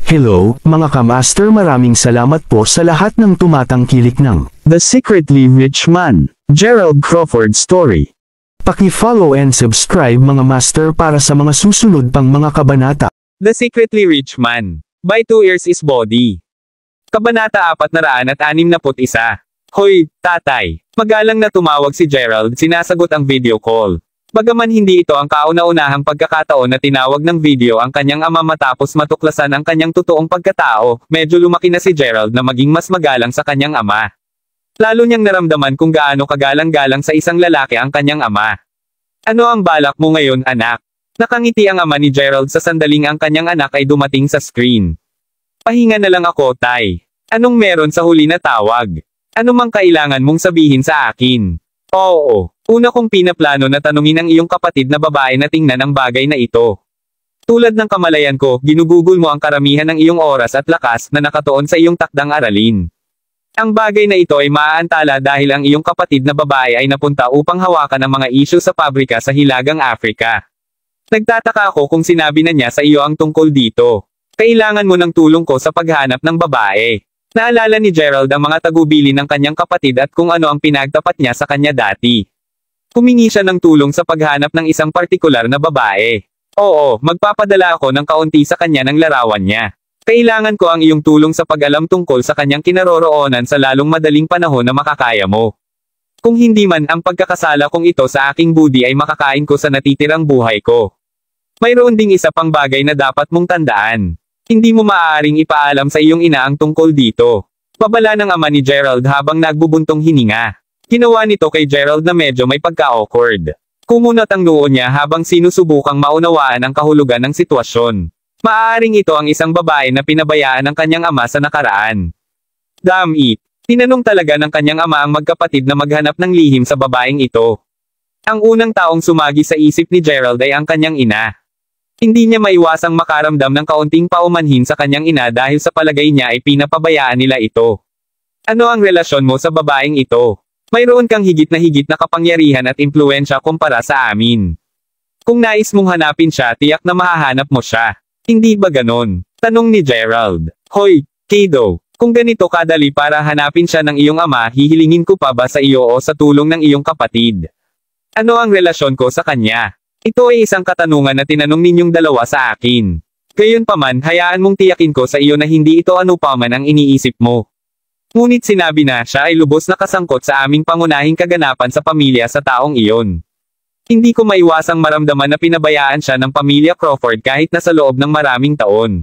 Hello, mga kamaster, maraming salamat po sa lahat ng tumatangkilik ng The Secretly Rich Man, Gerald Crawford Story. Paki-follow and subscribe mga master para sa mga susunod pang mga kabanata. The Secretly Rich Man, by 2 Ears is Body. Kabanata 461. Hoy, tatay. Magalang na tumawag si Gerald, sinasagot ang video call. Bagaman hindi ito ang kauna-unahang pagkakataon na tinawag ng video ang kanyang ama matapos matuklasan ang kanyang totoong pagkatao, medyo lumaki na si Gerald na maging mas magalang sa kanyang ama. Lalo niyang naramdaman kung gaano kagalang-galang sa isang lalaki ang kanyang ama. Ano ang balak mo ngayon, anak? Nakangiti ang ama ni Gerald sa sandaling ang kanyang anak ay dumating sa screen. Pahinga na lang ako, tay. Anong meron sa huli na tawag? Ano mang kailangan mong sabihin sa akin? Oo. Una kong pinaplano na tanungin ang iyong kapatid na babae na tingnan ang bagay na ito. Tulad ng kamalayan ko, ginugugol mo ang karamihan ng iyong oras at lakas na nakatuon sa iyong takdang aralin. Ang bagay na ito ay maaantala dahil ang iyong kapatid na babae ay napunta upang hawakan ang mga isyu sa pabrika sa Hilagang Afrika. Nagtataka ako kung sinabi na niya sa iyo ang tungkol dito. Kailangan mo ng tulong ko sa paghanap ng babae. Naalala ni Gerald ang mga tagubili ng kanyang kapatid at kung ano ang pinagtapat niya sa kanya dati. Humingi siya ng tulong sa paghanap ng isang partikular na babae. Oo, magpapadala ako ng kaunti sa kanya ng larawan niya. Kailangan ko ang iyong tulong sa pag-alam tungkol sa kanyang kinaroroonan sa lalong madaling panahon na makakaya mo. Kung hindi man ang pagkakasala kong ito sa aking budi ay makakain ko sa natitirang buhay ko. Mayroon ding isa pang bagay na dapat mong tandaan. Hindi mo maaaring ipaalam sa iyong ina ang tungkol dito. Pabala ng ama ni Gerald habang nagbubuntong hininga. Ginawa nito kay Gerald na medyo may pagka-awkward. Kumunat ang noo niya habang sinusubukang maunawaan ang kahulugan ng sitwasyon. Maaaring ito ang isang babae na pinabayaan ng kanyang ama sa nakaraan. Damn it! Tinanong talaga ng kanyang ama ang magkapatid na maghanap ng lihim sa babaeng ito. Ang unang taong sumagi sa isip ni Gerald ay ang kanyang ina. Hindi niya maiwasang makaramdam ng kaunting paumanhin sa kanyang ina dahil sa palagay niya ay pinapabayaan nila ito. Ano ang relasyon mo sa babaeng ito? Mayroon kang higit na kapangyarihan at impluwensya kumpara sa amin. Kung nais mong hanapin siya, tiyak na mahahanap mo siya. Hindi ba ganon? Tanong ni Gerald. Hoy, kiddo, kung ganito kadali para hanapin siya ng iyong ama, hihilingin ko pa ba sa iyo o sa tulong ng iyong kapatid? Ano ang relasyon ko sa kanya? Ito ay isang katanungan na tinanong ninyong dalawa sa akin. Gayunpaman, hayaan mong tiyakin ko sa iyo na hindi ito anupaman ang iniisip mo. Ngunit sinabi na siya ay lubos na kasangkot sa aming pangunahing kaganapan sa pamilya sa taong iyon. Hindi ko maiwasang maramdaman na pinabayaan siya ng pamilya Crawford kahit nasa loob ng maraming taon.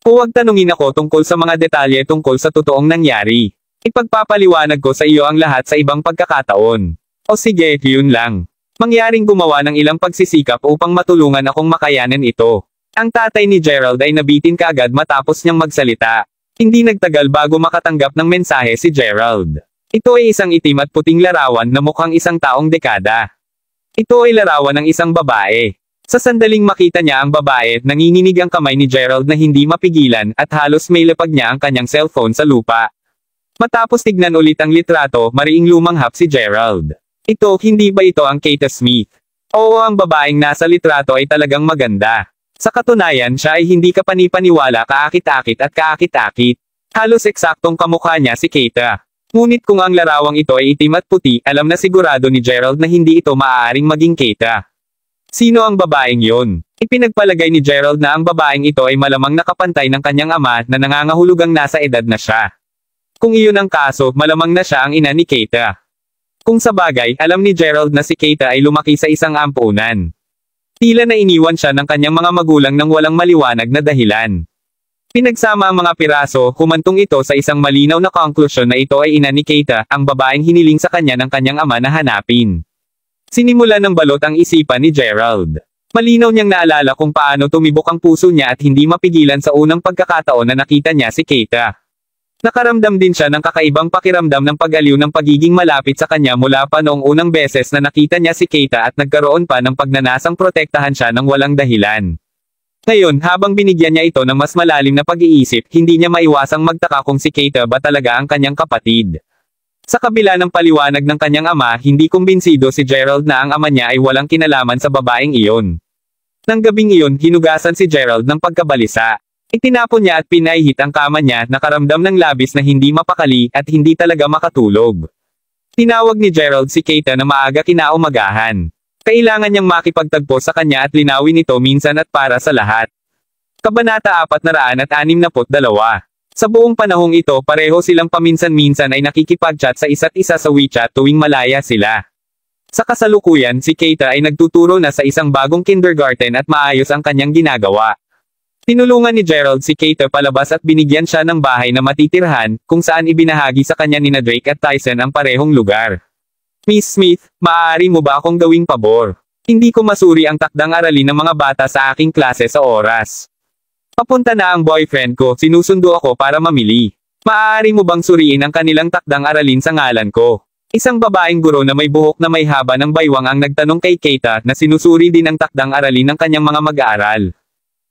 Huwag tanungin ako tungkol sa mga detalye tungkol sa totoong nangyari. Ipagpapaliwanag ko sa iyo ang lahat sa ibang pagkakataon. O sige, yun lang. Mangyaring gumawa ng ilang pagsisikap upang matulungan akong makayanan ito. Ang tatay ni Gerald ay nabitin kaagad matapos niyang magsalita. Hindi nagtagal bago makatanggap ng mensahe si Gerald. Ito ay isang itim at puting larawan na mukhang isang taong dekada. Ito ay larawan ng isang babae. Sa sandaling makita niya ang babae, nanginginig ang kamay ni Gerald na hindi mapigilan at halos may lapag niya ang kanyang cellphone sa lupa. Matapos tignan ulit ang litrato, mariing lumanghap si Gerald. Ito, hindi ba ito ang Kate Smith? Oo, ang babaeng nasa litrato ay talagang maganda. Sa katunayan, siya ay hindi kapanipaniwala, kaakit-akit at kaakit-akit. Halos eksaktong kamukha niya si Keita. Ngunit kung ang larawang ito ay itim at puti, alam na sigurado ni Gerald na hindi ito maaaring maging Keita. Sino ang babaeng yon? Ipinagpalagay ni Gerald na ang babaeng ito ay malamang nakapantay ng kanyang ama na nangangahulugang nasa edad na siya. Kung iyon ang kaso, malamang na siya ang ina ni Keita. Kung sa bagay, alam ni Gerald na si Keita ay lumaki sa isang ampunan. Tila na iniwan siya ng kanyang mga magulang ng walang maliwanag na dahilan. Pinagsama ang mga piraso, humantong ito sa isang malinaw na konklusyon na ito ay ina ni Keita, ang babaeng hiniling sa kanya ng kanyang ama na hanapin. Sinimula ng balot ang isipan ni Gerald. Malinaw niyang naalala kung paano tumibok ang puso niya at hindi mapigilan sa unang pagkakataon na nakita niya si Keita. Nakaramdam din siya ng kakaibang pakiramdam ng pag-aliw ng pagiging malapit sa kanya mula pa noong unang beses na nakita niya si Keita at nagkaroon pa ng pagnanasang protektahan siya ng walang dahilan. Ngayon, habang binigyan niya ito ng mas malalim na pag-iisip, hindi niya maiwasang magtaka kung si Keita ba talaga ang kanyang kapatid. Sa kabila ng paliwanag ng kanyang ama, hindi kumbinsido si Gerald na ang ama niya ay walang kinalaman sa babaeng iyon. Nang gabing iyon, hinugasan si Gerald ng pagkabalisa. Itinapon niya at pinahihit ang kama niya, nakaramdam ng labis na hindi mapakali at hindi talaga makatulog. Tinawag ni Gerald si Keita na maaga kinaumagahan. Kailangan niyang makipagtagpo sa kanya at linawin ito minsan at para sa lahat. Kabanata 462. Sa buong panahong ito pareho silang paminsan-minsan ay nakikipag-chat sa isa't isa sa WeChat tuwing malaya sila. Sa kasalukuyan si Keita ay nagtuturo na sa isang bagong kindergarten at maayos ang kanyang ginagawa. Tinulungan ni Gerald si Keita palabas at binigyan siya ng bahay na matitirhan, kung saan ibinahagi sa kanya nina Drake at Tyson ang parehong lugar. Miss Smith, maaari mo ba akong gawing pabor? Hindi ko masuri ang takdang aralin ng mga bata sa aking klase sa oras. Papunta na ang boyfriend ko, sinusundo ako para mamili. Maaari mo bang suriin ang kanilang takdang aralin sa ngalan ko? Isang babaeng guro na may buhok na may haba ng baywang ang nagtanong kay Keita na sinusuri din ang takdang aralin ng kanyang mga mag-aaral.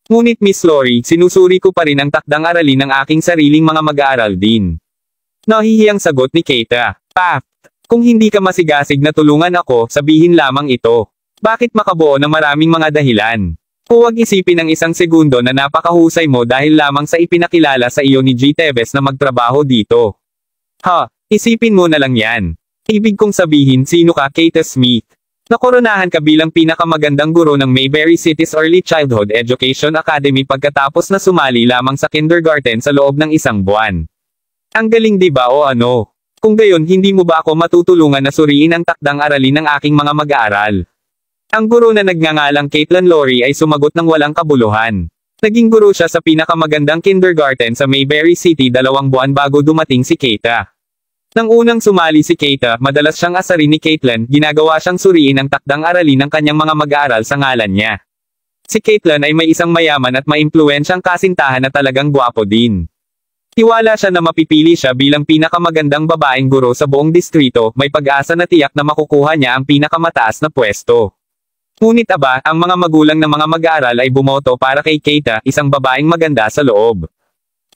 Ngunit Miss Lori, sinusuri ko pa rin ang takdang aralin ng aking sariling mga mag-aaral din. Nahihiyang sagot ni Keita. Kung hindi ka masigasig na tulungan ako, sabihin lamang ito. Bakit makabuo ng maraming mga dahilan? Huwag isipin ng isang segundo na napakahusay mo dahil lamang sa ipinakilala sa iyo ni G. Teves na magtrabaho dito. Isipin mo na lang yan. Ibig kong sabihin sino ka, Keita Smith? Nakoronahan ka bilang pinakamagandang guro ng Mayberry City's Early Childhood Education Academy pagkatapos na sumali lamang sa kindergarten sa loob ng isang buwan. Ang galing diba o ano? Kung gayon hindi mo ba ako matutulungan na suriin ang takdang aralin ng aking mga mag-aaral? Ang guro na nagngangalang Caitlin Lori ay sumagot ng walang kabuluhan. Naging guro siya sa pinakamagandang kindergarten sa Mayberry City 2 buwan bago dumating si Keita. Nang unang sumali si Keita, madalas siyang asarin ni Caitlin, ginagawa siyang suriin ang takdang aralin ng kanyang mga mag-aaral sa ngalan niya. Si Caitlin ay may isang mayaman at maimpluwensyang kasintahan na talagang gwapo din. Tiwala siya na mapipili siya bilang pinakamagandang babaeng guro sa buong distrito, may pag-asa na tiyak na makukuha niya ang pinakamataas na pwesto. Ngunit ang mga magulang ng mga mag-aaral ay bumoto para kay Keita, isang babaeng maganda sa loob.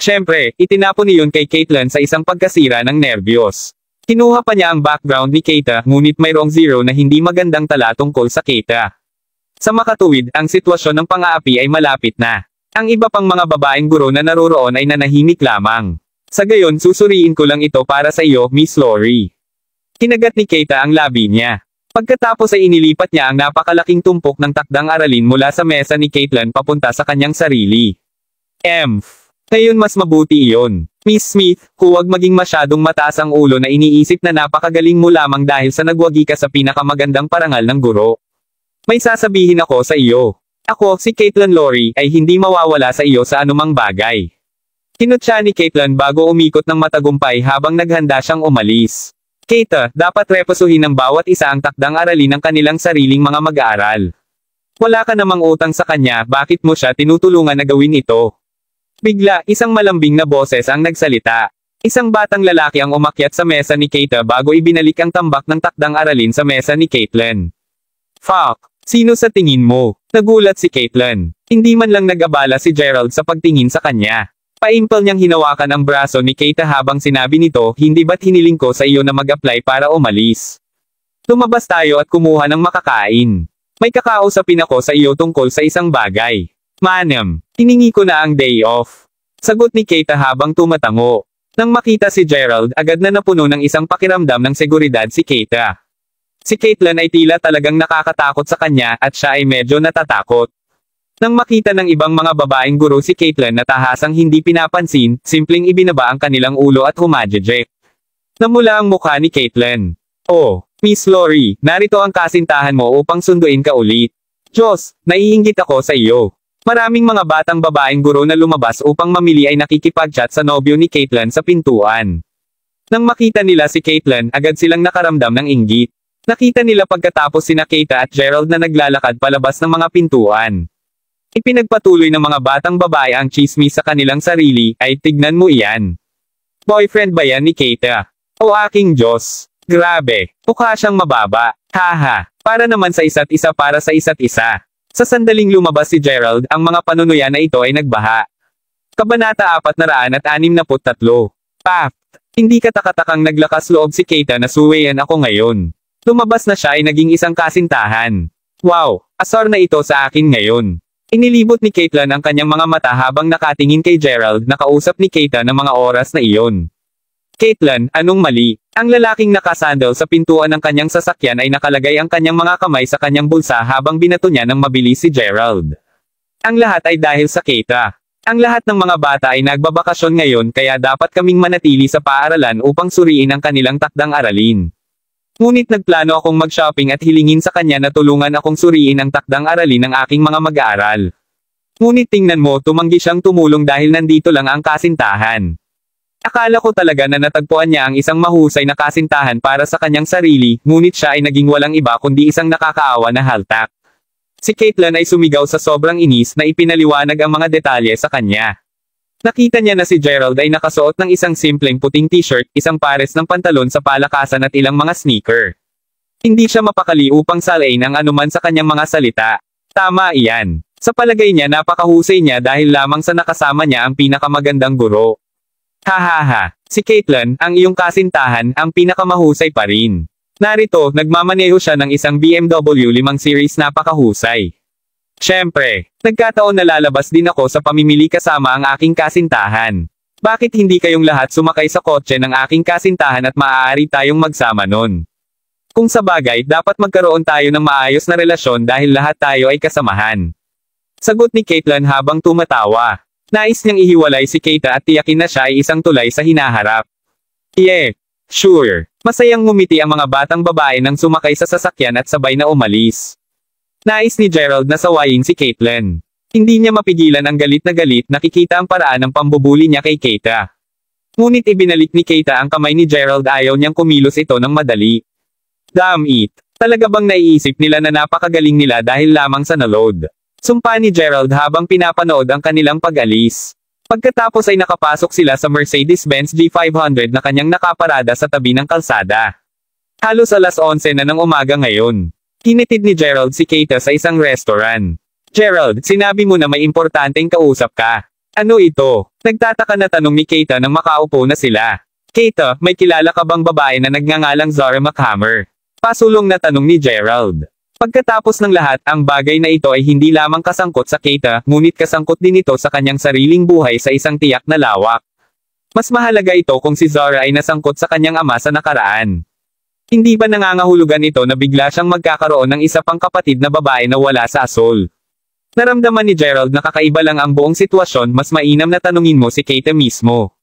Siyempre, itinapon niyon kay Caitlin sa isang pagkasira ng nerbiyos. Kinuha pa niya ang background ni Keita, ngunit mayroong zero na hindi magandang tala tungkol sa Keita. Sa makatuwid, ang sitwasyon ng pang-aapi ay malapit na. Ang iba pang mga babaeng guro na naroroon ay nanahimik lamang. Sa gayon susuriin ko lang ito para sa iyo, Miss Lori. Kinagat ni Keita ang labi niya. Pagkatapos ay inilipat niya ang napakalaking tumpok ng takdang aralin mula sa mesa ni Caitlin papunta sa kanyang sarili. Ngayon mas mabuti iyon. Miss Smith, huwag maging masyadong mataas ang ulo na iniisip na napakagaling mo lamang dahil sa nagwagi ka sa pinakamagandang parangal ng guro. May sasabihin ako sa iyo. Ako, si Caitlin Lori, ay hindi mawawala sa iyo sa anumang bagay. Kinutya ni Caitlin bago umikot ng matagumpay habang naghanda siyang umalis. Keita, dapat reposuhin ng bawat isa ang takdang aralin ng kanilang sariling mga mag-aaral. Wala ka namang utang sa kanya, bakit mo siya tinutulungan na gawin ito? Bigla, isang malambing na boses ang nagsalita. Isang batang lalaki ang umakyat sa mesa ni Keita bago ibinalik ang tambak ng takdang aralin sa mesa ni Caitlin. Sino sa tingin mo? Nagulat si Caitlin. Hindi man lang nag-abala si Gerald sa pagtingin sa kanya. Paimpal niyang hinawakan ang braso ni Keita habang sinabi nito, hindi ba't hiniling ko sa iyo na mag-apply para umalis? Lumabas tayo at kumuha ng makakain. May kakausapin ako sa iyo tungkol sa isang bagay. Manam, hiningi ko na ang day off. Sagot ni Keita habang tumatango. Nang makita si Gerald, agad na napuno ng isang pakiramdam ng seguridad si Keita. Si Caitlin ay tila talagang nakakatakot sa kanya at siya ay medyo natatakot. Nang makita ng ibang mga babaeng guro si Caitlin na tahasang hindi pinapansin, simpleng ibinaba ang kanilang ulo at humajejek. Namula ang mukha ni Caitlin. Oh, Miss Lori, narito ang kasintahan mo upang sunduin ka ulit. Diyos, naiinggit ako sa iyo. Maraming mga batang babaeng guro na lumabas upang mamili ay nakikipag-chat sa nobyo ni Caitlin sa pintuan. Nang makita nila si Caitlin, agad silang nakaramdam ng inggit. Nakita nila pagkatapos sina Keita at Gerald na naglalakad palabas ng mga pintuan. Ipinagpatuloy ng mga batang babae ang chismis sa kanilang sarili, ay tignan mo iyan. Boyfriend ba yan ni Keita? O aking Diyos! Grabe, mukha siyang mababa. Haha, para naman sa isa't isa para sa isa't isa. Sa sandaling lumabas si Gerald, ang mga panunuya na ito ay nagbaha. Kabanata 463. Hindi katakatakang naglakas loob si Keita na suwayan ako ngayon. Lumabas na siya ay naging isang kasintahan. Wow, asar na ito sa akin ngayon. Inilibot ni Caitlyn ang kanyang mga mata habang nakatingin kay Gerald na kausap ni Keita ng mga oras na iyon. Caitlyn, anong mali? Ang lalaking nakasandal sa pintuan ng kanyang sasakyan ay nakalagay ang kanyang mga kamay sa kanyang bulsa habang binato niya ng mabilis si Gerald. Ang lahat ay dahil sa Keita. Ang lahat ng mga bata ay nagbabakasyon ngayon kaya dapat kaming manatili sa paaralan upang suriin ang kanilang takdang aralin. Ngunit nagplano akong mag-shopping at hilingin sa kanya na tulungan akong suriin ang takdang aralin ng aking mga mag-aaral. Ngunit tingnan mo, tumanggi siyang tumulong dahil nandito lang ang kasintahan. Akala ko talaga na natagpuan niya ang isang mahusay na kasintahan para sa kanyang sarili, ngunit siya ay naging walang iba kundi isang nakakaawa na haltak. Si Caitlyn ay sumigaw sa sobrang inis na ipinaliwanag ang mga detalye sa kanya. Nakita niya na si Gerald ay nakasuot ng isang simpleng puting t-shirt, isang pares ng pantalon sa palakasan at ilang mga sneaker. Hindi siya mapakali upang salain ang anuman sa kanyang mga salita. Tama iyan. Sa palagay niya napakahusay niya dahil lamang sa nakasama niya ang pinakamagandang guro. Hahaha, si Caitlyn, ang iyong kasintahan, ang pinakamahusay pa rin. Narito, nagmamaneho siya ng isang BMW 5 Series napakahusay. Siyempre, nagkataon na lalabas din ako sa pamimili kasama ang aking kasintahan. Bakit hindi kayong lahat sumakay sa kotse ng aking kasintahan at maaari tayong magsama nun? Kung sa bagay, dapat magkaroon tayo ng maayos na relasyon dahil lahat tayo ay kasamahan. Sagot ni Caitlyn habang tumatawa. Nais niyang ihiwalay si Keita at tiyakin na siya ay isang tulay sa hinaharap. Yeah, sure. Masayang ngumiti ang mga batang babae nang sumakay sa sasakyan at sabay na umalis. Nais ni Gerald na sawayin si Caitlyn. Hindi niya mapigilan ang galit na galit, nakikita ang paraan ng pambubuli niya kay Keita. Ngunit ibinalik ni Keita ang kamay ni Gerald, ayaw niyang kumilos ito ng madali. Damn it! Talaga bang naiisip nila na napakagaling nila dahil lamang sa naload? Sumpa ni Gerald habang pinapanood ang kanilang pag-alis. Pagkatapos ay nakapasok sila sa Mercedes-Benz G500 na kanyang nakaparada sa tabi ng kalsada. Halos alas 11 na ng umaga ngayon. Hinitid ni Gerald si Keita sa isang restaurant. Gerald, sinabi mo na may importanteng kausap ka. Ano ito? Nagtataka na tanong ni Keita nang makaupo na sila. Keita, may kilala ka bang babae na nagngangalang Zara McHammer? Pasulong na tanong ni Gerald. Pagkatapos ng lahat, ang bagay na ito ay hindi lamang kasangkot sa Keita, ngunit kasangkot din ito sa kanyang sariling buhay sa isang tiyak na lawak. Mas mahalaga ito kung si Zara ay nasangkot sa kanyang ama sa nakaraan. Hindi ba nangangahulugan ito na bigla siyang magkakaroon ng isa pang kapatid na babae na wala sa asol? Naramdaman ni Gerald na kakaiba lang ang buong sitwasyon, mas mainam na tanungin mo si Keita mismo.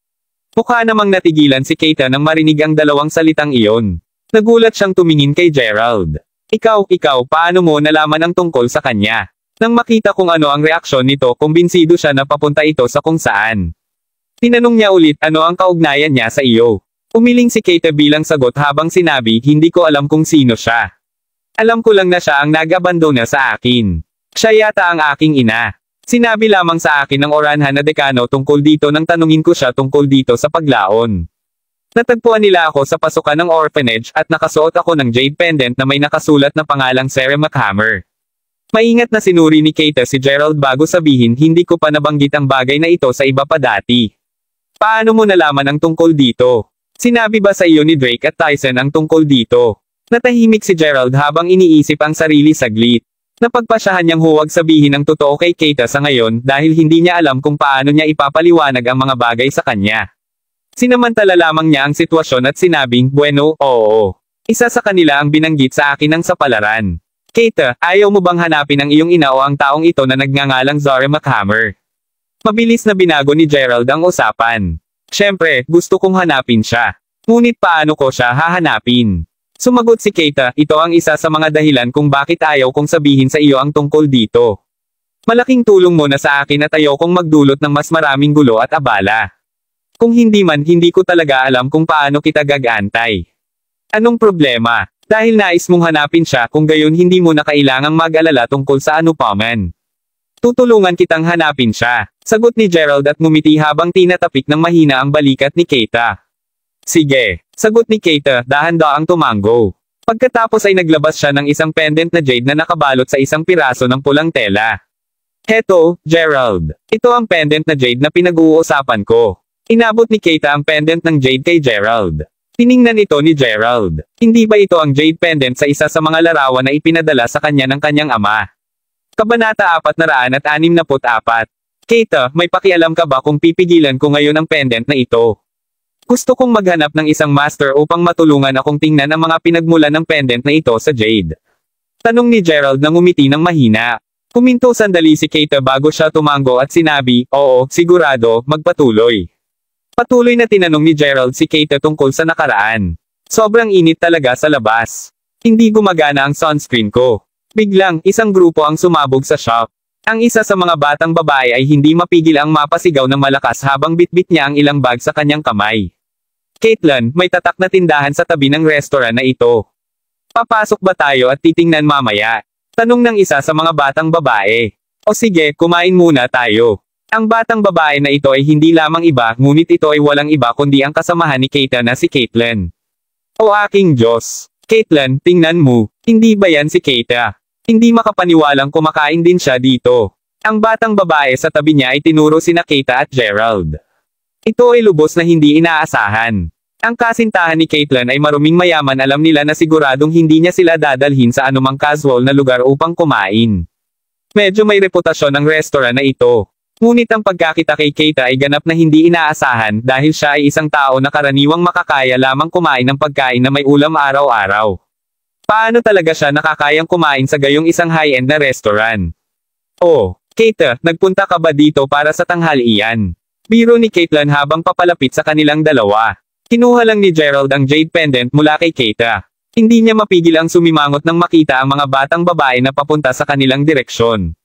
Mukha namang natigilan si Keita nang marinig ang dalawang salitang iyon. Nagulat siyang tumingin kay Gerald. Ikaw, paano mo nalaman ang tungkol sa kanya? Nang makita kung ano ang reaksyon nito, kumbinsido siya na papunta ito sa kung saan. Tinanong niya ulit ano ang kaugnayan niya sa iyo. Umiling si Keita bilang sagot habang sinabi, hindi ko alam kung sino siya. Alam ko lang na siya ang nag-abandona sa akin. Siya yata ang aking ina. Sinabi lamang sa akin ng oranhan na dekano tungkol dito nang tanungin ko siya tungkol dito sa paglaon. Natagpuan nila ako sa pasukan ng orphanage at nakasuot ako ng jade pendant na may nakasulat na pangalang Zara McHammer. Maingat na sinuri ni Keita si Gerald bago sabihin, hindi ko pa nabanggit ang bagay na ito sa iba pa dati. Paano mo nalaman ang tungkol dito? Sinabi ba sa iyo ni Drake at Tyson ang tungkol dito? Natahimik si Gerald habang iniisip ang sarili saglit. Napagpasyahan niyang huwag sabihin ang totoo kay Keita sa ngayon dahil hindi niya alam kung paano niya ipapaliwanag ang mga bagay sa kanya. Sinamantala lamang niya ang sitwasyon at sinabing, bueno, oo. Isa sa kanila ang binanggit sa akin ng sapalaran. Keita, ayaw mo bang hanapin ang iyong ina o ang taong ito na nagngangalang Zara McHammer? Mabilis na binago ni Gerald ang usapan. Siyempre, gusto kong hanapin siya. Ngunit paano ko siya hahanapin? Sumagot si Keita, ito ang isa sa mga dahilan kung bakit ayaw kong sabihin sa iyo ang tungkol dito. Malaking tulong mo na sa akin at ayaw kong magdulot ng mas maraming gulo at abala. Kung hindi man, hindi ko talaga alam kung paano kita gagantay. Anong problema? Dahil nais mong hanapin siya, kung gayon hindi mo na kailangang mag-alala tungkol sa ano pa man. Tutulungan kitang hanapin siya. Sagot ni Gerald at ngumiti habang tinatapik ng mahina ang balikat ni Keita. Sige. Sagot ni Keita, dahan-daang tumango. Pagkatapos ay naglabas siya ng isang pendant na jade na nakabalot sa isang piraso ng pulang tela. Heto, Gerald. Ito ang pendant na jade na pinag-uusapan ko. Inabot ni Keita ang pendant ng jade kay Gerald. Tiningnan ito ni Gerald. Hindi ba ito ang jade pendant sa isa sa mga larawan na ipinadala sa kanya ng kanyang ama? Kabanata 464. Keita, may pakialam ka ba kung pipigilan ko ngayon ang pendant na ito? Gusto kong maghanap ng isang master upang matulungan akong tingnan ang mga pinagmulan ng pendant na ito sa Jade. Tanong ni Gerald na ngumiti ng mahina. Kuminto sandali si Keita bago siya tumango at sinabi, oo, sigurado, magpatuloy. Patuloy na tinanong ni Gerald si Keita tungkol sa nakaraan. Sobrang init talaga sa labas. Hindi gumagana ang sunscreen ko. Biglang, isang grupo ang sumabog sa shop. Ang isa sa mga batang babae ay hindi mapigil ang mapasigaw ng malakas habang bitbit niya ang ilang bag sa kanyang kamay. Caitlin, may tatak na tindahan sa tabi ng restaurant na ito. Papasok ba tayo at titingnan mamaya? Tanong ng isa sa mga batang babae. O sige, kumain muna tayo. Ang batang babae na ito ay hindi lamang iba, ngunit ito ay walang iba kundi ang kasamahan ni Keita na si Caitlin. O aking Diyos! Caitlin, tingnan mo, hindi ba yan si Keita? Hindi makapaniwalang kumakain din siya dito. Ang batang babae sa tabi niya ay tinuro sina Keita at Gerald. Ito ay lubos na hindi inaasahan. Ang kasintahan ni Caitlin ay maruming mayaman, alam nila na siguradong hindi niya sila dadalhin sa anumang casual na lugar upang kumain. Medyo may reputasyon ang restaurant na ito. Ngunit ang pagkakita kay Keita ay ganap na hindi inaasahan dahil siya ay isang tao na karaniwang makakaya lamang kumain ng pagkain na may ulam araw-araw. Paano talaga siya nakakayang kumain sa gayong isang high-end na restaurant? Oh, Keita, nagpunta ka ba dito para sa tanghalian? Biro ni Caitlin habang papalapit sa kanilang dalawa. Kinuha lang ni Gerald ang jade pendant mula kay Keita. Hindi niya mapigil ang sumimangot nang makita ang mga batang babae na papunta sa kanilang direksyon.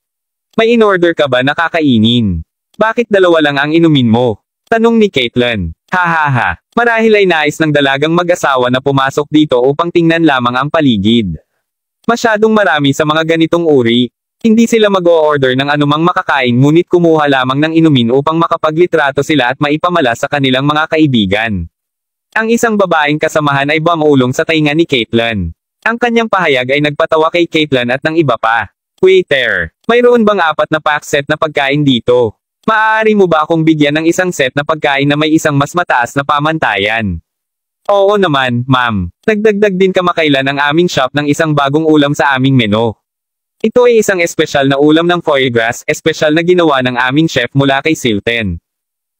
May in-order ka ba na kakainin? Bakit dalawa lang ang inumin mo? Tanong ni Caitlin. Hahaha, marahil ay nais ng dalagang mag-asawa na pumasok dito upang tingnan lamang ang paligid. Masyadong marami sa mga ganitong uri. Hindi sila mag-o-order ng anumang makakain ngunit kumuha lamang ng inumin upang makapaglitrato sila at maipamala sa kanilang mga kaibigan. Ang isang babaeng kasamahan ay bumulong sa tainga ni Caitlin. Ang kanyang pahayag ay nagpatawa kay Caitlin at ng iba pa. Waiter, mayroon bang 4 na pack set na pagkain dito? Maaari mo ba akong bigyan ng isang set na pagkain na may isang mas mataas na pamantayan? Oo naman, ma'am. Nagdagdag din kamakailan ang aming shop ng isang bagong ulam sa aming menu. Ito ay isang espesyal na ulam ng foie gras, espesyal na ginawa ng aming chef mula kay Silten.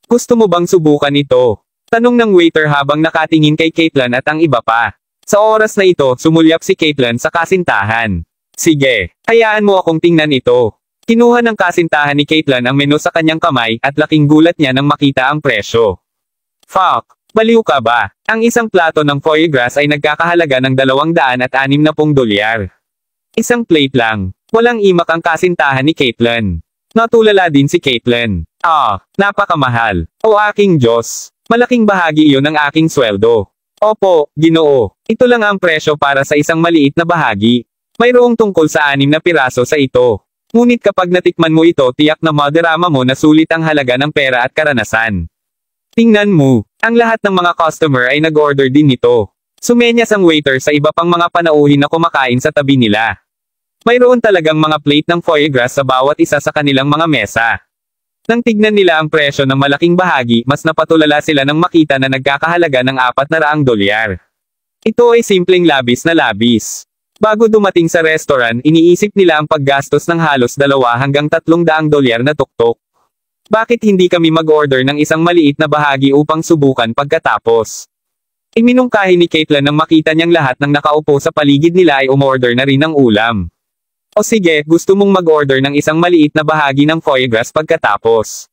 Gusto mo bang subukan ito? Tanong ng waiter habang nakatingin kay Caitlin at ang iba pa. Sa oras na ito, sumulyap si Caitlin sa kasintahan. Sige, hayaan mo akong tingnan ito. Kinuha ng kasintahan ni Caitlin ang menu sa kanyang kamay at laking gulat niya nang makita ang presyo. Fuck, baliw ka ba? Ang isang plato ng foie gras ay nagkakahalaga ng $260. Isang plate lang. Walang imak ang kasintahan ni Caitlin. Natulala din si Caitlin. Napakamahal. O aking Diyos, malaking bahagi iyon ng aking sweldo. Opo, Ginoo. Ito lang ang presyo para sa isang maliit na bahagi. Mayroong tungkol sa 6 na piraso sa ito. Ngunit kapag natikman mo ito, tiyak na madarama mo na sulit ang halaga ng pera at karanasan. Tingnan mo, ang lahat ng mga customer ay nag-order din nito. Sumenyas ang waiter sa iba pang mga panauhin na kumakain sa tabi nila. Mayroon talagang mga plate ng foie gras sa bawat isa sa kanilang mga mesa. Nang tignan nila ang presyo ng malaking bahagi, mas napatulala sila nang makita na nagkakahalaga ng $400. Ito ay simpleng labis na labis. Bago dumating sa restaurant, iniisip nila ang paggastos ng halos $2 hanggang $300 na tuktok. Bakit hindi kami mag-order ng isang maliit na bahagi upang subukan pagkatapos? Iminungkahi ni Caitlin nang makita niyang lahat ng nakaupo sa paligid nila ay umorder na rin ng ulam. O sige, gusto mong mag-order ng isang maliit na bahagi ng foie gras pagkatapos?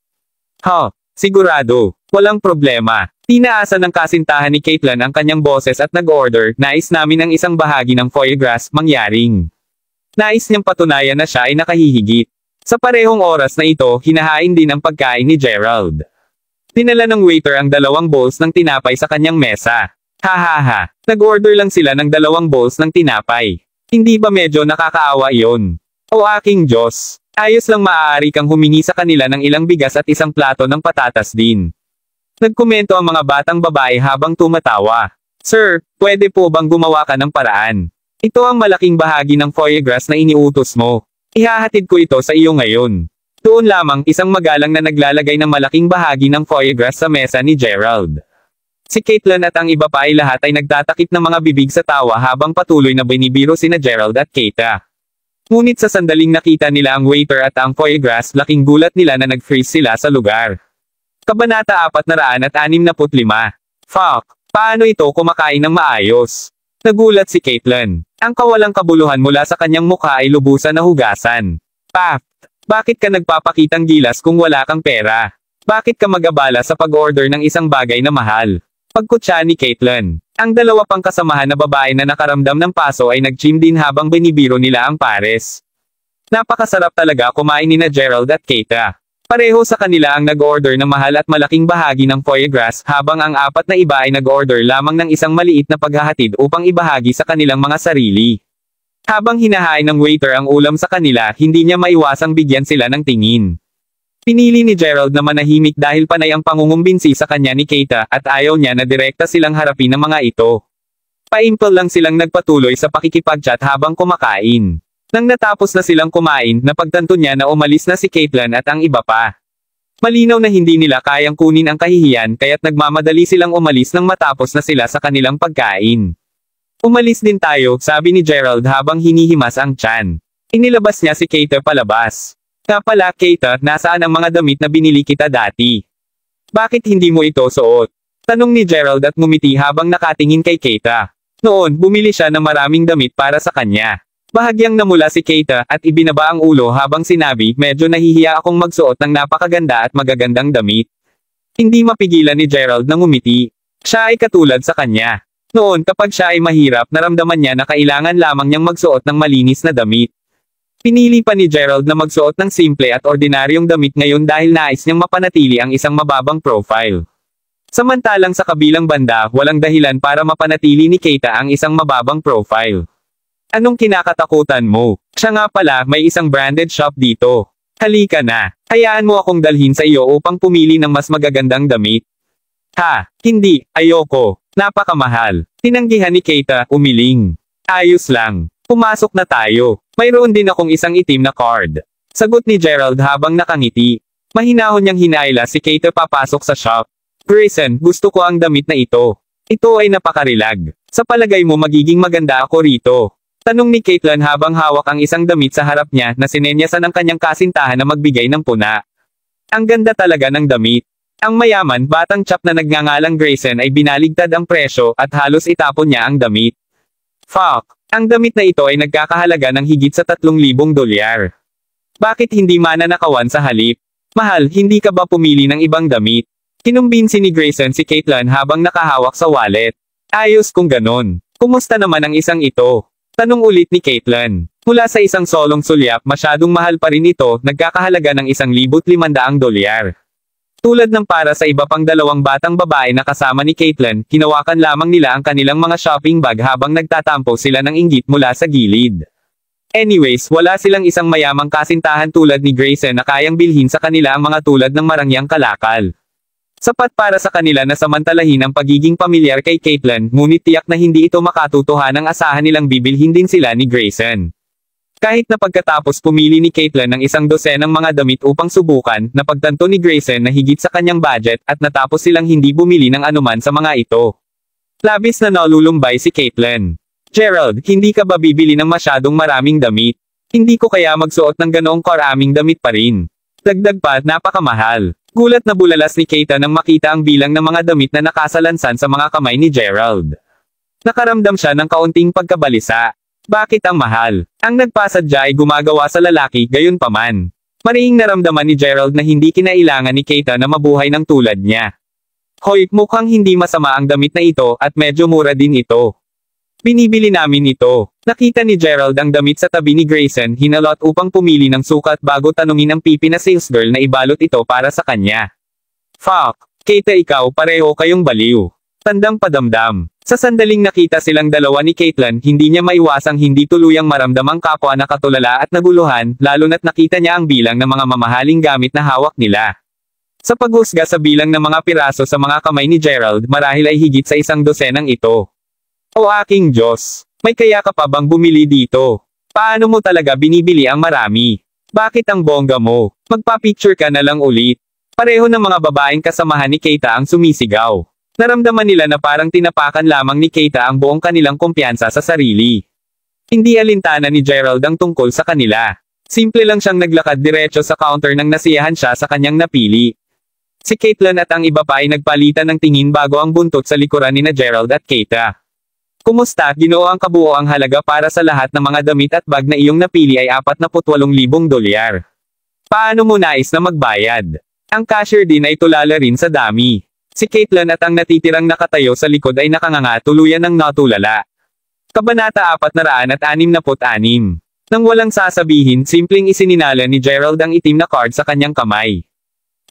Sigurado. Walang problema. Tinaasa ng kasintahan ni Caitlin ang kanyang boses at nag-order, nais namin ang isang bahagi ng foie gras, mangyaring. Nais niyang patunayan na siya ay nakahihigit. Sa parehong oras na ito, hinahain din ang pagkain ni Gerald. Dinala ng waiter ang 2 bowls ng tinapay sa kanyang mesa. Hahaha, nag-order lang sila ng 2 bowls ng tinapay. Hindi ba medyo nakakaawa iyon? O aking Diyos, ayos lang maaari kang humingi sa kanila ng ilang bigas at isang plato ng patatas din. Nagkomento ang mga batang babae habang tumatawa. Sir, pwede po bang gumawa ka ng paraan? Ito ang malaking bahagi ng foie gras na iniutos mo. Ihahatid ko ito sa iyo ngayon. Doon lamang isang magalang na naglalagay ng malaking bahagi ng foie gras sa mesa ni Gerald. Si Caitlin at ang iba pa ay lahat ay nagtatakip ng mga bibig sa tawa habang patuloy na binibiro sina Gerald at Keita. Ngunit sa sandaling nakita nila ang waiter at ang foie gras, laking gulat nila na nag-freeze sila sa lugar. Kabanata 465. Fuck! Paano ito kumakain ng maayos? Nagulat si Caitlyn. Ang kawalang kabuluhan mula sa kanyang mukha ay lubusan na hugasan. Paft! Bakit ka nagpapakitang gilas kung wala kang pera? Bakit ka mag-abala sa pag-order ng isang bagay na mahal? Pagkutya ni Caitlyn. Ang dalawa pang kasamahan na babae na nakaramdam ng paso ay nag-gym din habang binibiro nila ang pares. Napakasarap talaga kumain ni na Gerald at Keita. Pareho sa kanila ang nag-order ng mahal at malaking bahagi ng foie gras, habang ang apat na iba ay nag-order lamang ng isang maliit na paghahatid upang ibahagi sa kanilang mga sarili. Habang hinahain ng waiter ang ulam sa kanila, hindi niya maiwasang bigyan sila ng tingin. Pinili ni Gerald na manahimik dahil panay ang pangungumbinsi sa kanya ni Keita at ayaw niya na direkta silang harapin ng mga ito. Paimpel lang silang nagpatuloy sa pakikipag-chat habang kumakain. Nang natapos na silang kumain, napagtanto niya na umalis na si Caitlyn at ang iba pa. Malinaw na hindi nila kayang kunin ang kahihiyan kaya't nagmamadali silang umalis nang matapos na sila sa kanilang pagkain. Umalis din tayo, sabi ni Gerald habang hinihimas ang tiyan. Inilabas niya si Keita palabas. Nga pala, Keita, nasaan ang mga damit na binili kita dati? Bakit hindi mo ito suot? Tanong ni Gerald at ngumiti habang nakatingin kay Keita. Noon, bumili siya ng maraming damit para sa kanya. Bahagyang namula si Keita at ibinaba ang ulo habang sinabi, medyo nahihiya akong magsuot ng napakaganda at magagandang damit. Hindi mapigilan ni Gerald na ngumiti. Siya ay katulad sa kanya. Noon kapag siya ay mahirap, naramdaman niya na kailangan lamang niyang magsuot ng malinis na damit. Pinili pa ni Gerald na magsuot ng simple at ordinaryong damit ngayon dahil nais niyang mapanatili ang isang mababang profile. Samantalang sa kabilang banda, walang dahilan para mapanatili ni Keita ang isang mababang profile. Anong kinakatakutan mo? Siya nga pala, may isang branded shop dito. Halika na. Hayaan mo akong dalhin sa iyo upang pumili ng mas magagandang damit. Ha? Hindi, ayoko. Napakamahal. Tinanggihan ni Keita, umiling. Ayos lang. Pumasok na tayo. Mayroon din akong isang itim na card. Sagot ni Gerald habang nakangiti. Mahinahon niyang hinaila si Keita papasok sa shop. Grayson, gusto ko ang damit na ito. Ito ay napakarilag. Sa palagay mo magiging maganda ako rito? Tanong ni Caitlyn habang hawak ang isang damit sa harap niya na sinenyasan ng kanyang kasintahan na magbigay ng puna. Ang ganda talaga ng damit. Ang mayaman, batang chap na nagngangalang Grayson ay binaligtad ang presyo at halos itapon niya ang damit. Fuck! Ang damit na ito ay nagkakahalaga ng higit sa $3,000. Bakit hindi mananakawan sa halip? Mahal, hindi ka ba pumili ng ibang damit? Kinumbinsi ni Grayson si Caitlyn habang nakahawak sa wallet. Ayos kung ganon. Kumusta naman ang isang ito? Tanong ulit ni Caitlyn. Mula sa isang solong sulyap, masyadong mahal pa rin ito, nagkakahalaga ng $1,500. Tulad ng para sa iba pang dalawang batang babae na kasama ni Caitlyn, hinawakan lamang nila ang kanilang mga shopping bag habang nagtatampo sila ng inggit mula sa gilid. Anyways, wala silang isang mayamang kasintahan tulad ni Grayson na kayang bilhin sa kanila ang mga tulad ng marangyang kalakal. Sapat para sa kanila na samantalahin ang pagiging pamilyar kay Caitlyn, ngunit tiyak na hindi ito makatutuhanang asahan nilang bibilhin din sila ni Grayson. Kahit na pagkatapos pumili ni Caitlyn ng isang dosenang mga damit upang subukan, napagtanto ni Grayson na higit sa kanyang budget at natapos silang hindi bumili ng anuman sa mga ito. Labis na nalulumbay si Caitlyn. Gerald, hindi ka ba bibili ng masyadong maraming damit? Hindi ko kaya magsuot ng ganoong karaming damit pa rin. Dagdag pa, napakamahal. Gulat na bulalas ni Keita nang makita ang bilang ng mga damit na nakasalansan sa mga kamay ni Gerald. Nakaramdam siya ng kaunting pagkabalisa. Bakit ang mahal? Ang nagpasadya ay gumagawa sa lalaki, gayon paman. Mariing naramdaman ni Gerald na hindi kinailangan ni Keita na mabuhay ng tulad niya. Hoy, mukhang hindi masama ang damit na ito at medyo mura din ito. Binibili namin ito. Nakita ni Gerald ang damit sa tabi ni Grayson, hinalot upang pumili ng sukat bago tanungin ang pipi na salesgirl na ibalot ito para sa kanya. Fuck! Keita, ikaw, pareho kayong baliw. Tandang padamdam. Sa sandaling nakita silang dalawa ni Caitlyn, hindi niya maiwasang hindi tuluyang maramdamang kapwa na katulala at naguluhan, lalo na't nakita niya ang bilang ng mga mamahaling gamit na hawak nila. Sa paghusga sa bilang ng mga piraso sa mga kamay ni Gerald, marahil ay higit sa 100 ito. O aking Diyos! May kaya ka pa bang bumili dito? Paano mo talaga binibili ang marami? Bakit ang bongga mo? Magpa-picture ka na lang ulit. Pareho ng mga babaeng kasamahan ni Keita ang sumisigaw. Naramdaman nila na parang tinapakan lamang ni Keita ang buong kanilang kumpiyansa sa sarili. Hindi alintana ni Gerald ang tungkol sa kanila. Simple lang siyang naglakad diretso sa counter nang nasiyahan siya sa kanyang napili. Si Caitlyn at ang iba pa ay nagpalitan ng tingin bago ang buntot sa likuran ni Gerald at Keita. Kumusta, Ginoo, ang kabuoang halaga para sa lahat ng mga damit at bag na iyong napili ay 48,000 dolyar. Paano mo nais na magbayad? Ang cashier din ay tulala rin sa dami. Si Caitlyn at ang natitirang nakatayo sa likod ay nakanganga tuluyan ng natulala. Kabanata 466. Nang walang sasabihin, simpleng isininala ni Gerald ang itim na card sa kanyang kamay.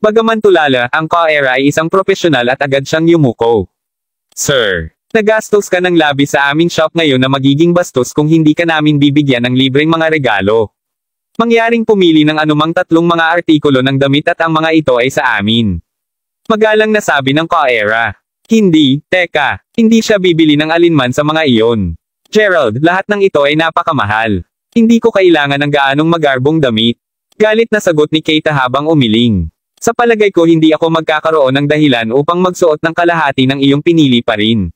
Bagaman tulala, ang ka-era ay isang profesional at agad siyang yumuko. Sir, nagastos ka ng labis sa aming shop ngayon na magiging bastos kung hindi ka namin bibigyan ng libreng mga regalo. Mangyaring pumili ng anumang 3 mga artikulo ng damit at ang mga ito ay sa amin. Magalang na sabi ng ka-era. Hindi, teka, hindi siya bibili ng alinman sa mga iyon. Gerald, lahat ng ito ay napakamahal. Hindi ko kailangan ng gaanong magarbong damit. Galit na sagot ni Keita habang umiling. Sa palagay ko hindi ako magkakaroon ng dahilan upang magsuot ng kalahati ng iyong pinili pa rin.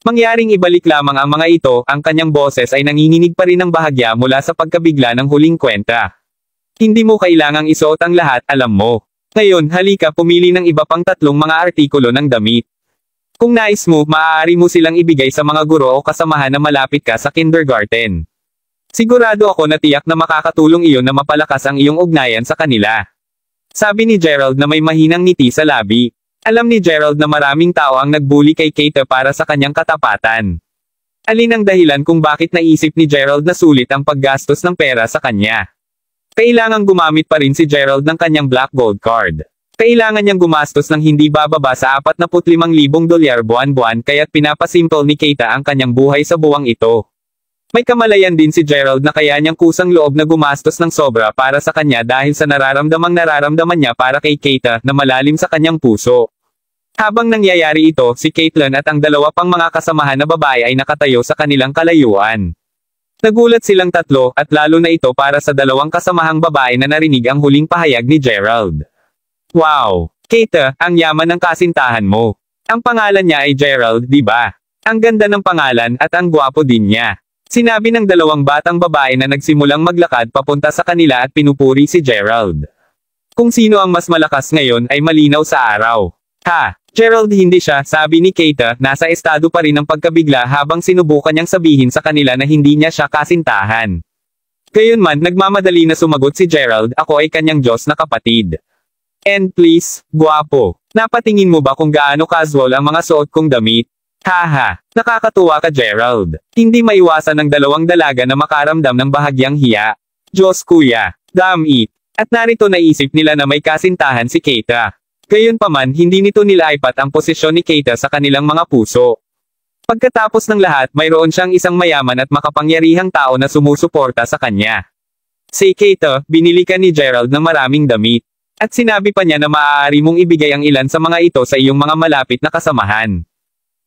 Mangyaring ibalik lamang ang mga ito, ang kanyang boses ay nanginginig pa rin ng bahagya mula sa pagkabigla ng huling kwenta. Hindi mo kailangang isuot ang lahat, alam mo. Ngayon, halika pumili ng iba pang 3 mga artikulo ng damit. Kung nais mo, maaari mo silang ibigay sa mga guro o kasamahan na malapit ka sa kindergarten. Sigurado ako na tiyak na makakatulong iyon na mapalakas ang iyong ugnayan sa kanila. Sabi ni Gerald na may mahinang ngiti sa labi. Alam ni Gerald na maraming tao ang nagbuli kay Keita para sa kanyang katapatan. Alin ang dahilan kung bakit naisip ni Gerald na sulit ang paggastos ng pera sa kanya? Kailangang gumamit pa rin si Gerald ng kanyang black gold card. Kailangan niyang gumastos ng hindi bababa sa 45,000 dolyar buwan-buwan kaya't pinapasimple ni Keita ang kanyang buhay sa buwang ito. May kamalayan din si Gerald na kaya niyang kusang loob na gumastos ng sobra para sa kanya dahil sa nararamdaman niya para kay Keita na malalim sa kanyang puso. Habang nangyayari ito, si Caitlyn at ang 2 pang mga kasamahan na babae ay nakatayo sa kanilang kalayuan. Nagulat silang 3 at lalo na ito para sa 2 kasamahang babae na narinig ang huling pahayag ni Gerald. Wow! Keita, ang yaman ng kasintahan mo. Ang pangalan niya ay Gerald, di ba? Ang ganda ng pangalan at ang gwapo din niya. Sinabi ng 2 batang babae na nagsimulang maglakad papunta sa kanila at pinupuri si Gerald. Kung sino ang mas malakas ngayon ay malinaw sa araw. Ha! Gerald, hindi siya, sabi ni Keita, nasa estado pa rin ng pagkabigla habang sinubukan niyang sabihin sa kanila na hindi niya siya kasintahan. Gayunman, nagmamadali na sumagot si Gerald, ako ay kanyang Diyos na kapatid. And please, guwapo, napatingin mo ba kung gaano casual ang mga suot kong damit? Haha, nakakatuwa ka Gerald. Hindi maiwasan ng 2 dalaga na makaramdam ng bahagyang hiya. Diyos kuya, damn it. At narito naisip nila na may kasintahan si Keita. Gayunpaman, hindi nito nilaipat ang posisyon ni Keita sa kanilang mga puso. Pagkatapos ng lahat, mayroon siyang isang mayaman at makapangyarihang tao na sumusuporta sa kanya. Si Keita, binili ka ni Gerald ng maraming damit. At sinabi pa niya na maaari mong ibigay ang ilan sa mga ito sa iyong mga malapit na kasamahan.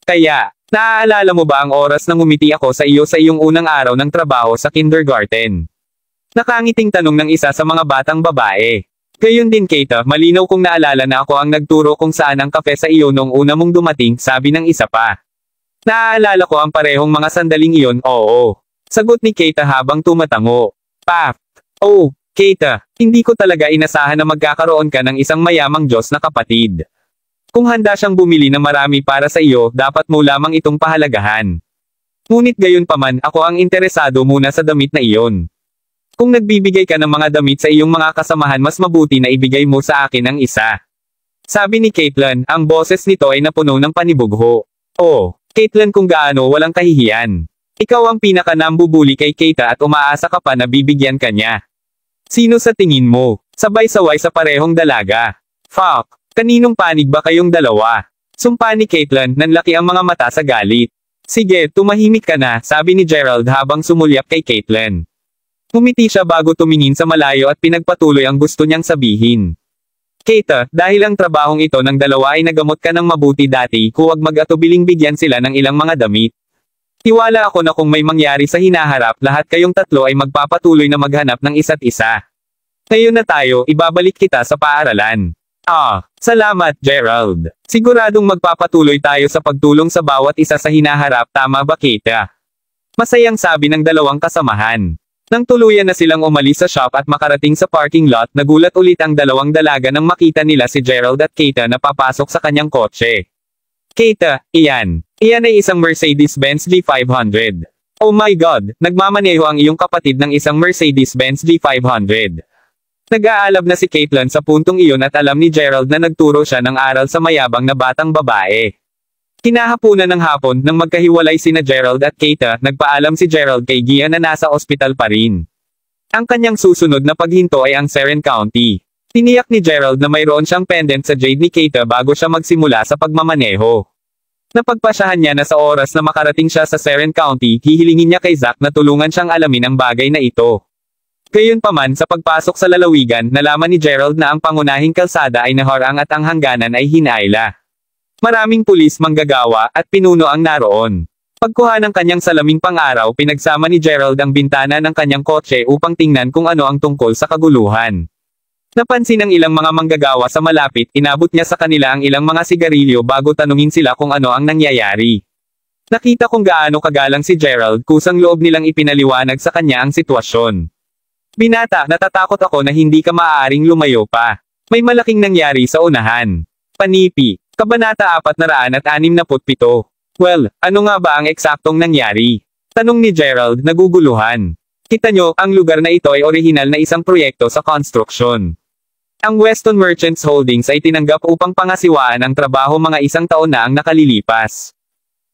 Kaya, naaalala mo ba ang oras na ngumiti ako sa iyo sa iyong unang araw ng trabaho sa kindergarten? Nakangiting tanong ng isa sa mga batang babae. Gayon din Keita, malinaw kong naalala na ako ang nagturo kung saan ang kape sa iyo noong una mong dumating, sabi ng isa pa. Naaalala ko ang parehong mga sandaling iyon, oo. Sagot ni Keita habang tumatango. Paf! Oh, Keita, hindi ko talaga inasahan na magkakaroon ka ng isang mayamang Diyos na kapatid. Kung handa siyang bumili ng marami para sa iyo, dapat mo lamang itong pahalagahan. Ngunit gayon paman, ako ang interesado muna sa damit na iyon. Kung nagbibigay ka ng mga damit sa iyong mga kasamahan, mas mabuti na ibigay mo sa akin ang isa. Sabi ni Caitlyn, ang boses nito ay napuno ng panibugho. Oh, Caitlyn, kung gaano walang kahihiyan. Ikaw ang pinaka-nambubuli kay Keita at umaasa ka pa na bibigyan ka niya. Sino sa tingin mo? Sabay-saway sa parehong dalaga. Fuck, kaninong panig ba kayong dalawa? Sumpa ni Caitlyn, nanlaki ang mga mata sa galit. Sige, tumahimik ka na, sabi ni Gerald habang sumulyap kay Caitlyn. Ngumiti siya bago tumingin sa malayo at pinagpatuloy ang gusto niyang sabihin. Keita, dahil ang trabahong ito ng 2 ay nagamot ka ng mabuti dati, huwag mag-atubiling bigyan sila ng ilang mga damit. Tiwala ako na kung may mangyari sa hinaharap, lahat kayong 3 ay magpapatuloy na maghanap ng isa't isa. Ngayon na tayo, ibabalik kita sa paaralan. Salamat Gerald. Siguradong magpapatuloy tayo sa pagtulong sa bawat isa sa hinaharap, tama ba Keita? Masayang sabi ng dalawang kasamahan. Nang tuluyan na silang umalis sa shop at makarating sa parking lot, nagulat ulit ang dalawang dalaga nang makita nila si Gerald at Keita na papasok sa kanyang kotse. Keita, iyan. Iyan ay isang Mercedes-Benz G500. Oh my God, nagmamaneho ang iyong kapatid ng isang Mercedes-Benz G500. Nag-aalab na si Caitlin sa puntong iyon at alam ni Gerald na nagturo siya ng aral sa mayabang na batang babae. Kinahapunan ng hapon nang magkahiwalay sina Gerald at Keita, nagpaalam si Gerald kay Gia na nasa ospital pa rin. Ang kanyang susunod na paghinto ay ang Seren County. Tiniyak ni Gerald na mayroon siyang pendant sa jade ni Keita bago siya magsimula sa pagmamaneho. Napagpasyahan niya na sa oras na makarating siya sa Seren County, hihilingin niya kay Zack na tulungan siyang alamin ang bagay na ito. Gayunpaman sa pagpasok sa lalawigan, nalaman ni Gerald na ang pangunahing kalsada ay naharang at ang hangganan ay hinayla. Maraming pulis manggagawa at pinuno ang naroon. Pagkuha ng kanyang salaming pang-araw, pinagsama ni Gerald ang bintana ng kanyang kotse upang tingnan kung ano ang tungkol sa kaguluhan. Napansin ng ilang mga manggagawa sa malapit, inabot niya sa kanila ang ilang mga sigarilyo bago tanungin sila kung ano ang nangyayari. Nakita kung gaano kagalang si Gerald, kusang loob nilang ipinaliwanag sa kanya ang sitwasyon. Binata, natatakot ako na hindi ka maaaring lumayo pa. May malaking nangyari sa unahan. Panipi. Kabanata 467. Well, ano nga ba ang eksaktong nangyari? Tanong ni Gerald, naguguluhan. Kita nyo, ang lugar na ito ay orihinal na isang proyekto sa construction. Ang Weston Merchants Holdings ay tinanggap upang pangasiwaan ang trabaho mga isang taon na ang nakalilipas.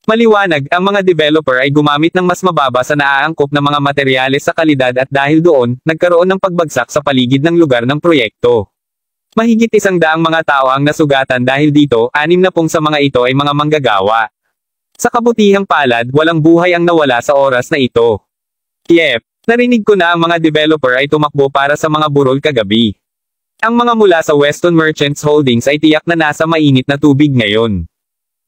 Maliwanag, ang mga developer ay gumamit ng mas mababa sa naaangkop na mga materyales sa kalidad at dahil doon, nagkaroon ng pagbagsak sa paligid ng lugar ng proyekto. Mahigit 100 mga tao ang nasugatan dahil dito, 60 sa mga ito ay mga manggagawa. Sa kabutihang palad, walang buhay ang nawala sa oras na ito. Yep, narinig ko na ang mga developer ay tumakbo para sa mga burol kagabi. Ang mga mula sa Weston Merchants Holdings ay tiyak na nasa mainit na tubig ngayon.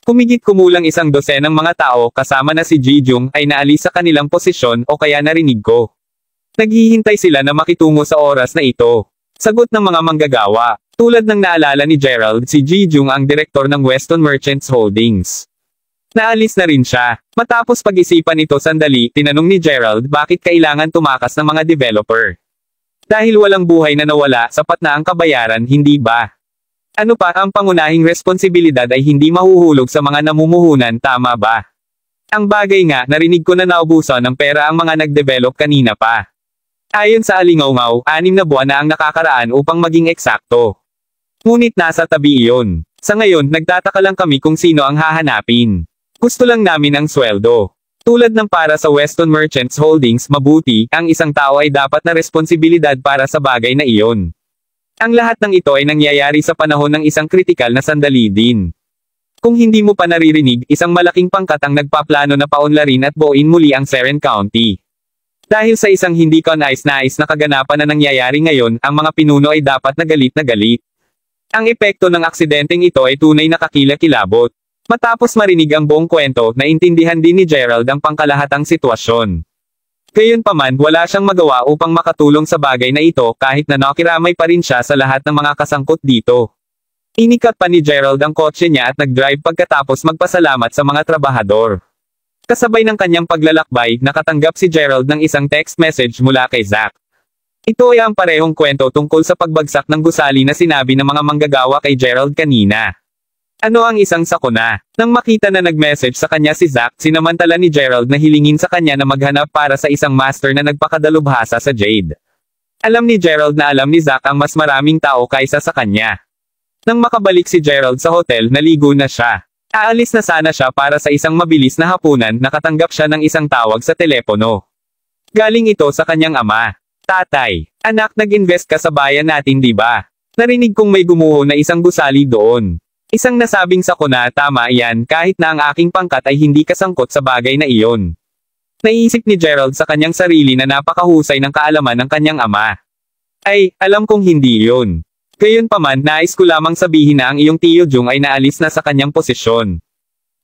Kumigit kumulang 100 mga tao, kasama na si Ji-jung, ay naalis sa kanilang posisyon o kaya narinig ko. Naghihintay sila na makitungo sa oras na ito. Sagot ng mga manggagawa. Tulad ng naalala ni Gerald, si Ji-jung ang direktor ng Weston Merchants Holdings. Naalis na rin siya. Matapos pag-isipan ito sandali, tinanong ni Gerald bakit kailangan tumakas ng mga developer. Dahil walang buhay na nawala, sapat na ang kabayaran, hindi ba? Ano pa, ang pangunahing responsibilidad ay hindi mahuhulog sa mga namumuhunan, tama ba? Ang bagay nga, narinig ko na naubusan ng pera ang mga nag-develop kanina pa. Ayon sa alingaw-ngaw, 6 na buwan na ang nakakaraan upang maging eksakto. Ngunit nasa tabi iyon. Sa ngayon, nagtataka lang kami kung sino ang hahanapin. Gusto lang namin ang sweldo. Tulad ng para sa Weston Merchants Holdings, mabuti, ang isang tao ay dapat na responsibilidad para sa bagay na iyon. Ang lahat ng ito ay nangyayari sa panahon ng isang kritikal na sandali din. Kung hindi mo pa naririnig, isang malaking pangkat ang nagpaplano na paunlarin at buuin muli ang Seren County. Dahil sa isang hindi kanais-nais na kaganapan na nangyayari ngayon, ang mga pinuno ay dapat na galit na galit. Ang epekto ng aksidenteng ito ay tunay na kakilakilabot. Matapos marinig ang buong kwento, naintindihan din ni Gerald ang pangkalahatang sitwasyon. Gayunpaman, wala siyang magawa upang makatulong sa bagay na ito kahit na nakiramay pa rin siya sa lahat ng mga kasangkot dito. Inikat pa ni Gerald ang kotse niya at nag-drive pagkatapos magpasalamat sa mga trabahador. Kasabay ng kanyang paglalakbay, nakatanggap si Gerald ng isang text message mula kay Zack. Ito ay ang parehong kwento tungkol sa pagbagsak ng gusali na sinabi ng mga manggagawa kay Gerald kanina. Ano ang isang sakuna? Nang makita na nag-message sa kanya si Zack, sinamantala ni Gerald na hilingin sa kanya na maghanap para sa isang master na nagpakadalubhasa sa Jade. Alam ni Gerald na alam ni Zack ang mas maraming tao kaysa sa kanya. Nang makabalik si Gerald sa hotel, naligo na siya. Aalis na sana siya para sa isang mabilis na hapunan, nakatanggap siya ng isang tawag sa telepono. Galing ito sa kanyang ama. Tatay, anak, nag-invest ka sa bayan natin, di ba? Narinig kong may gumuho na isang gusali doon. Isang nasabing sakuna, tama iyan, kahit na ang aking pangkat ay hindi kasangkot sa bagay na iyon. Naisip ni Gerald sa kanyang sarili na napakahusay ng kaalaman ng kanyang ama. Ay, alam kong hindi yun. Gayunpaman, nais ko lamang sabihin na ang iyong Tiyo Jung ay naalis na sa kanyang posisyon.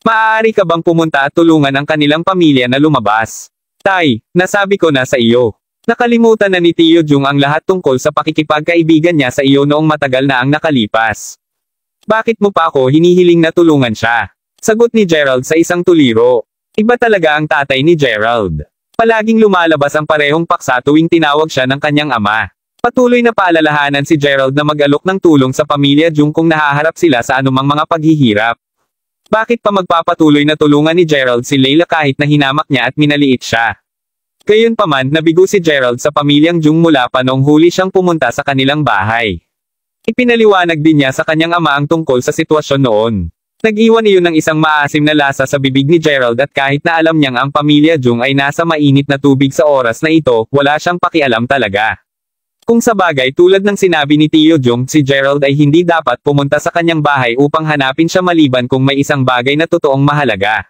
Maaari ka bang pumunta at tulungan ang kanilang pamilya na lumabas? Tay, nasabi ko na sa iyo. Nakalimutan na ni Tiyo Jung ang lahat tungkol sa pakikipagkaibigan niya sa iyo noong matagal na ang nakalipas. Bakit mo pa ako hinihiling na tulungan siya? Sagot ni Gerald sa isang tuliro. Iba talaga ang tatay ni Gerald. Palaging lumalabas ang parehong paksa tuwing tinawag siya ng kanyang ama. Patuloy na paalalahanan si Gerald na mag-alok ng tulong sa pamilya Jung kung nahaharap sila sa anumang mga paghihirap. Bakit pa magpapatuloy na tulungan ni Gerald si Layla kahit na hinamak niya at minaliit siya? Gayunpaman, nabigo si Gerald sa pamilyang Jung mula pa noong huli siyang pumunta sa kanilang bahay. Ipinaliwanag din niya sa kanyang ama ang tungkol sa sitwasyon noon. Nag-iwan iyon ng isang maasim na lasa sa bibig ni Gerald at kahit na alam niyang ang pamilya Jung ay nasa mainit na tubig sa oras na ito, wala siyang pakialam talaga. Kung sa bagay tulad ng sinabi ni Tio Jung, si Gerald ay hindi dapat pumunta sa kanyang bahay upang hanapin siya maliban kung may isang bagay na totoong mahalaga.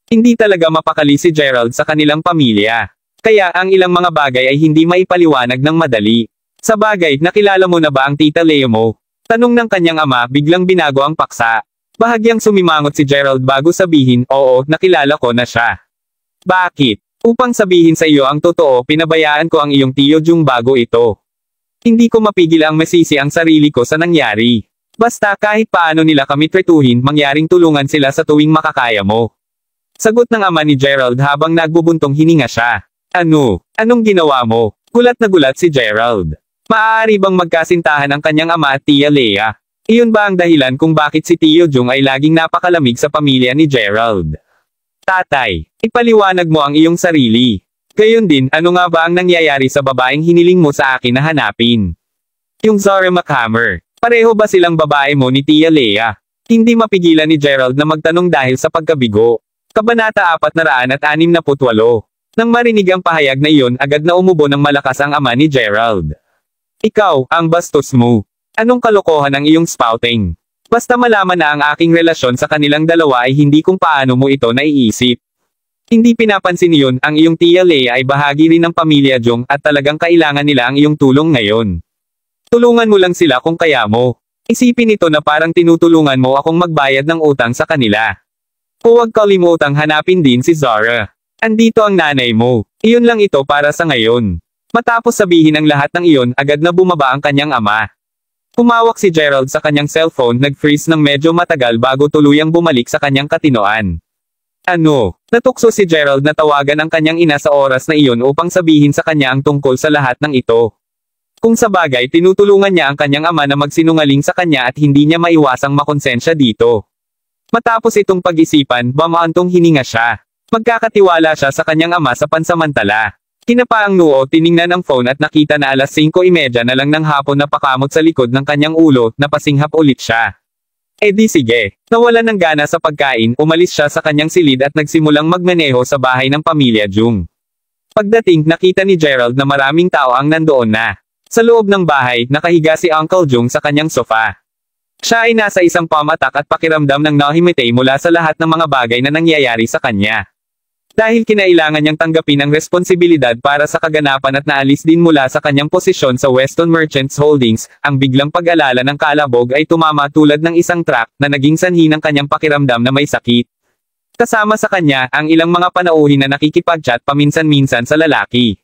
Hindi talaga mapakali si Gerald sa kanilang pamilya. Kaya ang ilang mga bagay ay hindi maipaliwanag ng madali. Sa bagay, nakilala mo na ba ang Tita Lea mo? Tanong ng kanyang ama, biglang binago ang paksa. Bahagyang sumimangot si Gerald bago sabihin, oo, nakilala ko na siya. Bakit? Upang sabihin sa iyo ang totoo, pinabayaan ko ang iyong Tio Jung bago ito. Hindi ko mapigil ang masisi ang sarili ko sa nangyari. Basta kahit paano nila kami tretuhin, mangyaring tulungan sila sa tuwing makakaya mo. Sagot ng ama ni Gerald habang nagbubuntong hininga siya. Ano? Anong ginawa mo? Gulat na gulat si Gerald. Maaari bang magkasintahan ang kanyang ama at Tia Lea? Iyon ba ang dahilan kung bakit si Tio Jung ay laging napakalamig sa pamilya ni Gerald? Tatay, ipaliwanag mo ang iyong sarili. Gayon din, ano nga ba ang nangyayari sa babaeng hiniling mo sa akin na hanapin? Yung Zora McHammer. Pareho ba silang babae mo ni Tia Lea? Hindi mapigilan ni Gerald na magtanong dahil sa pagkabigo. Kabanata 468. Nang marinig ang pahayag na iyon, agad na umubo ng malakas ang ama ni Gerald. Ikaw, ang bastos mo. Anong kalokohan ang iyong spouting? Basta malaman na ang aking relasyon sa kanilang dalawa ay hindi kung paano mo ito naiisip. Hindi pinapansin iyon, ang iyong Tia Lea ay bahagi rin ng pamilya Jung at talagang kailangan nila ang iyong tulong ngayon. Tulungan mo lang sila kung kaya mo. Isipin ito na parang tinutulungan mo akong magbayad ng utang sa kanila. Huwag kalimutang hanapin din si Zara. Andito ang nanay mo. Iyon lang ito para sa ngayon. Matapos sabihin ang lahat ng iyon, agad na bumaba ang kanyang ama. Humawak si Gerald sa kanyang cellphone, nag-freeze ng medyo matagal bago tuluyang bumalik sa kanyang katinoan. Ano? Natukso si Gerald na tawagan ang kanyang ina sa oras na iyon upang sabihin sa kanya ang tungkol sa lahat ng ito. Kung sa bagay, tinutulungan niya ang kanyang ama na magsinungaling sa kanya at hindi niya maiwasang makonsensya dito. Matapos itong pag-isipan, bamaantong hininga siya. Magkakatiwala siya sa kanyang ama sa pansamantala. Kinapa ang noo, tiningnan ang phone at nakita na alas 5:30 na lang ng hapon na pakamot sa likod ng kanyang ulo, napasinghap ulit siya. Eh di sige. Nawalan ng gana sa pagkain, umalis siya sa kanyang silid at nagsimulang magmaneho sa bahay ng pamilya Jung. Pagdating, nakita ni Gerald na maraming tao ang nandoon na. Sa loob ng bahay, nakahiga si Uncle Jung sa kanyang sofa. Siya ay nasa isang pamatak at pakiramdam ng nahimitay mula sa lahat ng mga bagay na nangyayari sa kanya. Dahil kinailangan niyang tanggapin ang responsibilidad para sa kaganapan at naalis din mula sa kanyang posisyon sa Weston Merchants Holdings, ang biglang pag-alala ng kalabog ay tumama tulad ng isang truck na naging sanhi ng kanyang pakiramdam na may sakit. Kasama sa kanya, ang ilang mga panauhin na nakikipag-chat paminsan-minsan sa lalaki.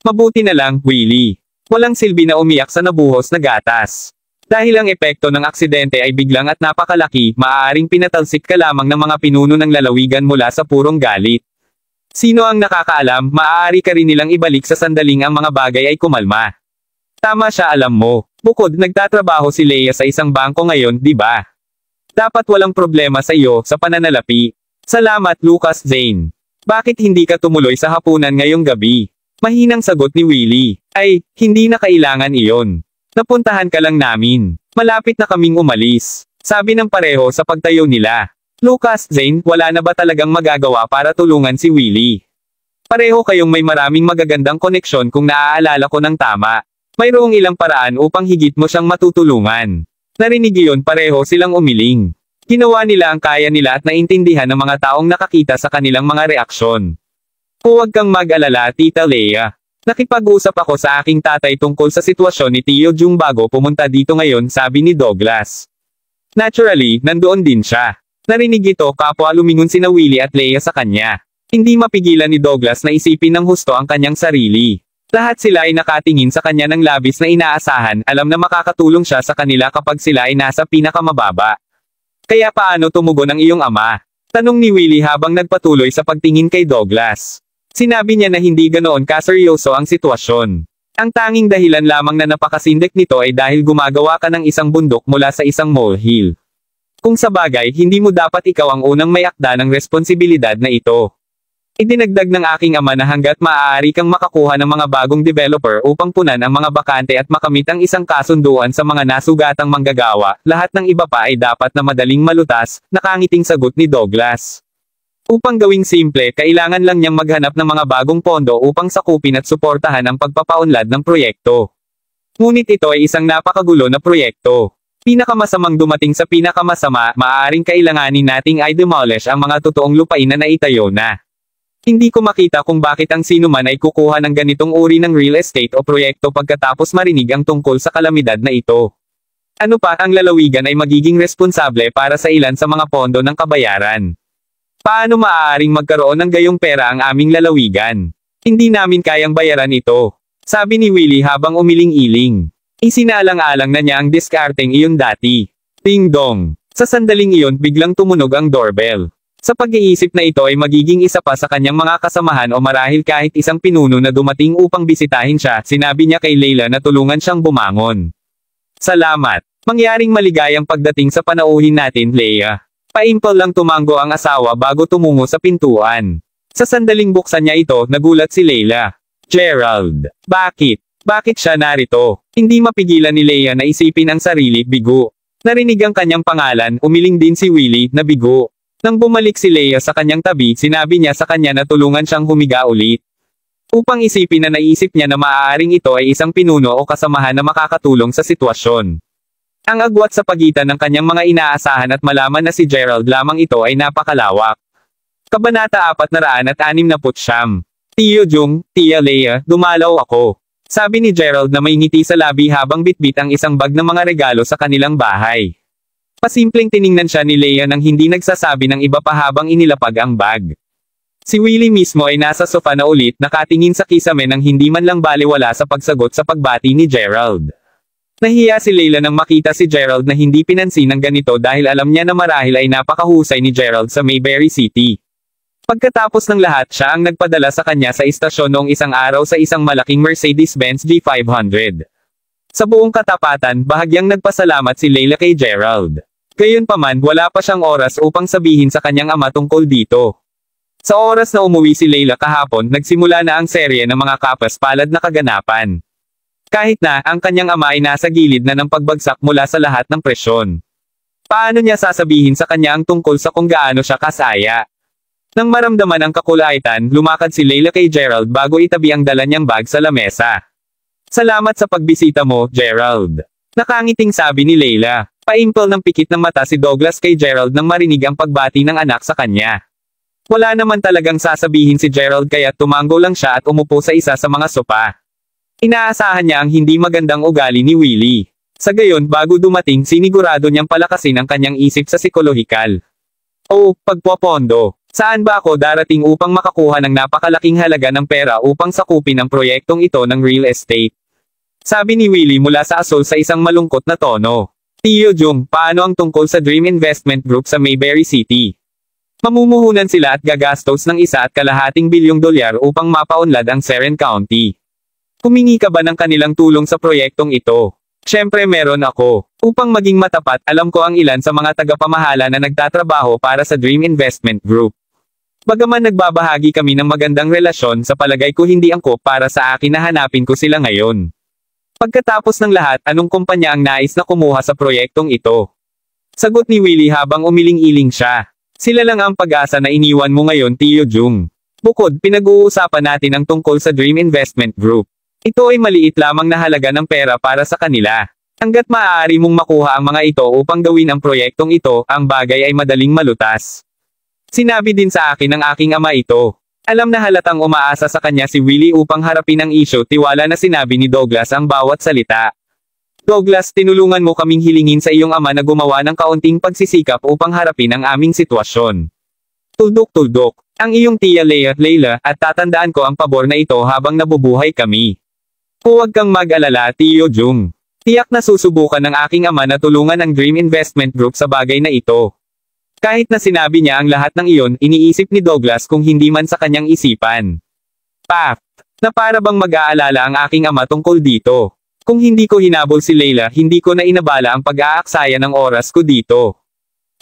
Mabuti na lang, Willie. Walang silbi na umiyak sa nabuhos na gatas. Dahil ang epekto ng aksidente ay biglang at napakalaki, maaaring pinatalsik ka lamang ng mga pinuno ng lalawigan mula sa purong galit. Sino ang nakakaalam, maaari ka rin nilang ibalik sa sandaling ang mga bagay ay kumalma. Tama siya, alam mo. Bukod, nagtatrabaho si Lea sa isang bangko ngayon, di ba? Dapat walang problema sa iyo, sa pananalapi. Salamat, Lucas Zane. Bakit hindi ka tumuloy sa hapunan ngayong gabi? Mahinang sagot ni Willie. Ay, hindi na kailangan iyon. Napuntahan ka lang namin. Malapit na kaming umalis. Sabi ng pareho sa pagtayo nila. Lucas, Zane, wala na ba talagang magagawa para tulungan si Willie? Pareho kayong may maraming magagandang koneksyon kung naaalala ko ng tama. Mayroong ilang paraan upang higit mo siyang matutulungan. Narinig iyon, pareho silang umiling. Ginawa nila ang kaya nila at naintindihan ng mga taong nakakita sa kanilang mga reaksyon. Huwag kang mag-alala, Tita Lea. Nakipag-usap ako sa aking tatay tungkol sa sitwasyon ni Tio Jung bago pumunta dito ngayon, sabi ni Douglas. Naturally, nandoon din siya. Narinig ito, kapwa lumingon sina Willie at Lea sa kanya. Hindi mapigilan ni Douglas na isipin ng husto ang kanyang sarili. Lahat sila ay nakatingin sa kanya ng labis na inaasahan, alam na makakatulong siya sa kanila kapag sila ay nasa pinakamababa. Kaya paano tumugon ang iyong ama? Tanong ni Willie habang nagpatuloy sa pagtingin kay Douglas. Sinabi niya na hindi ganoon kaseryoso ang sitwasyon. Ang tanging dahilan lamang na napakasindak nito ay dahil gumagawa ka ng isang bundok mula sa isang molehill. Kung sa bagay, hindi mo dapat ikaw ang unang may akda ng responsibilidad na ito. Idinagdag ng aking ama na hanggat maaari kang makakuha ng mga bagong developer upang punan ang mga bakante at makamit ang isang kasunduan sa mga nasugatang manggagawa, lahat ng iba pa ay dapat na madaling malutas, nakangiting sagot ni Douglas. Upang gawing simple, kailangan lang niyang maghanap ng mga bagong pondo upang sakupin at suportahan ang pagpapaunlad ng proyekto. Ngunit ito ay isang napakagulo na proyekto. Pinakamasamang dumating sa pinakamasama, maaaring kailanganin nating i-demolish ang mga totoong lupain na naitayo na. Hindi ko makita kung bakit ang sino man ay kukuha ng ganitong uri ng real estate o proyekto pagkatapos marinig ang tungkol sa kalamidad na ito. Ano pa, ang lalawigan ay magiging responsable para sa ilan sa mga pondo ng kabayaran. Paano maaaring magkaroon ng gayong pera ang aming lalawigan? Hindi namin kayang bayaran ito. Sabi ni Willie habang umiling-iling. Isinaalang-alang na niya ang diskarteng iyon dati. Ding dong. Sa sandaling iyon biglang tumunog ang doorbell. Sa pag-iisip na ito ay magiging isa pa sa kanyang mga kasamahan o marahil kahit isang pinuno na dumating upang bisitahin siya, sinabi niya kay Leila na tulungan siyang bumangon. Salamat. Mangyaring maligayang pagdating sa panauhin natin, Leia. Paimpal lang tumango ang asawa bago tumungo sa pintuan. Sa sandaling buksan niya ito, nagulat si Leila. Gerald. Bakit? Bakit siya narito? Hindi mapigilan ni Leia na isipin ang sarili, bigo. Narinig ang kanyang pangalan, umiling din si Willie, na bigo. Nang bumalik si Leia sa kanyang tabi, sinabi niya sa kanya na tulungan siyang humiga ulit. Upang isipin na naisip niya na maaaring ito ay isang pinuno o kasamahan na makakatulong sa sitwasyon. Ang agwat sa pagitan ng kanyang mga inaasahan at malaman na si Gerald lamang ito ay napakalawak. Kabanata 469. Tio Jung, Tia Leia, dumalaw ako. Sabi ni Gerald na may ngiti sa labi habang bitbit ang isang bag ng mga regalo sa kanilang bahay. Pasimpleng tiningnan siya ni Leia nang hindi nagsasabi ng iba pa habang inilapag ang bag. Si Willie mismo ay nasa sofa na ulit nakatingin sa kisame nang hindi man lang baliwala sa pagsagot sa pagbati ni Gerald. Nahiya si Leila nang makita si Gerald na hindi pinansin ng ganito dahil alam niya na marahil ay napakahusay ni Gerald sa Mayberry City. Pagkatapos ng lahat siya ang nagpadala sa kanya sa istasyon noong isang araw sa isang malaking Mercedes-Benz G500. Sa buong katapatan, bahagyang nagpasalamat si Leila kay Gerald. Gayunpaman, wala pa siyang oras upang sabihin sa kanyang ama tungkol dito. Sa oras na umuwi si Leila kahapon, nagsimula na ang serye ng mga kapas-palad na kaganapan. Kahit na, ang kanyang ama ay nasa gilid na ng pagbagsak mula sa lahat ng presyon. Paano niya sasabihin sa kanya ang tungkol sa kung gaano siya kasaya? Nang maramdaman ang kakulaitan, lumakad si Leila kay Gerald bago itabi ang dala niyang bag sa lamesa. Salamat sa pagbisita mo, Gerald. Nakangiting sabi ni Leila. Paimpal ng pikit ng mata si Douglas kay Gerald nang marinig ang pagbati ng anak sa kanya. Wala naman talagang sasabihin si Gerald kaya tumango lang siya at umupo sa isa sa mga sopa. Inaasahan niya ang hindi magandang ugali ni Willie. Sa gayon, bago dumating, sinigurado niyang palakasin ang kanyang isip sa psikolohikal. Oh, pagpopondo. Saan ba ako darating upang makakuha ng napakalaking halaga ng pera upang sakupin ang proyektong ito ng real estate? Sabi ni Willie mula sa asol sa isang malungkot na tono. Tio Jung, paano ang tungkol sa Dream Investment Group sa Mayberry City? Mamumuhunan sila at gagastos ng $1.5 bilyong upang mapaunlad ang Seren County. Humingi ka ba ng kanilang tulong sa proyektong ito? Siyempre meron ako. Upang maging matapat, alam ko ang ilan sa mga tagapamahala na nagtatrabaho para sa Dream Investment Group. Bagaman nagbabahagi kami ng magandang relasyon, sa palagay ko hindi angkop para sa akin na hanapin ko sila ngayon. Pagkatapos ng lahat, anong kumpanya ang nais na kumuha sa proyektong ito? Sagot ni Willie habang umiling-iling siya. Sila lang ang pag-asa na iniwan mo ngayon, Tio Jung. Bukod, pinag-uusapan natin ang tungkol sa Dream Investment Group. Ito ay maliit lamang na halaga ng pera para sa kanila. Hanggat maaari mong makuha ang mga ito upang gawin ang proyektong ito, ang bagay ay madaling malutas. Sinabi din sa akin ng aking ama ito. Alam na halatang umaasa sa kanya si Willie upang harapin ang isyu, tiwala na sinabi ni Douglas ang bawat salita. Douglas, tinulungan mo kaming hilingin sa iyong ama na gumawa ng kaunting pagsisikap upang harapin ang aming sitwasyon. Tuldok-tuldok, ang iyong tiya Leila, at tatandaan ko ang pabor na ito habang nabubuhay kami. Huwag kang mag-alala, Tio Jung. Tiyak na susubukan ng aking ama na tulungan ang Dream Investment Group sa bagay na ito. Kahit na sinabi niya ang lahat ng iyon, iniisip ni Douglas kung hindi man sa kanyang isipan. Fact, na para bang mag-aalala ang aking ama tungkol dito. Kung hindi ko hinabol si Layla, hindi ko na inabala ang pag-aaksaya ng oras ko dito.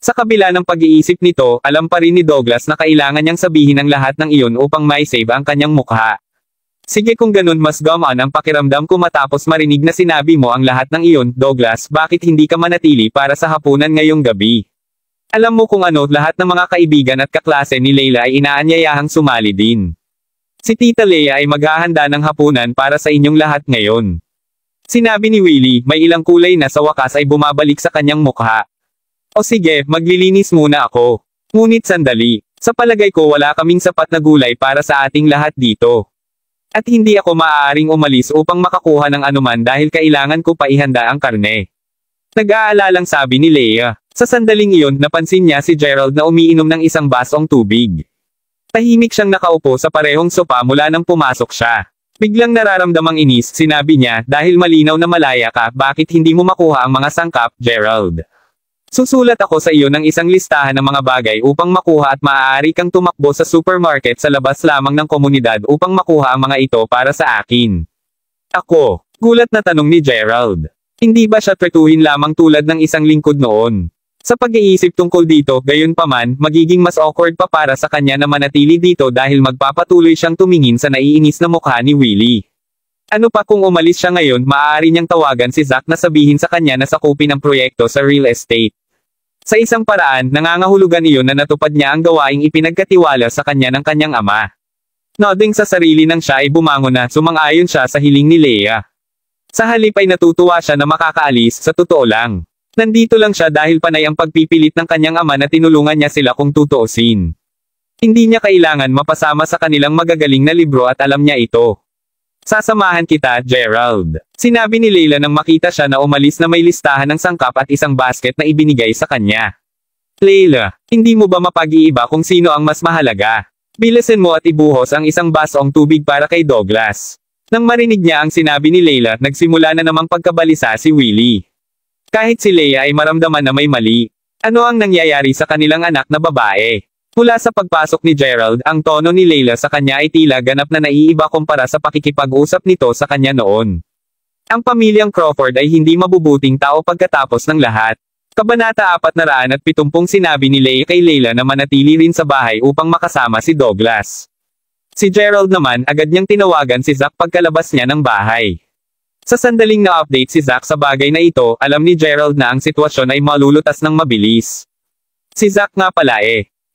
Sa kabila ng pag-iisip nito, alam pa rin ni Douglas na kailangan niyang sabihin ang lahat ng iyon upang mai-save ang kanyang mukha. Sige, kung ganun mas gumaan ang pakiramdam ko matapos marinig na sinabi mo ang lahat ng iyon, Douglas, bakit hindi ka manatili para sa hapunan ngayong gabi? Alam mo kung ano, lahat ng mga kaibigan at kaklase ni Layla ay inaanyayahang sumali din. Si Tita Leia ay maghahanda ng hapunan para sa inyong lahat ngayon. Sinabi ni Willie, may ilang kulay na sa wakas ay bumabalik sa kanyang mukha. O sige, maglilinis muna ako. Ngunit sandali, sa palagay ko wala kaming sapat na gulay para sa ating lahat dito. At hindi ako maaaring umalis upang makakuha ng anuman dahil kailangan ko pa ihanda ang karne. Nag-aalalang sabi ni Leia. Sa sandaling iyon, napansin niya si Gerald na umiinom ng isang basong tubig. Tahimik siyang nakaupo sa parehong sopa mula nang pumasok siya. Biglang nararamdamang inis, sinabi niya, dahil malinaw na malaya ka, bakit hindi mo makuha ang mga sangkap, Gerald? Susulat ako sa iyo ng isang listahan ng mga bagay upang makuha at maaari kang tumakbo sa supermarket sa labas lamang ng komunidad upang makuha ang mga ito para sa akin. Ako, gulat na tanong ni Gerald. Hindi ba siya tretuhin lamang tulad ng isang lingkod noon? Sa pag-iisip tungkol dito, gayunpaman, magiging mas awkward pa para sa kanya na manatili dito dahil magpapatuloy siyang tumingin sa naiinis na mukha ni Willie. Ano pa kung umalis siya ngayon, maaari niyang tawagan si Zack na sabihin sa kanya na sakupin ang proyekto sa real estate. Sa isang paraan, nangangahulugan iyon na natupad niya ang gawaing ipinagkatiwala sa kanya ng kanyang ama. Nodding sa sarili nang siya ay bumangon na, sumang-ayon siya sa hiling ni Leia. Sa halip ay natutuwa siya na makakaalis, sa totoo lang. Nandito lang siya dahil panay ang pagpipilit ng kanyang ama na tinulungan niya sila kung tutuusin. Hindi niya kailangan mapasama sa kanilang magagaling na libro at alam niya ito. Sasamahan kita, Gerald. Sinabi ni Layla nang makita siya na umalis na may listahan ng sangkap at isang basket na ibinigay sa kanya. Layla, hindi mo ba mapag-iiba kung sino ang mas mahalaga? Bilisan mo at ibuhos ang isang basong tubig para kay Douglas. Nang marinig niya ang sinabi ni Layla, nagsimula na namang pagkabalisa si Willie. Kahit si Leia ay maramdaman na may mali. Ano ang nangyayari sa kanilang anak na babae? Mula sa pagpasok ni Gerald, ang tono ni Layla sa kanya ay tila ganap na naiiba kumpara sa pakikipag-usap nito sa kanya noon. Ang pamilyang Crawford ay hindi mabubuting tao pagkatapos ng lahat. Kabanata 470 sinabi ni Leia kay Layla na manatili rin sa bahay upang makasama si Douglas. Si Gerald naman, agad niyang tinawagan si Zack pagkalabas niya ng bahay. Sa sandaling na-update si Zack sa bagay na ito, alam ni Gerald na ang sitwasyon ay malulutas ng mabilis. Si Zack nga pala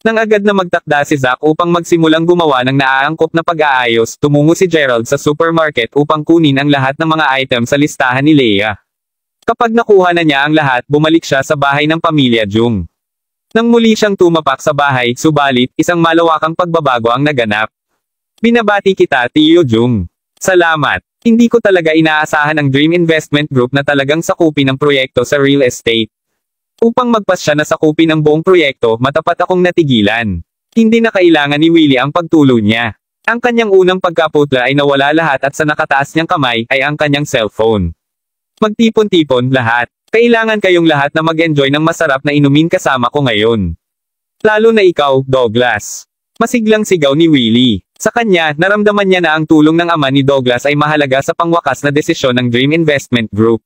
nang agad na magtakda si Zack upang magsimulang gumawa ng naaangkop na pag-aayos, tumungo si Gerald sa supermarket upang kunin ang lahat ng mga item sa listahan ni Leia. Kapag nakuha na niya ang lahat, bumalik siya sa bahay ng pamilya Jung. Nang muli siyang tumapak sa bahay, subalit, isang malawakang pagbabago ang naganap. Binabati kita, Tio Jung. Salamat. Hindi ko talaga inaasahan ang Dream Investment Group na talagang sakupin ang proyekto sa real estate. Upang magpas siya na sakupin ang buong proyekto, matapat akong natigilan. Hindi na kailangan ni Willie ang pagtulo niya. Ang kanyang unang pagkaputla ay nawala lahat at sa nakataas niyang kamay ay ang kanyang cellphone. Magtipon-tipon lahat. Kailangan kayong lahat na mag-enjoy ng masarap na inumin kasama ko ngayon. Lalo na ikaw, Douglas. Masiglang sigaw ni Willie. Sa kanya, naramdaman niya na ang tulong ng ama ni Douglas ay mahalaga sa pangwakas na desisyon ng Dream Investment Group.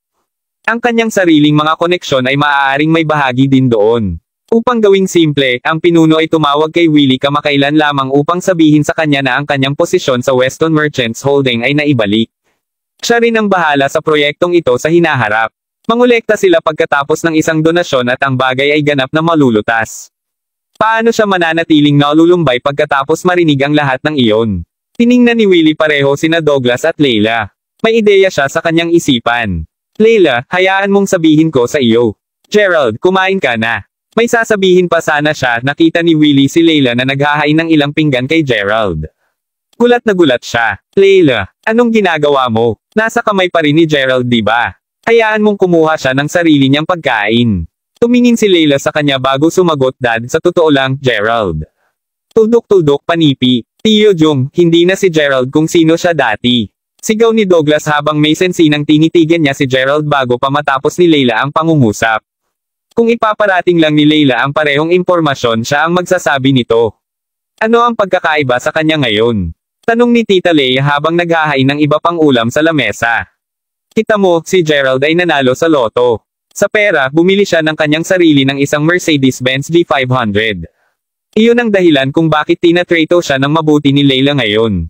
Ang kanyang sariling mga koneksyon ay maaaring may bahagi din doon. Upang gawing simple, ang pinuno ay tumawag kay Willie kamakailan lamang upang sabihin sa kanya na ang kanyang posisyon sa Weston Merchants Holding ay naibalik. Siya rin ang bahala sa proyektong ito sa hinaharap. Mangolekta sila pagkatapos ng isang donasyon at ang bagay ay ganap na malulutas. Paano siya mananatiling nalulumbay pagkatapos marinig ang lahat ng iyon? Tiningnan ni Willie pareho sina Douglas at Layla. May ideya siya sa kanyang isipan. Layla, hayaan mong sabihin ko sa iyo. Gerald, kumain ka na. May sasabihin pa sana siya, nakita ni Willie si Layla na naghahain ng ilang pinggan kay Gerald. Gulat na gulat siya. Layla, anong ginagawa mo? Nasa kamay pa rin ni Gerald, di ba? Hayaan mong kumuha siya ng sarili niyang pagkain. Tumingin si Layla sa kanya bago sumagot, Dad, sa totoo lang, Gerald. Tuldok-tuldok panipi. Tio Jung, hindi na si Gerald kung sino siya dati. Sigaw ni Douglas habang may sensinang tinitigan niya si Gerald bago pa matapos ni Layla ang pangungusap. Kung ipaparating lang ni Layla ang parehong impormasyon, siya ang magsasabi nito. Ano ang pagkakaiba sa kanya ngayon? Tanong ni Tita Leia habang naghahain ng iba pang ulam sa lamesa. Kita mo, si Gerald ay nanalo sa loto. Sa pera, bumili siya ng kanyang sarili ng isang Mercedes-Benz G500. Iyon ang dahilan kung bakit tinatrato siya ng mabuti ni Leila ngayon.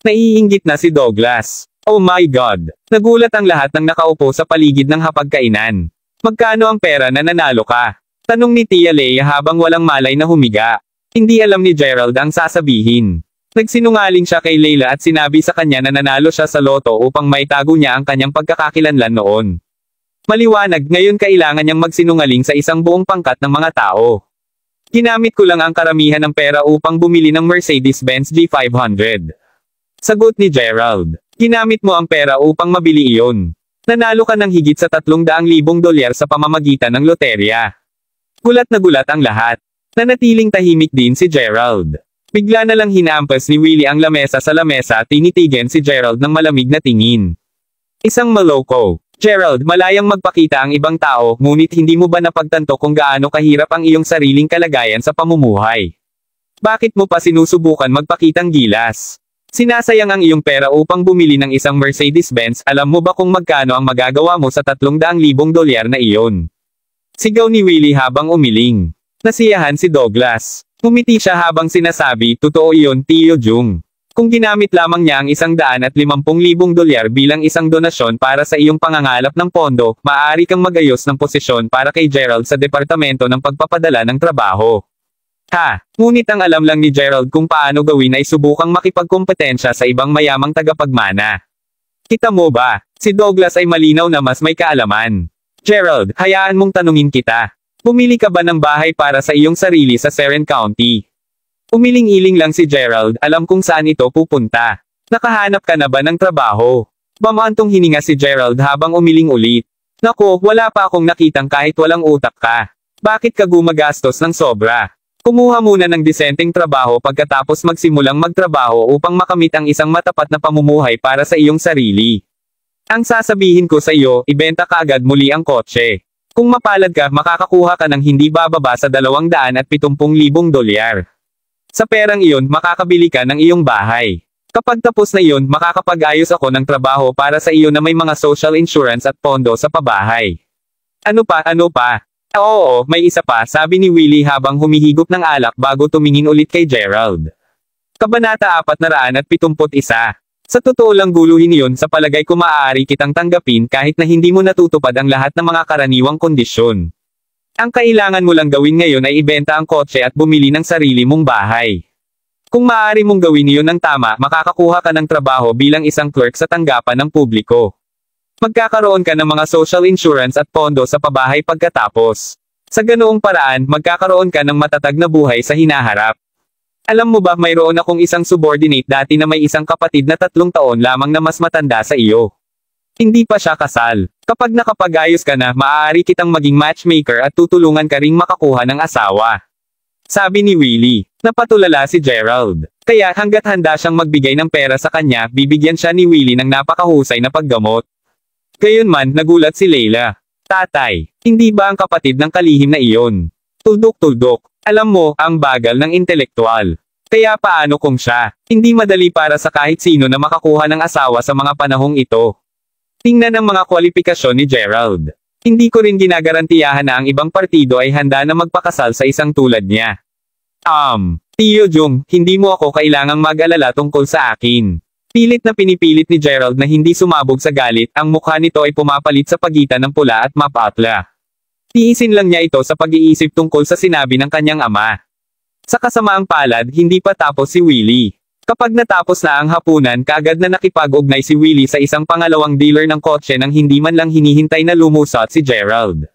Naiinggit na si Douglas. Oh my God! Nagulat ang lahat ng nakaupo sa paligid ng hapagkainan. Magkano ang pera na nanalo ka? Tanong ni Tia Leia habang walang malay na humiga. Hindi alam ni Gerald ang sasabihin. Nagsinungaling siya kay Leila at sinabi sa kanya na nanalo siya sa loto upang maitago niya ang kanyang pagkakakilanlan noon. Maliwanag, ngayon kailangan niyang magsinungaling sa isang buong pangkat ng mga tao. Ginamit ko lang ang karamihan ng pera upang bumili ng Mercedes-Benz G500. Sagot ni Gerald. Ginamit mo ang pera upang mabili iyon. Nanalo ka ng higit sa $300,000 sa pamamagitan ng loterya. Gulat na gulat ang lahat. Nanatiling tahimik din si Gerald. Bigla na lang hinampas ni Willie ang lamesa sa lamesa at tinitigan si Gerald ng malamig na tingin. Isang maloko. Gerald, malayang magpakita ang ibang tao, ngunit hindi mo ba napagtanto kung gaano kahirap ang iyong sariling kalagayan sa pamumuhay? Bakit mo pa sinusubukan magpakitang gilas? Sinasayang ang iyong pera upang bumili ng isang Mercedes-Benz, alam mo ba kung magkano ang magagawa mo sa $300,000 na iyon? Sigaw ni Willie habang umiling. Nasiyahan si Douglas. Umiti siya habang sinasabi, totoo iyon, Tio Jung. Kung ginamit lamang niya ang $150,000 bilang isang donasyon para sa iyong pangangalap ng pondo, maaari kang magayos ng posisyon para kay Gerald sa Departamento ng Pagpapadala ng Trabaho. Ngunit ang alam lang ni Gerald kung paano gawin ay subukang makipagkompetensya sa ibang mayamang tagapagmana. Kita mo ba, si Douglas ay malinaw na mas may kaalaman. Gerald, hayaan mong tanungin kita. Bumili ka ba ng bahay para sa iyong sarili sa Seren County? Umiling-iling lang si Gerald, alam kung saan ito pupunta. Nakahanap ka na ba ng trabaho? Bamantong hininga si Gerald habang umiling ulit. Nako, wala pa akong nakitang kahit walang utak ka. Bakit ka gumagastos ng sobra? Kumuha muna ng disenteng trabaho pagkatapos magsimulang magtrabaho upang makamit ang isang matapat na pamumuhay para sa iyong sarili. Ang sasabihin ko sa iyo, ibenta ka agad muli ang kotse. Kung mapalad ka, makakakuha ka ng hindi bababa sa $270,000. Sa perang iyon, makakabili ka ng iyong bahay. Kapag tapos na iyon, makakapag-ayos ako ng trabaho para sa iyo na may mga social insurance at pondo sa pabahay. Ano pa? Oo, may isa pa, sabi ni Willie habang humihigop ng alak bago tumingin ulit kay Gerald. Kabanata 471. Sa totoo lang guluhin iyon, sa palagay ko maaari kitang tanggapin kahit na hindi mo natutupad ang lahat ng mga karaniwang kondisyon. Ang kailangan mo lang gawin ngayon ay ibenta ang kotse at bumili ng sarili mong bahay. Kung maaari mong gawin iyon ng tama, makakakuha ka ng trabaho bilang isang clerk sa tanggapan ng publiko. Magkakaroon ka ng mga social insurance at pondo sa pabahay pagkatapos. Sa ganoong paraan, magkakaroon ka ng matatag na buhay sa hinaharap. Alam mo ba, mayroon akong isang subordinate dati na may isang kapatid na 3 taon lamang na mas matanda sa iyo. Hindi pa siya kasal. Kapag nakapag-ayos ka na, maaari kitang maging matchmaker at tutulungan ka ring makakuha ng asawa. Sabi ni Willie. Napatulala si Gerald. Kaya hanggat handa siyang magbigay ng pera sa kanya, bibigyan siya ni Willie ng napakahusay na paggamot. Gayunman, nagulat si Leila. Tatay, hindi ba ang kapatid ng kalihim na iyon? Tuldok-tuldok. Alam mo, ang bagal ng intelektual. Kaya paano kung siya? Hindi madali para sa kahit sino na makakuha ng asawa sa mga panahong ito. Tingnan ang mga kwalifikasyon ni Gerald. Hindi ko rin ginagarantiyahan na ang ibang partido ay handa na magpakasal sa isang tulad niya. Tio Jung, hindi mo ako kailangang mag-alala tungkol sa akin. Pilit na pinipilit ni Gerald na hindi sumabog sa galit, ang mukha nito ay pumapalit sa pagitan ng pula at mapatla. Tiisin lang niya ito sa pag-iisip tungkol sa sinabi ng kanyang ama. Sa kasamaang palad, hindi pa tapos si Willie. Kapag natapos na ang hapunan, kaagad na nakipag-ugnay si Willie sa isang pangalawang dealer ng kotse nang hindi man lang hinihintay na lumusot si Gerald.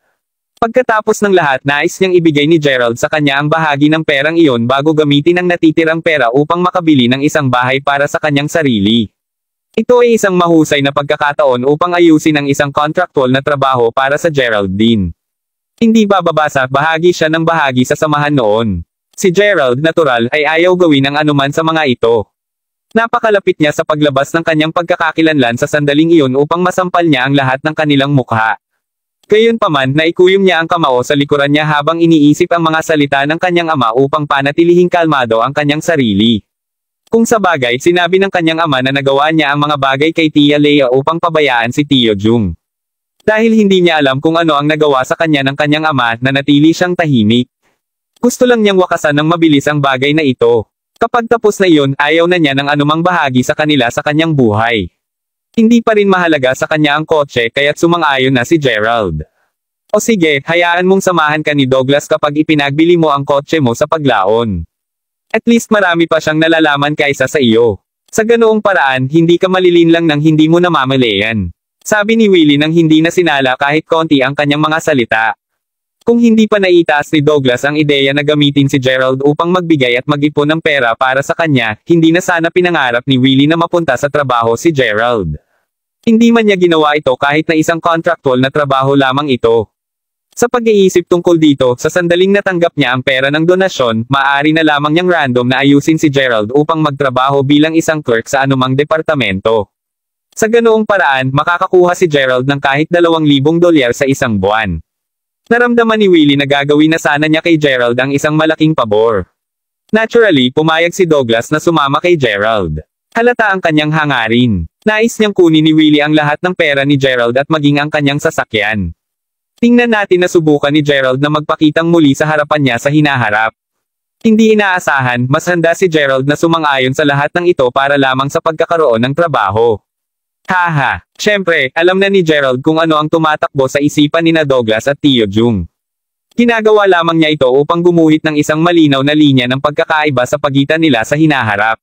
Pagkatapos ng lahat, nais niyang ibigay ni Gerald sa kanya ang bahagi ng perang iyon bago gamitin ang natitirang pera upang makabili ng isang bahay para sa kanyang sarili. Ito ay isang mahusay na pagkakataon upang ayusin ang isang contractual na trabaho para sa Gerald din. Hindi bababasa, bahagi siya ng bahagi sa samahan noon. Si Gerald, natural, ay ayaw gawin ang anuman sa mga ito. Napakalapit niya sa paglabas ng kanyang pagkakakilanlan sa sandaling iyon upang masampal niya ang lahat ng kanilang mukha. Gayunpaman, naikuyom niya ang kamao sa likuran niya habang iniisip ang mga salita ng kanyang ama upang panatilihing kalmado ang kanyang sarili. Kung sa bagay sinabi ng kanyang ama na nagawa niya ang mga bagay kay Tia Leia upang pabayaan si Tio Jung. Dahil hindi niya alam kung ano ang nagawa sa kanya ng kanyang ama, nanatili siyang tahimik. Gusto lang niyang wakasan ng mabilis ang bagay na ito. Kapag tapos na iyon, ayaw na niya ng anumang bahagi sa kanila sa kanyang buhay. Hindi pa rin mahalaga sa kanya ang kotse kaya't sumang-ayon na si Gerald. O sige, hayaan mong samahan ka ni Douglas kapag ipinagbili mo ang kotse mo sa paglaon. At least marami pa siyang nalalaman kaysa sa iyo. Sa ganoong paraan, hindi ka malilinlang nang hindi mo namamalayan. Sabi ni Willie nang hindi na sinala kahit konti ang kanyang mga salita. Kung hindi pa naitaas ni Douglas ang ideya na gamitin si Gerald upang magbigay at mag-ipon ng pera para sa kanya, hindi na sana pinangarap ni Willie na mapunta sa trabaho si Gerald. Hindi man niya ginawa ito kahit na isang contractual na trabaho lamang ito. Sa pag-iisip tungkol dito, sa sandaling natanggap niya ang pera ng donasyon, maaari na lamang niyang random na ayusin si Gerald upang magtrabaho bilang isang clerk sa anumang departamento. Sa ganoong paraan, makakakuha si Gerald ng kahit $2,000 sa isang buwan. Naramdaman ni Willie na gagawin na sana niya kay Gerald ang isang malaking pabor. Naturally, pumayag si Douglas na sumama kay Gerald. Halata ang kanyang hangarin. Nais niyang kunin ni Willie ang lahat ng pera ni Gerald at maging ang kanyang sasakyan. Tingnan natin na subukan ni Gerald na magpakitang muli sa harapan niya sa hinaharap. Hindi inaasahan, mas handa si Gerald na sumang-ayon sa lahat ng ito para lamang sa pagkakaroon ng trabaho. Haha, syempre, alam na ni Gerald kung ano ang tumatakbo sa isipan ni Douglas at Tio Jung. Ginagawa lamang niya ito upang gumuhit ng isang malinaw na linya ng pagkakaiba sa pagitan nila sa hinaharap.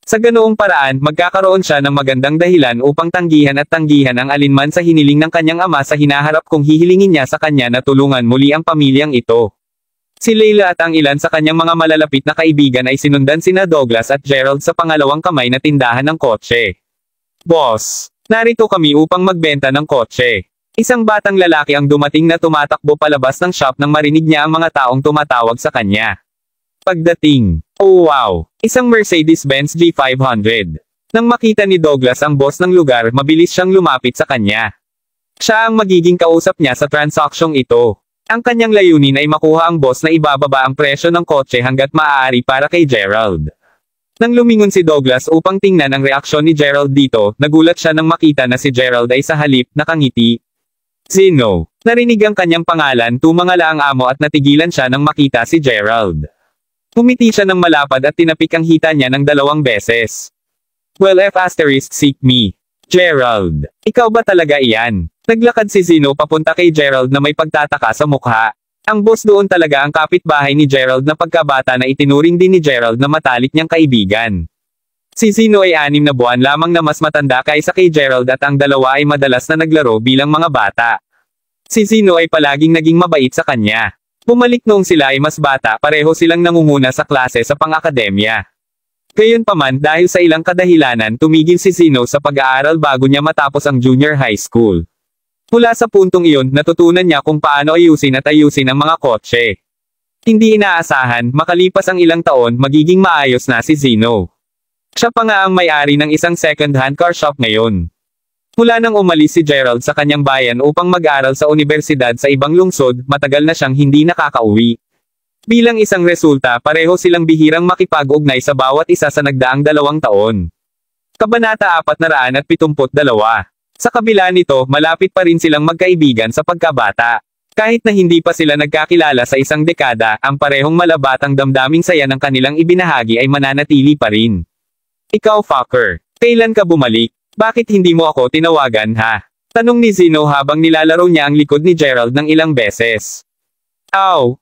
Sa ganoong paraan, magkakaroon siya ng magandang dahilan upang tanggihan ang alinman sa hiniling ng kanyang ama sa hinaharap kung hihilingin niya sa kanya na tulungan muli ang pamilyang ito. Si Leila at ang ilan sa kanyang mga malalapit na kaibigan ay sinundan sina Douglas at Gerald sa pangalawang kamay na tindahan ng kotse. Boss, narito kami upang magbenta ng kotse. Isang batang lalaki ang dumating na tumatakbo palabas ng shop nang marinig niya ang mga taong tumatawag sa kanya. Pagdating, oh wow, isang Mercedes-Benz G500. Nang makita ni Douglas ang boss ng lugar, mabilis siyang lumapit sa kanya. Siya ang magiging kausap niya sa transaksyong ito. Ang kanyang layunin ay makuha ang boss na ibababa ang presyo ng kotse hanggat maaari para kay Gerald. Nang lumingon si Douglas upang tingnan ang reaksyon ni Gerald dito, nagulat siya nang makita na si Gerald ay sa halip nakangiti. Zeno, narinig ang kanyang pangalan, tumangala ang amo at natigilan siya nang makita si Gerald. Pumiti siya ng malapad at tinapik ang hita niya ng 2 beses. Well, seek me. Gerald, ikaw ba talaga iyan? Naglakad si Zeno papunta kay Gerald na may pagtataka sa mukha. Ang boss doon talaga ang kapitbahay ni Gerald na pagkabata na itinuring din ni Gerald na matalik niyang kaibigan. Si Zeno ay 6 na buwan lamang na mas matanda kaysa kay Gerald at ang dalawa ay madalas na naglaro bilang mga bata. Si Zeno ay palaging naging mabait sa kanya. Bumalik noong sila ay mas bata, pareho silang nangunguna sa klase sa pang-akademya. Gayunpaman, dahil sa ilang kadahilanan, tumigil si Zeno sa pag-aaral bago niya matapos ang junior high school. Mula sa puntong iyon, natutunan niya kung paano ayusin ang mga kotse. Hindi inaasahan, makalipas ang ilang taon, magiging maayos na si Zeno. Siya pa nga ang may-ari ng isang second-hand car shop ngayon. Mula nang umalis si Gerald sa kanyang bayan upang mag-aral sa universidad sa ibang lungsod, matagal na siyang hindi nakakauwi. Bilang isang resulta, pareho silang bihirang makipag-ugnay sa bawat isa sa nagdaang 2 taon. Kabanata 472. Sa kabila nito, malapit pa rin silang magkaibigan sa pagkabata. Kahit na hindi pa sila nagkakilala sa isang dekada, ang parehong malabatang damdaming saya ng kanilang ibinahagi ay mananatili pa rin. Ikaw fucker, kailan ka bumalik? Bakit hindi mo ako tinawagan ha? Tanong ni Zeno habang nilalaro niya ang likod ni Gerald ng ilang beses. Aw,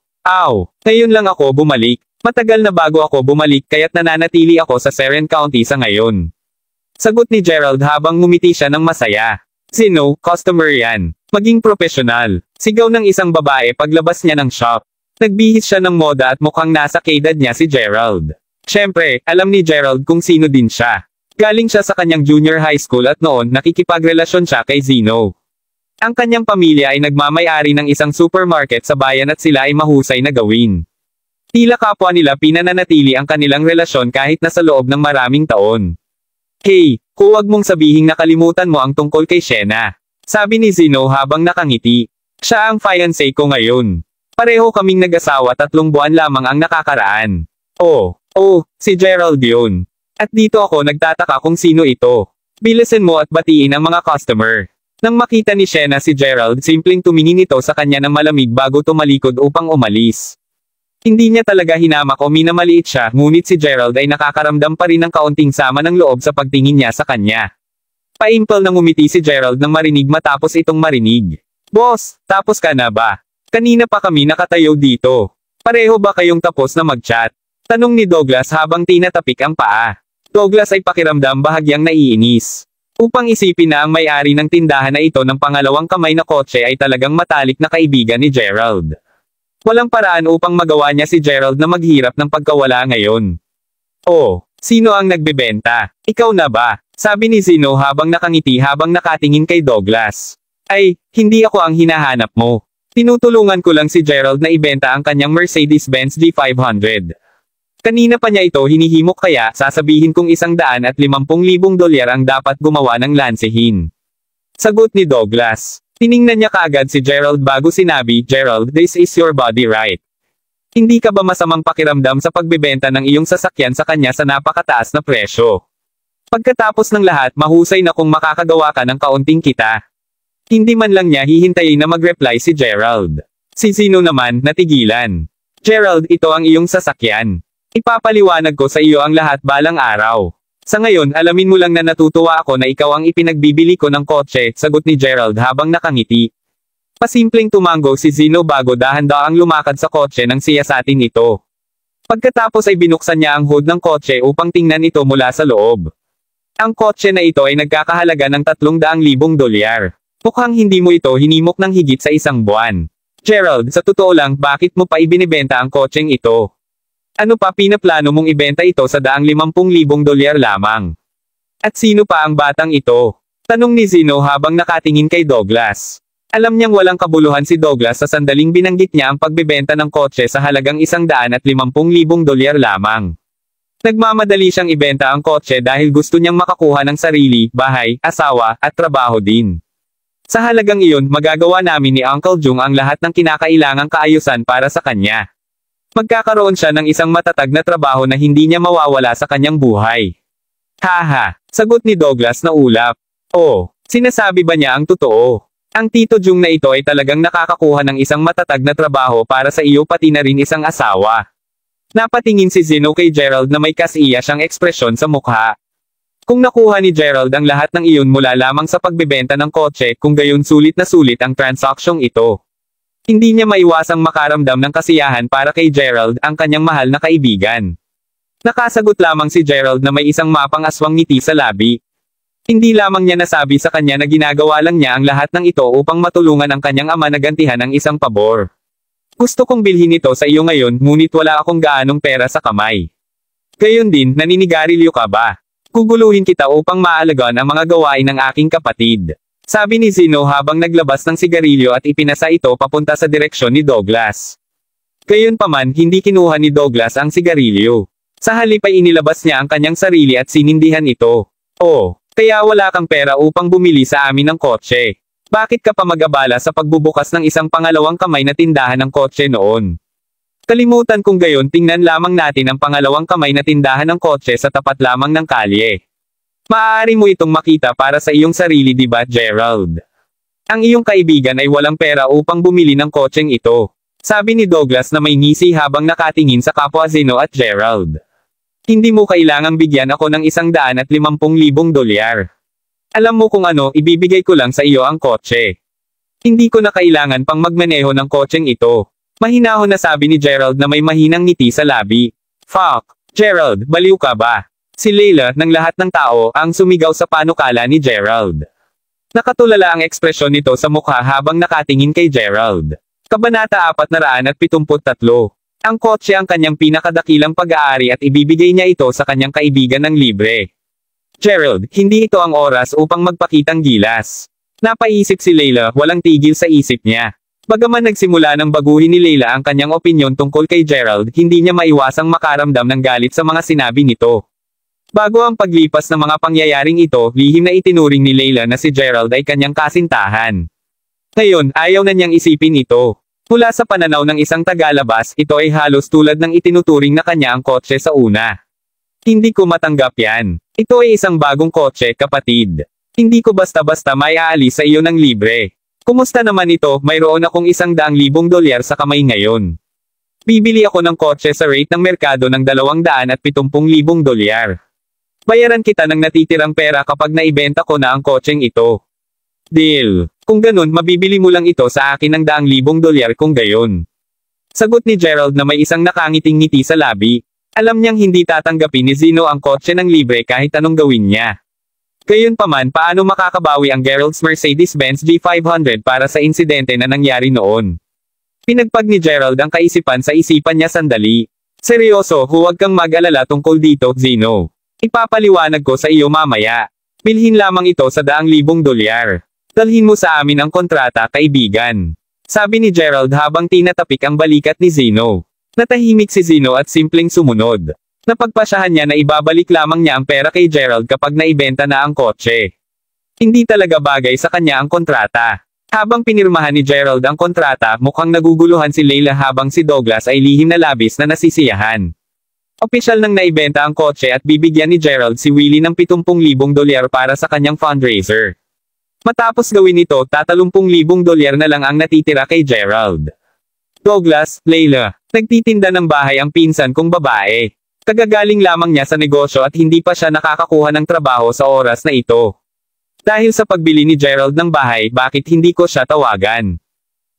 ngayon lang ako bumalik. Matagal na bago ako bumalik kaya't nananatili ako sa Seren County sa ngayon. Sagot ni Gerald habang ngumiti siya ng masaya. Zeno, customer yan. Maging profesional. Sigaw ng isang babae paglabas niya ng shop. Nagbihis siya ng moda at mukhang nasa kaedad niya si Gerald. Siyempre, alam ni Gerald kung sino din siya. Galing siya sa kanyang junior high school at noon nakikipagrelasyon siya kay Zeno. Ang kanyang pamilya ay nagmamay-ari ng isang supermarket sa bayan at sila ay mahusay na gawin. Tila kapwa nila pinananatili ang kanilang relasyon kahit na sa loob ng maraming taon. Hey, huwag mong sabihing nakalimutan mo ang tungkol kay Shena. Sabi ni Zeno habang nakangiti. Siya ang fiancé ko ngayon. Pareho kaming nag-asawa 3 buwan lamang ang nakakaraan. Oh, si Gerald yun. At dito ako nagtataka kung sino ito. Bilisan mo at batiin ang mga customer. Nang makita ni Shena si Gerald, simpleng tumingin ito sa kanya ng malamig bago tumalikod upang umalis. Hindi niya talaga hinamak o minamaliit siya, ngunit si Gerald ay nakakaramdam pa rin ng kaunting sama ng loob sa pagtingin niya sa kanya. Paimpal na ngumiti si Gerald nang marinig matapos itong marinig. Boss, tapos ka na ba? Kanina pa kami nakatayo dito. Pareho ba kayong tapos na mag-chat? Tanong ni Douglas habang tinatapik ang paa. Douglas ay pakiramdam bahagyang naiinis. Upang isipin na ang may-ari ng tindahan na ito ng pangalawang kamay na kotse ay talagang matalik na kaibigan ni Gerald. Walang paraan upang magawa niya si Gerald na maghirap ng pagkawala ngayon. Oh, sino ang nagbebenta? Ikaw na ba? Sabi ni Zeno habang nakangiti habang nakatingin kay Douglas. Ay, hindi ako ang hinahanap mo. Tinutulungan ko lang si Gerald na ibenta ang kanyang Mercedes-Benz G500. Kanina pa niya ito hinihimok kaya sasabihin kong $150,000 ang dapat gumawa ng lansehin. Sagot ni Douglas. Tiningnan niya kaagad si Gerald bago sinabi, Gerald, this is your body right. Hindi ka ba masamang pakiramdam sa pagbebenta ng iyong sasakyan sa kanya sa napakataas na presyo? Pagkatapos ng lahat mahusay na kung makakagawa ka ng kaunting kita. Hindi man lang niya hihintayin na mag-reply si Gerald. Si Zeno naman, natigilan. Gerald, ito ang iyong sasakyan. Ipapaliwanag ko sa iyo ang lahat balang araw. Sa ngayon, alamin mo lang na natutuwa ako na ikaw ang ipinagbibili ko ng kotse, sagot ni Gerald habang nakangiti. Pasimpleng tumango si Zeno bago dahan-daang lumakad sa kotse nang siyasatin ito. Pagkatapos ay binuksan niya ang hood ng kotse upang tingnan ito mula sa loob. Ang kotse na ito ay nagkakahalaga ng $300,000. Mukhang hindi mo ito hinimok ng higit sa 1 buwan. Gerald, sa totoo lang, bakit mo pa ibinibenta ang kotseng ito? Ano pa pinaplano mong ibenta ito sa $50,000 lamang? At sino pa ang batang ito? Tanong ni Zeno habang nakatingin kay Douglas. Alam niyang walang kabuluhan si Douglas sa sandaling binanggit niya ang pagbebenta ng kotse sa halagang $150,000 lamang. Nagmamadali siyang ibenta ang kotse dahil gusto niyang makakuha ng sarili, bahay, asawa, at trabaho din. Sa halagang iyon, magagawa namin ni Uncle Jung ang lahat ng kinakailangang kaayusan para sa kanya. Magkakaroon siya ng isang matatag na trabaho na hindi niya mawawala sa kanyang buhay. Haha, sagot ni Douglas na ulap. Oh, sinasabi ba niya ang totoo? Ang Tito Jung na ito ay talagang nakakakuha ng isang matatag na trabaho para sa iyo pati na rin isang asawa. Napatingin si Zeno kay Gerald na may kasiya siyang ekspresyon sa mukha. Kung nakuha ni Gerald ang lahat ng iyon mula lamang sa pagbebenta ng kotse, kung gayon sulit na sulit ang transaksyong ito. Hindi niya maiwasang makaramdam ng kasiyahan para kay Gerald, ang kanyang mahal na kaibigan. Nakasagot lamang si Gerald na may isang mapang-aswang ngiti sa labi. Hindi lamang niya nasabi sa kanya na ginagawa lang niya ang lahat ng ito upang matulungan ang kanyang ama na gantihan ng isang pabor. Gusto kong bilhin ito sa iyo ngayon, ngunit wala akong gaanong pera sa kamay. Gayon din, naninigarilyo ka ba? Guguluhin kita upang maalagaan ang mga gawain ng aking kapatid. Sabi ni Zeno habang naglabas ng sigarilyo at ipinasa ito papunta sa direksyon ni Douglas. Gayunpaman, hindi kinuha ni Douglas ang sigarilyo. Sa halip ay inilabas niya ang kanyang sarili at sinindihan ito. Oh, kaya wala kang pera upang bumili sa amin ng kotse. Bakit ka pa mag-abala sa pagbubukas ng isang pangalawang kamay na tindahan ng kotse noon? Kalimutan kung gayon, tingnan lamang natin ang pangalawang kamay na tindahan ng kotse sa tapat lamang ng kalye. Maaari mo itong makita para sa iyong sarili, di ba, Gerald? Ang iyong kaibigan ay walang pera upang bumili ng kotseng ito. Sabi ni Douglas na may ngisi habang nakatingin sa kapwa Zeno at Gerald. Hindi mo kailangang bigyan ako ng $150,000. Alam mo kung ano, ibibigay ko lang sa iyo ang kotse. Hindi ko na kailangan pang magmaneho ng kotseng ito. Mahinahon na sabi ni Gerald na may mahinang ngiti sa labi. Fuck, Gerald, baliw ka ba? Si Leila, ng lahat ng tao, ang sumigaw sa panukala ni Gerald. Nakatulala ang ekspresyon nito sa mukha habang nakatingin kay Gerald. Kabanata 473. Ang kotse ang kanyang pinakadakilang pag-aari at ibibigay niya ito sa kanyang kaibigan ng libre. Gerald, hindi ito ang oras upang magpakitang gilas. Napaisip si Leila, walang tigil sa isip niya. Bagaman nagsimula ng baguhin ni Leila ang kanyang opinyon tungkol kay Gerald, hindi niya maiwasang makaramdam ng galit sa mga sinabi nito. Bago ang paglipas ng mga pangyayaring ito, lihim na itinuring ni Leila na si Gerald ay kanyang kasintahan. Ngayon, ayaw na niyang isipin ito. Mula sa pananaw ng isang tagalabas, ito ay halos tulad ng itinuturing na kanya ang kotse sa una. Hindi ko matanggap yan. Ito ay isang bagong kotse, kapatid. Hindi ko basta-basta may aalis sa iyo ng libre. Kumusta naman ito? Mayroon akong $100,000 sa kamay ngayon. Bibili ako ng kotse sa rate ng merkado ng $270,000. Bayaran kita ng natitirang pera kapag naibenta ko na ang kotseng ito. Deal. Kung ganun, mabibili mo lang ito sa akin ng $100,000 kung gayon. Sagot ni Gerald na may isang nakangiting ngiti sa labi. Alam niyang hindi tatanggapin ni Zeno ang kotse ng libre kahit anong gawin niya. Gayunpaman, paano makakabawi ang Gerald's Mercedes-Benz G500 para sa insidente na nangyari noon? Pinagpag ni Gerald ang kaisipan sa isipan niya sandali. Seryoso, huwag kang mag-alala tungkol dito, Zeno. Ipapaliwanag ko sa iyo mamaya. Bilhin lamang ito sa $100,000. Dalhin mo sa amin ang kontrata, kaibigan. Sabi ni Gerald habang tinatapik ang balikat ni Zeno. Natahimik si Zeno at simpleng sumunod. Napagpasyahan niya na ibabalik lamang niya ang pera kay Gerald kapag naibenta na ang kotse. Hindi talaga bagay sa kanya ang kontrata. Habang pinirmahan ni Gerald ang kontrata, mukhang naguguluhan si Leila habang si Douglas ay lihim na labis na nasisiyahan. Opisyal nang naibenta ang kotse at bibigyan ni Gerald si Willie ng $70,000 para sa kanyang fundraiser. Matapos gawin ito, $30,000 na lang ang natitira kay Gerald. Douglas, Leila, nagtitinda ng bahay ang pinsan kong babae. Kagagaling lamang niya sa negosyo at hindi pa siya nakakakuha ng trabaho sa oras na ito. Dahil sa pagbili ni Gerald ng bahay, bakit hindi ko siya tawagan?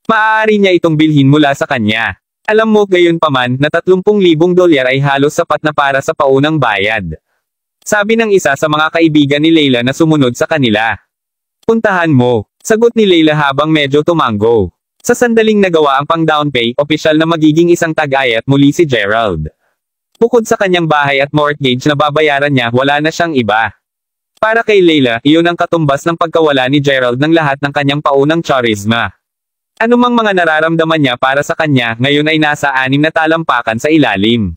Maaari niya itong bilhin mula sa kanya. Alam mo gayon paman na $30,000 ay halos sapat na para sa paunang bayad. Sabi ng isa sa mga kaibigan ni Leila na sumunod sa kanila. Puntahan mo, sagot ni Leila habang medyo tumango. Sa sandaling nagawa ang pang-down pay, opisyal na magiging isang tagayat muli si Gerald. Bukod sa kanyang bahay at mortgage na babayaran niya, wala na siyang iba. Para kay Leila, iyon ang katumbas ng pagkawala ni Gerald ng lahat ng kanyang paunang charisma. Anumang mga nararamdaman niya para sa kanya, ngayon ay nasa 6 na talampakan sa ilalim.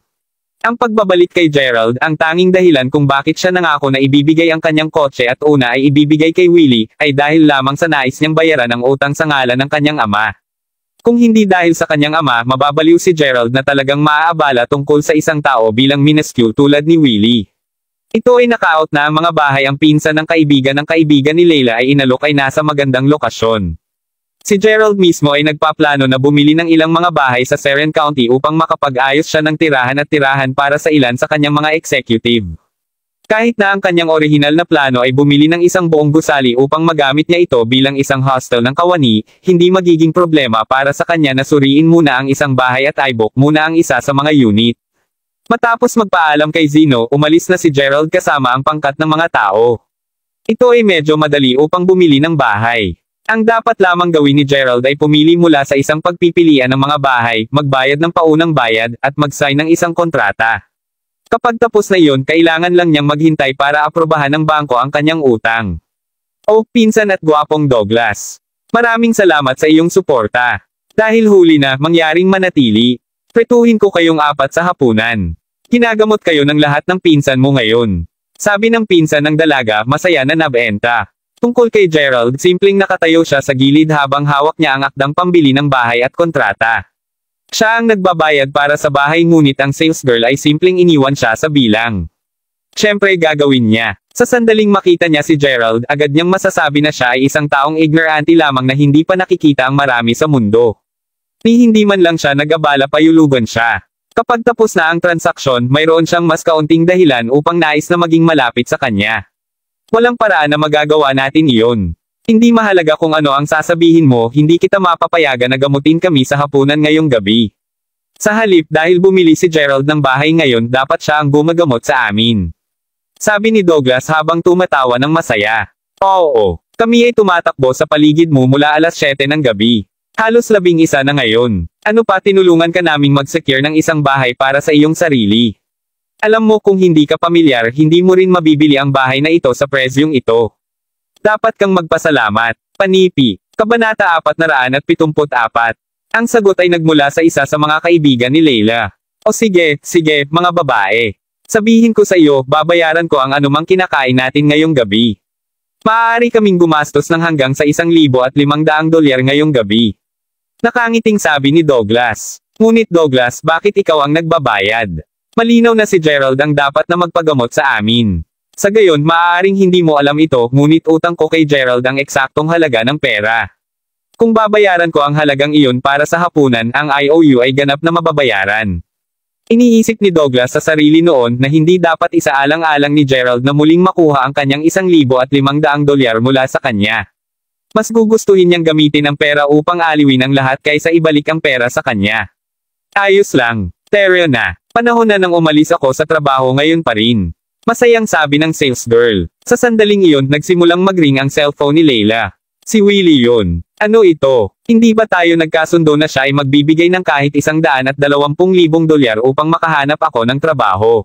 Ang pagbabalik kay Gerald, ang tanging dahilan kung bakit siya nangako na ibibigay ang kanyang kotse at una ay ibibigay kay Willie, ay dahil lamang sa nais niyang bayaran ang utang sa ngalan ng kanyang ama. Kung hindi dahil sa kanyang ama, mababaliw si Gerald na talagang maaabala tungkol sa isang tao bilang minuscule tulad ni Willie. Ito ay naka-out na ang mga bahay ang pinsan ng kaibigan ni Leila ay inalok ay nasa magandang lokasyon. Si Gerald mismo ay nagpaplano na bumili ng ilang mga bahay sa Seren County upang makapag-ayos siya ng tirahan para sa ilan sa kanyang mga executive. Kahit na ang kanyang orihinal na plano ay bumili ng isang buong gusali upang magamit niya ito bilang isang hostel ng kawani, hindi magiging problema para sa kanya na suriin muna ang isang bahay at i-book muna ang isa sa mga unit. Matapos magpaalam kay Zeno, umalis na si Gerald kasama ang pangkat ng mga tao. Ito ay medyo madali upang bumili ng bahay. Ang dapat lamang gawin ni Gerald ay pumili mula sa isang pagpipilian ng mga bahay, magbayad ng paunang bayad, at mag-sign ng isang kontrata. Kapag tapos na iyon, kailangan lang niyang maghintay para aprobahan ng bangko ang kanyang utang. Oh, pinsan at gwapong Douglas. Maraming salamat sa iyong suporta. Dahil huli na, mangyaring manatili. Pretuhin ko kayong 4 sa hapunan. Ginagamot kayo ng lahat ng pinsan mo ngayon. Sabi ng pinsan ng dalaga, masaya na nabenta. Tungkol kay Gerald, simpleng nakatayo siya sa gilid habang hawak niya ang akdang pambili ng bahay at kontrata. Siya ang nagbabayad para sa bahay ngunit ang sales girl ay simpleng iniwan siya sa bilang. Siyempre gagawin niya. Sa sandaling makita niya si Gerald, agad niyang masasabi na siya ay isang taong ignorante lamang na hindi pa nakikita ang marami sa mundo. Ni hindi man lang siya nag-abala payulugan siya. Kapag tapos na ang transaksyon, mayroon siyang mas kaunting dahilan upang nais na maging malapit sa kanya. Walang paraan na magagawa natin iyon. Hindi mahalaga kung ano ang sasabihin mo, hindi kita mapapayagan na gamutin kami sa hapunan ngayong gabi. Sa halip dahil bumili si Gerald ng bahay ngayon, dapat siya ang gumagamot sa amin. Sabi ni Douglas habang tumatawa ng masaya. Oo, kami ay tumatakbo sa paligid mo mula alas 7 ng gabi. Halos 11 na ngayon. Ano pa tinulungan ka naming mag-secure ng isang bahay para sa iyong sarili. Alam mo kung hindi ka pamilyar, hindi mo rin mabibili ang bahay na ito sa presyong ito. Dapat kang magpasalamat. Panipi. Kabanata 474. Ang sagot ay nagmula sa isa sa mga kaibigan ni Leila. O sige, mga babae. Sabihin ko sa iyo, babayaran ko ang anumang kinakain natin ngayong gabi. Maaari kaming gumastos ng hanggang sa $1,500 ngayong gabi. Nakangiting sabi ni Douglas. Ngunit Douglas, bakit ikaw ang nagbabayad? Malinaw na si Gerald ang dapat na magpagamot sa amin. Sa gayon maaaring hindi mo alam ito, ngunit utang ko kay Gerald ang eksaktong halaga ng pera. Kung babayaran ko ang halagang iyon para sa hapunan, ang IOU ay ganap na mababayaran. Iniisip ni Douglas sa sarili noon na hindi dapat isaalang-alang ni Gerald na muling makuha ang kanyang $1,500 mula sa kanya. Mas gugustuhin niyang gamitin ang pera upang aliwin ang lahat kaysa ibalik ang pera sa kanya. Ayos lang. Teryo na. Panahon na nang umalis ako sa trabaho ngayon pa rin. Masayang sabi ng sales girl. Sa sandaling iyon nagsimulang mag-ring ang cellphone ni Leila. Si Willie yun. Ano ito? Hindi ba tayo nagkasundo na siya ay magbibigay ng kahit $120,000 upang makahanap ako ng trabaho?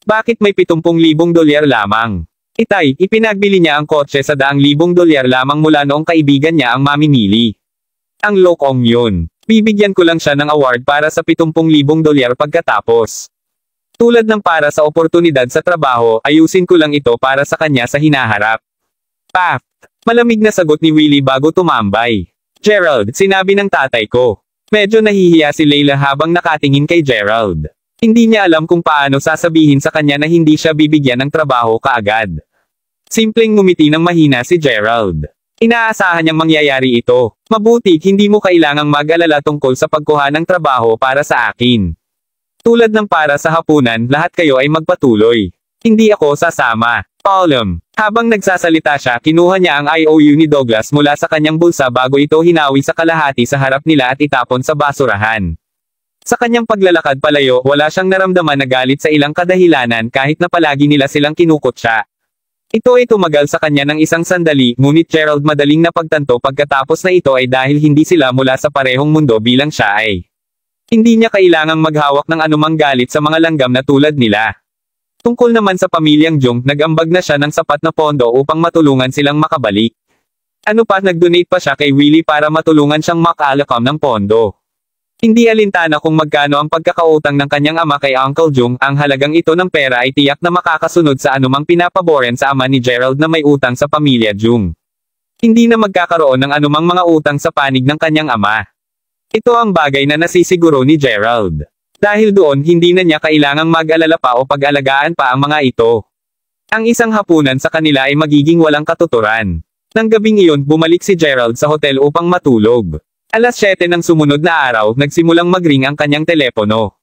Bakit may $70,000 lamang? Itay, ipinagbili niya ang kotse sa $100,000 lamang mula noong kaibigan niya ang mamimili. Ang lokong yun. Bibigyan ko lang siya ng award para sa $70,000 pagkatapos. Tulad ng para sa oportunidad sa trabaho, ayusin ko lang ito para sa kanya sa hinaharap. Paft! Malamig na sagot ni Willie bago tumambay. Gerald, sinabi ng tatay ko. Medyo nahihiya si Leila habang nakatingin kay Gerald. Hindi niya alam kung paano sasabihin sa kanya na hindi siya bibigyan ng trabaho kaagad. Simpleng ngumiti ng mahina si Gerald. Inaasahan niyang mangyayari ito. Mabuti hindi mo kailangang mag-alala tungkol sa pagkuha ng trabaho para sa akin. Tulad ng para sa hapunan, lahat kayo ay magpatuloy. Hindi ako sasama. Paulum. Habang nagsasalita siya, kinuha niya ang IOU ni Douglas mula sa kanyang bulsa bago ito hinawi sa kalahati sa harap nila at itapon sa basurahan. Sa kanyang paglalakad palayo, wala siyang naramdaman na galit sa ilang kadahilanan kahit na palagi nila silang kinukutsa. Ito ay tumagal sa kanya ng isang sandali, ngunit Gerald madaling napagtanto pagkatapos na ito ay dahil hindi sila mula sa parehong mundo bilang siya ay. Hindi niya kailangang maghawak ng anumang galit sa mga langgam na tulad nila. Tungkol naman sa pamilyang Jung, nag-ambag na siya ng sapat na pondo upang matulungan silang makabalik. Ano pa, nag-donate pa siya kay Willie para matulungan siyang makalakam ng pondo. Hindi alintana kung magkano ang pagkakautang ng kanyang ama kay Uncle Jung, ang halagang ito ng pera ay tiyak na makakasunod sa anumang pinapaboren sa ama ni Gerald na may utang sa pamilya Jung. Hindi na magkakaroon ng anumang mga utang sa panig ng kanyang ama. Ito ang bagay na nasisiguro ni Gerald. Dahil doon hindi na niya kailangang mag-alala pa o pag-alagaan pa ang mga ito. Ang isang hapunan sa kanila ay magiging walang katuturan. Nang gabing iyon, bumalik si Gerald sa hotel upang matulog. Alas 7 ng sumunod na araw, nagsimulang mag-ring ang kanyang telepono.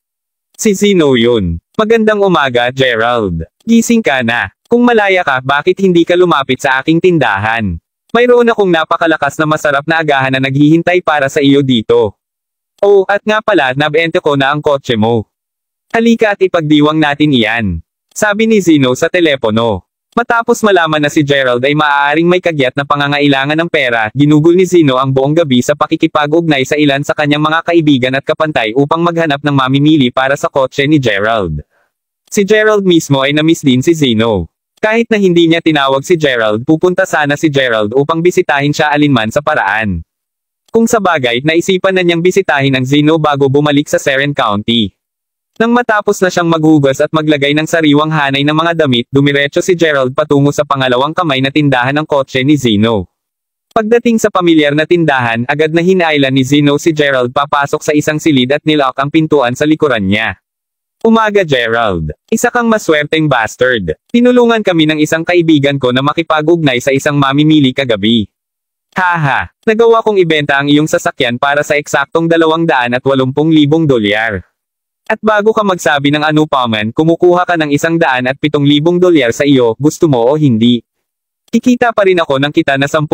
Si Zeno yun. Magandang umaga, Gerald. Gising ka na. Kung malaya ka, bakit hindi ka lumapit sa aking tindahan? Mayroon akong napakalakas na masarap na agahan na naghihintay para sa iyo dito. Oh, at nga pala, nabente ko na ang kotse mo. Halika at ipagdiwang natin iyan. Sabi ni Zeno sa telepono. Matapos malaman na si Gerald ay maaaring may kagyat na pangangailangan ng pera, ginugol ni Zeno ang buong gabi sa pakikipag-ugnay sa ilan sa kanyang mga kaibigan at kapantay upang maghanap ng mamimili para sa kotse ni Gerald. Si Gerald mismo ay na-miss din si Zeno. Kahit na hindi niya tinawag si Gerald, pupunta sana si Gerald upang bisitahin siya alinman sa paraan. Kung sa bagay, naisipan na niyang bisitahin ang Zeno bago bumalik sa Seren County. Nang matapos na siyang maghugas at maglagay ng sariwang hanay ng mga damit, dumiretso si Gerald patungo sa pangalawang kamay na tindahan ng kotse ni Zeno. Pagdating sa pamilyar na tindahan, agad na hinailan ni Zeno si Gerald papasok sa isang silid at nilock ang pintuan sa likuran niya. Umaga, Gerald. Isa kang maswerteng bastard. Tinulungan kami ng isang kaibigan ko na makipag-ugnay sa isang mamimili kagabi. Haha, nagawa kong ibenta ang iyong sasakyan para sa eksaktong $280,000. At bago ka magsabi ng anupaman, kumukuha ka ng $107,000 sa iyo, gusto mo o hindi. Kikita pa rin ako ng kita na $10,000,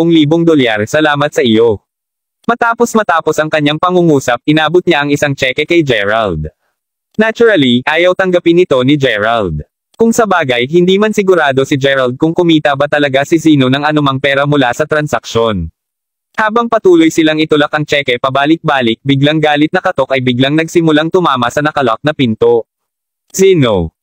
salamat sa iyo. Matapos ang kanyang pangungusap, inabot niya ang isang tseke kay Gerald. Naturally, ayaw tanggapin ito ni Gerald. Kung sa bagay, hindi man sigurado si Gerald kung kumita ba talaga si Zeno ng anumang pera mula sa transaksyon. Habang patuloy silang itulak ang tseke pabalik-balik, biglang galit na katok ay biglang nagsimulang tumama sa nakalock na pinto. Zeno,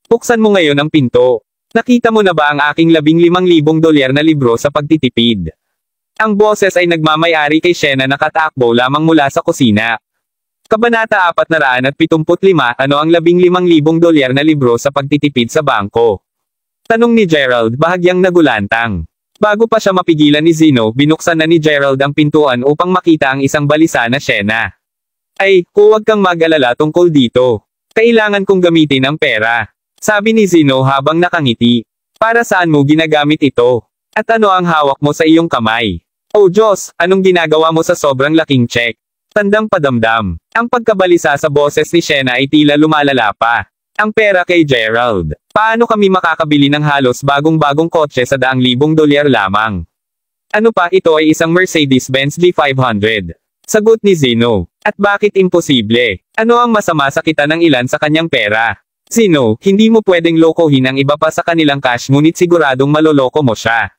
buksan mo ngayon ang pinto. Nakita mo na ba ang aking $15,000 na libro sa pagtitipid? Ang boses ay nagmamayari kay Shena na katakbo lamang mula sa kusina. Kabanata 475, ano ang $15,000 na libro sa pagtitipid sa bangko? Tanong ni Gerald, bahagyang nagulantang. Bago pa siya mapigilan ni Zeno, binuksan na ni Gerald ang pintuan upang makita ang isang balisa na Shena. Ay, huwag kang mag-alala tungkol dito. Kailangan kong gamitin ang pera. Sabi ni Zeno habang nakangiti. Para saan mo ginagamit ito? At ano ang hawak mo sa iyong kamay? Oh Diyos, anong ginagawa mo sa sobrang laking check? Tandang padamdam. Ang pagkabalisa sa boses ni Shena ay tila lumalala pa. Ang pera kay Gerald. Paano kami makakabili ng halos bagong-bagong kotse sa $100,000 lamang? Ano pa, ito ay isang Mercedes-Benz G500. Sagot ni Zeno. At bakit imposible? Ano ang masama sa kita ng ilan sa kanyang pera? Zeno, hindi mo pwedeng lokohin ang iba pa sa kanilang cash ngunit siguradong maloloko mo siya.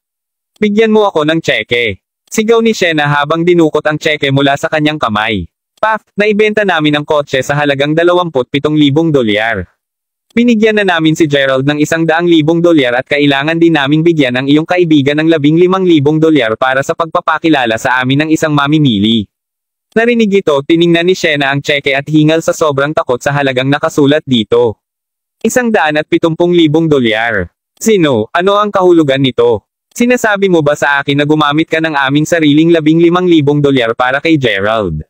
Bigyan mo ako ng tseke. Sigaw ni Shena habang dinukot ang tseke mula sa kanyang kamay. Paf, naibenta namin ang kotse sa halagang $27,000. Binigyan na namin si Gerald ng $100,000 at kailangan din naming bigyan ang iyong kaibigan ng $15,000 para sa pagpapakilala sa amin ng isang mamimili. Narinig ito, tiningnan ni Shena ang tseke at hingal sa sobrang takot sa halagang nakasulat dito. $170,000. Zeno, ano ang kahulugan nito? Sinasabi mo ba sa akin na gumamit ka ng aming sariling $15,000 para kay Gerald?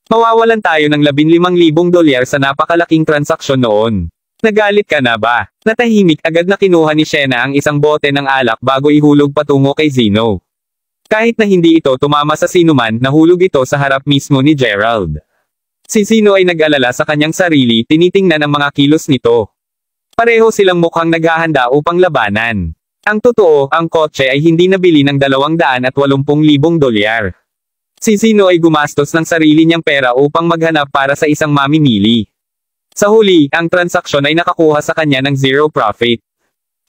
Mawawalan tayo ng $15,000 sa napakalaking transaksyon noon. Nagalit ka na ba? Natahimik agad na kinuha ni Shena ang isang bote ng alak bago ihulog patungo kay Zeno. Kahit na hindi ito tumama sa sinuman, nahulog ito sa harap mismo ni Gerald. Si Zeno ay nag-alala sa kanyang sarili, tinitingnan ang mga kilos nito. Pareho silang mukhang naghahanda upang labanan. Ang totoo, ang kotse ay hindi nabili ng $280,000. Si Zeno ay gumastos ng sarili niyang pera upang maghanap para sa isang mamimili. Sa huli, ang transaksyon ay nakakuha sa kanya ng zero profit.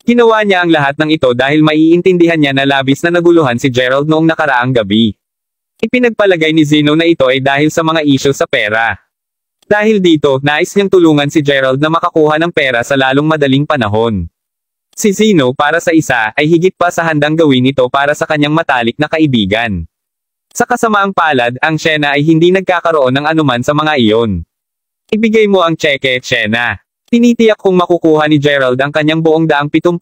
Ginawa niya ang lahat ng ito dahil maiintindihan niya na labis na naguluhan si Gerald noong nakaraang gabi. Ipinagpalagay ni Zeno na ito ay dahil sa mga isyu sa pera. Dahil dito, nais niyang tulungan si Gerald na makakuha ng pera sa lalong madaling panahon. Si Zeno para sa isa ay higit pa sa handang gawin ito para sa kanyang matalik na kaibigan. Sa kasamaang palad, ang Shena ay hindi nagkakaroon ng anuman sa mga iyon. Ibigay mo ang tseke, Shena. Tinitiyak kong makukuha ni Gerald ang kanyang buong $70,000.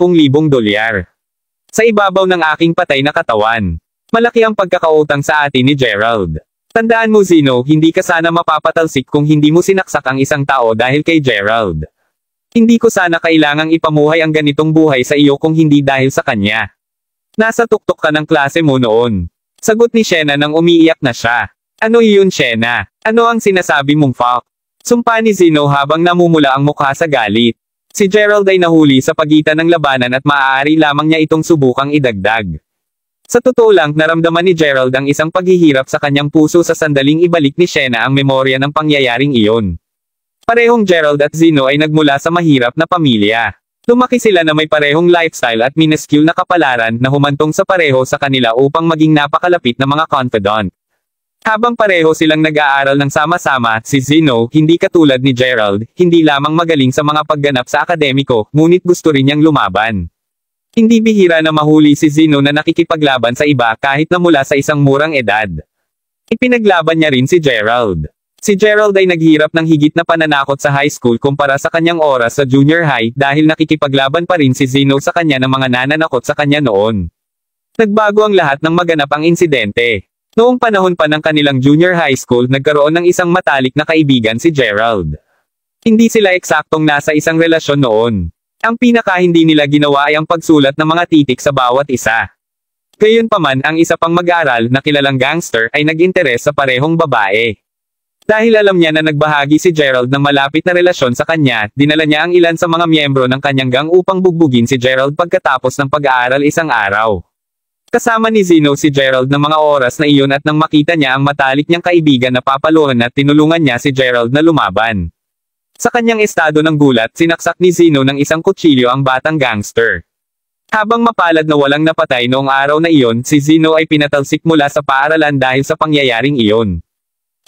Sa ibabaw ng aking patay na katawan. Malaki ang pagkakautang sa atin ni Gerald. Tandaan mo Zeno, hindi ka sana mapapatalsik kung hindi mo sinaksak ang isang tao dahil kay Gerald. Hindi ko sana kailangang ipamuhay ang ganitong buhay sa iyo kung hindi dahil sa kanya. Nasa tuktok ka ng klase mo noon. Sagot ni Shena nang umiiyak na siya. Ano iyon Shena? Ano ang sinasabi mong fuck? Sumpa ni Zeno habang namumula ang mukha sa galit. Si Gerald ay nahuli sa pagitan ng labanan at maaari lamang niya itong subukang idagdag. Sa totoo lang, naramdaman ni Gerald ang isang paghihirap sa kanyang puso sa sandaling ibalik ni Shena ang memorya ng pangyayaring iyon. Parehong Gerald at Zeno ay nagmula sa mahirap na pamilya. Lumaki sila na may parehong lifestyle at minuscule na kapalaran na humantong sa pareho sa kanila upang maging napakalapit na mga confidant. Habang pareho silang nag-aaral ng sama-sama, si Zeno, hindi katulad ni Gerald, hindi lamang magaling sa mga pagganap sa akademiko, ngunit gusto rin niyang lumaban. Hindi bihira na mahuli si Zeno na nakikipaglaban sa iba kahit na mula sa isang murang edad. Ipinaglaban niya rin si Gerald. Si Gerald ay naghirap ng higit na pananakot sa high school kumpara sa kanyang oras sa junior high dahil nakikipaglaban pa rin si Zeno sa kanya ng mga nananakot sa kanya noon. Nagbago ang lahat nang maganap ang insidente. Noong panahon pa ng kanilang junior high school, nagkaroon ng isang matalik na kaibigan si Gerald. Hindi sila eksaktong nasa isang relasyon noon. Ang pinaka hindi nila ginawa ay ang pagsulat ng mga titik sa bawat isa. Gayunpaman, ang isa pang mag-aaral na kilalang gangster ay nag-interes sa parehong babae. Dahil alam niya na nagbahagi si Gerald ng malapit na relasyon sa kanya, dinala niya ang ilan sa mga miyembro ng kanyang gang upang bugbugin si Gerald pagkatapos ng pag-aaral isang araw. Kasama ni Zeno si Gerald ng mga oras na iyon at nang makita niya ang matalik niyang kaibigan na papaluhan at tinulungan niya si Gerald na lumaban. Sa kanyang estado ng gulat, sinaksak ni Zeno ng isang kutsilyo ang batang gangster. Habang mapalad na walang napatay noong araw na iyon, si Zeno ay pinatalsik mula sa paaralan dahil sa pangyayaring iyon.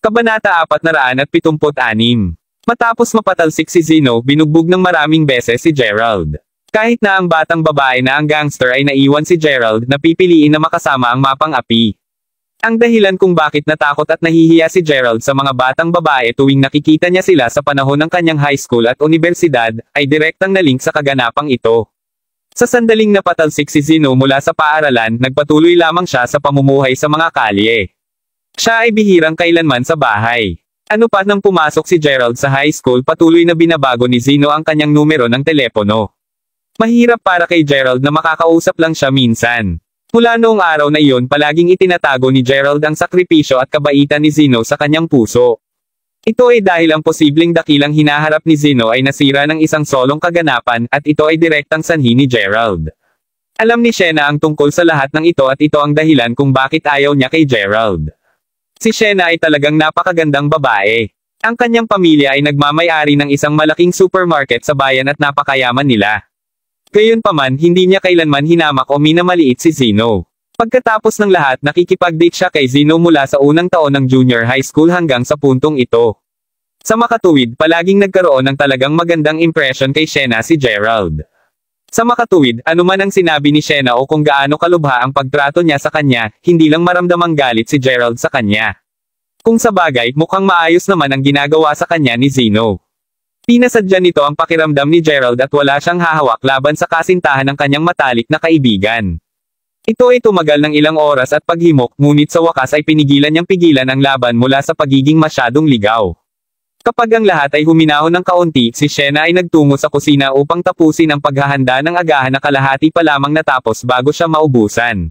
Kabanata 476. Matapos mapatalsik si Zeno, binugbog ng maraming beses si Gerald. Kahit na ang batang babae na ang gangster ay naiwan si Gerald, napipiliin na makasama ang mapang-api. Ang dahilan kung bakit natakot at nahihiya si Gerald sa mga batang babae tuwing nakikita niya sila sa panahon ng kanyang high school at universidad, ay direktang nalink sa kaganapang ito. Sa sandaling napatalsik si Zeno mula sa paaralan, nagpatuloy lamang siya sa pamumuhay sa mga kalye. Siya ay bihirang kailanman sa bahay. Ano pa nang pumasok si Gerald sa high school, patuloy na binabago ni Zeno ang kanyang numero ng telepono. Mahirap para kay Gerald na makakausap lang siya minsan. Mula noong araw na iyon, palaging itinatago ni Gerald ang sakripisyo at kabaitan ni Zeno sa kanyang puso. Ito ay dahil ang posibleng dakilang hinaharap ni Zeno ay nasira ng isang solong kaganapan, at ito ay direktang sanhi ni Gerald. Alam ni Shena ang tungkol sa lahat ng ito at ito ang dahilan kung bakit ayaw niya kay Gerald. Si Shena ay talagang napakagandang babae. Ang kanyang pamilya ay nagmamay-ari ng isang malaking supermarket sa bayan at napakayaman nila. Gayunpaman, hindi niya kailanman hinamak o minamaliit si Zeno. Pagkatapos ng lahat, nakikipag-date siya kay Zeno mula sa unang taon ng junior high school hanggang sa puntong ito. Sa makatuwid, palaging nagkaroon ng talagang magandang impression kay Shena si Gerald. Sa makatuwid, anuman ang sinabi ni Shena o kung gaano kalubha ang pagtrato niya sa kanya, hindi lang maramdamang galit si Gerald sa kanya. Kung sa bagay, mukhang maayos naman ang ginagawa sa kanya ni Zeno. Pinasadya nito ang pakiramdam ni Gerald at wala siyang hahawak laban sa kasintahan ng kanyang matalik na kaibigan. Ito ay tumagal ng ilang oras at paghimok, ngunit sa wakas ay pinigilan niyang pigilan ang laban mula sa pagiging masyadong ligaw. Kapag ang lahat ay huminahon ng kaunti, si Shena ay nagtungo sa kusina upang tapusin ang paghahanda ng agahan na kalahati pa lamang natapos bago siya maubusan.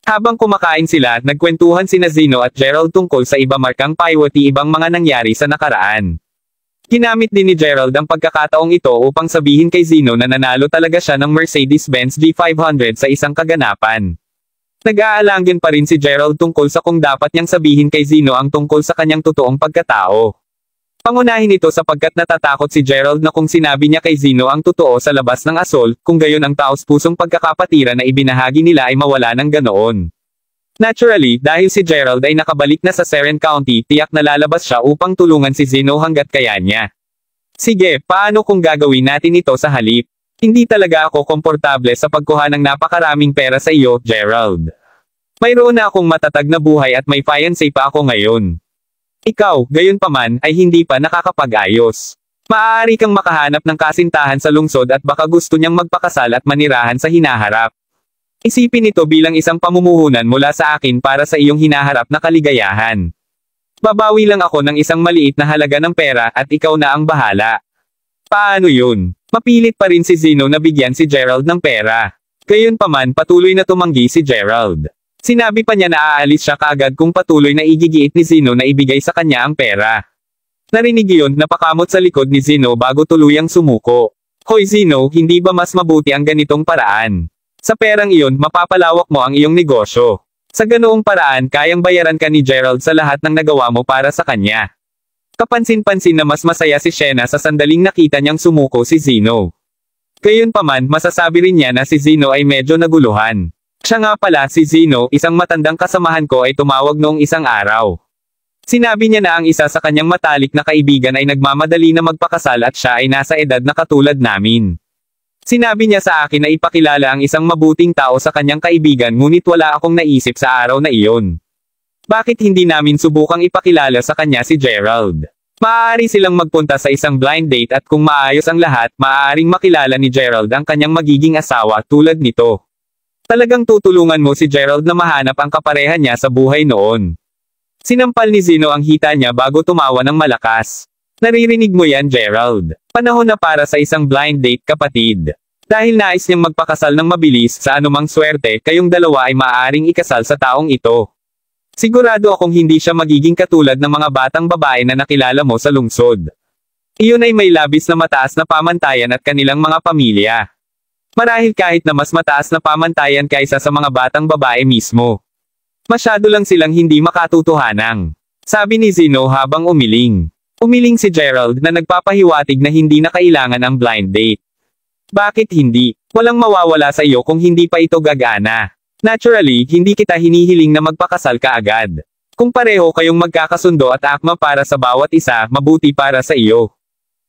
Habang kumakain sila, nagkwentuhan sina Zeno at Gerald tungkol sa iba markang paiwati ibang mga nangyari sa nakaraan. Ginamit din ni Gerald ang pagkakataong ito upang sabihin kay Zeno na nanalo talaga siya ng Mercedes-Benz G500 sa isang kaganapan. Nag-aalangin pa rin si Gerald tungkol sa kung dapat niyang sabihin kay Zeno ang tungkol sa kanyang totoong pagkatao. Pangunahin ito sapagkat natatakot si Gerald na kung sinabi niya kay Zeno ang totoo sa labas ng asol, kung gayon ang taos-pusong pagkakapatiran na ibinahagi nila ay mawala ng ganoon. Naturally, dahil si Gerald ay nakabalik na sa Seren County, tiyak na lalabas siya upang tulungan si Zeno hanggat kaya niya. Sige, paano kung gagawin natin ito sa halip? Hindi talaga ako komportable sa pagkuha ng napakaraming pera sa iyo, Gerald. Mayroon na akong matatag na buhay at may fiancé pa ako ngayon. Ikaw, gayunpaman, ay hindi pa nakakapag-ayos. Maaari kang makahanap ng kasintahan sa lungsod at baka gusto niyang magpakasal at manirahan sa hinaharap. Isipin ito bilang isang pamumuhunan mula sa akin para sa iyong hinaharap na kaligayahan. Babawi lang ako ng isang maliit na halaga ng pera at ikaw na ang bahala. Paano yun? Mapilit pa rin si Zeno na bigyan si Gerald ng pera. Gayunpaman, patuloy na tumanggi si Gerald. Sinabi pa niya na aalis siya kaagad kung patuloy na igigiit ni Zeno na ibigay sa kanya ang pera. Narinig iyon, napakamot sa likod ni Zeno bago tuluyang sumuko. Hoy Zeno, hindi ba mas mabuti ang ganitong paraan? Sa perang iyon, mapapalawak mo ang iyong negosyo. Sa ganoong paraan, kayang bayaran ka ni Gerald sa lahat ng nagawa mo para sa kanya. Kapansin-pansin na mas masaya si Shena sa sandaling nakita niyang sumuko si Zeno. Gayunpaman, masasabi rin niya na si Zeno ay medyo naguluhan. Siya nga pala, si Zeno, isang matandang kasamahan ko ay tumawag noong isang araw. Sinabi niya na ang isa sa kanyang matalik na kaibigan ay nagmamadali na magpakasal at siya ay nasa edad na katulad namin. Sinabi niya sa akin na ipakilala ang isang mabuting tao sa kanyang kaibigan ngunit wala akong naisip sa araw na iyon. Bakit hindi namin subukang ipakilala sa kanya si Gerald? Maaari silang magpunta sa isang blind date at kung maayos ang lahat, maaaring makilala ni Gerald ang kanyang magiging asawa tulad nito. Talagang tutulungan mo si Gerald na mahanap ang kapareha niya sa buhay noon. Sinampal ni Zeno ang hita niya bago tumawa ng malakas. Naririnig mo yan, Gerald. Panahon na para sa isang blind date, kapatid. Dahil nais niyang magpakasal ng mabilis sa anumang swerte, kayong dalawa ay maaaring ikasal sa taong ito. Sigurado akong hindi siya magiging katulad ng mga batang babae na nakilala mo sa lungsod. Iyon ay may labis na mataas na pamantayan at kanilang mga pamilya. Marahil kahit na mas mataas na pamantayan kaysa sa mga batang babae mismo. Masyado lang silang hindi makatutuhanang. Sabi ni Zeno habang umiling. Umiling si Gerald na nagpapahiwatig na hindi na kailangan ang blind date. Bakit hindi? Walang mawawala sa iyo kung hindi pa ito gagana. Naturally, hindi kita hinihiling na magpakasal ka agad. Kung pareho kayong magkakasundo at akma para sa bawat isa, mabuti para sa iyo.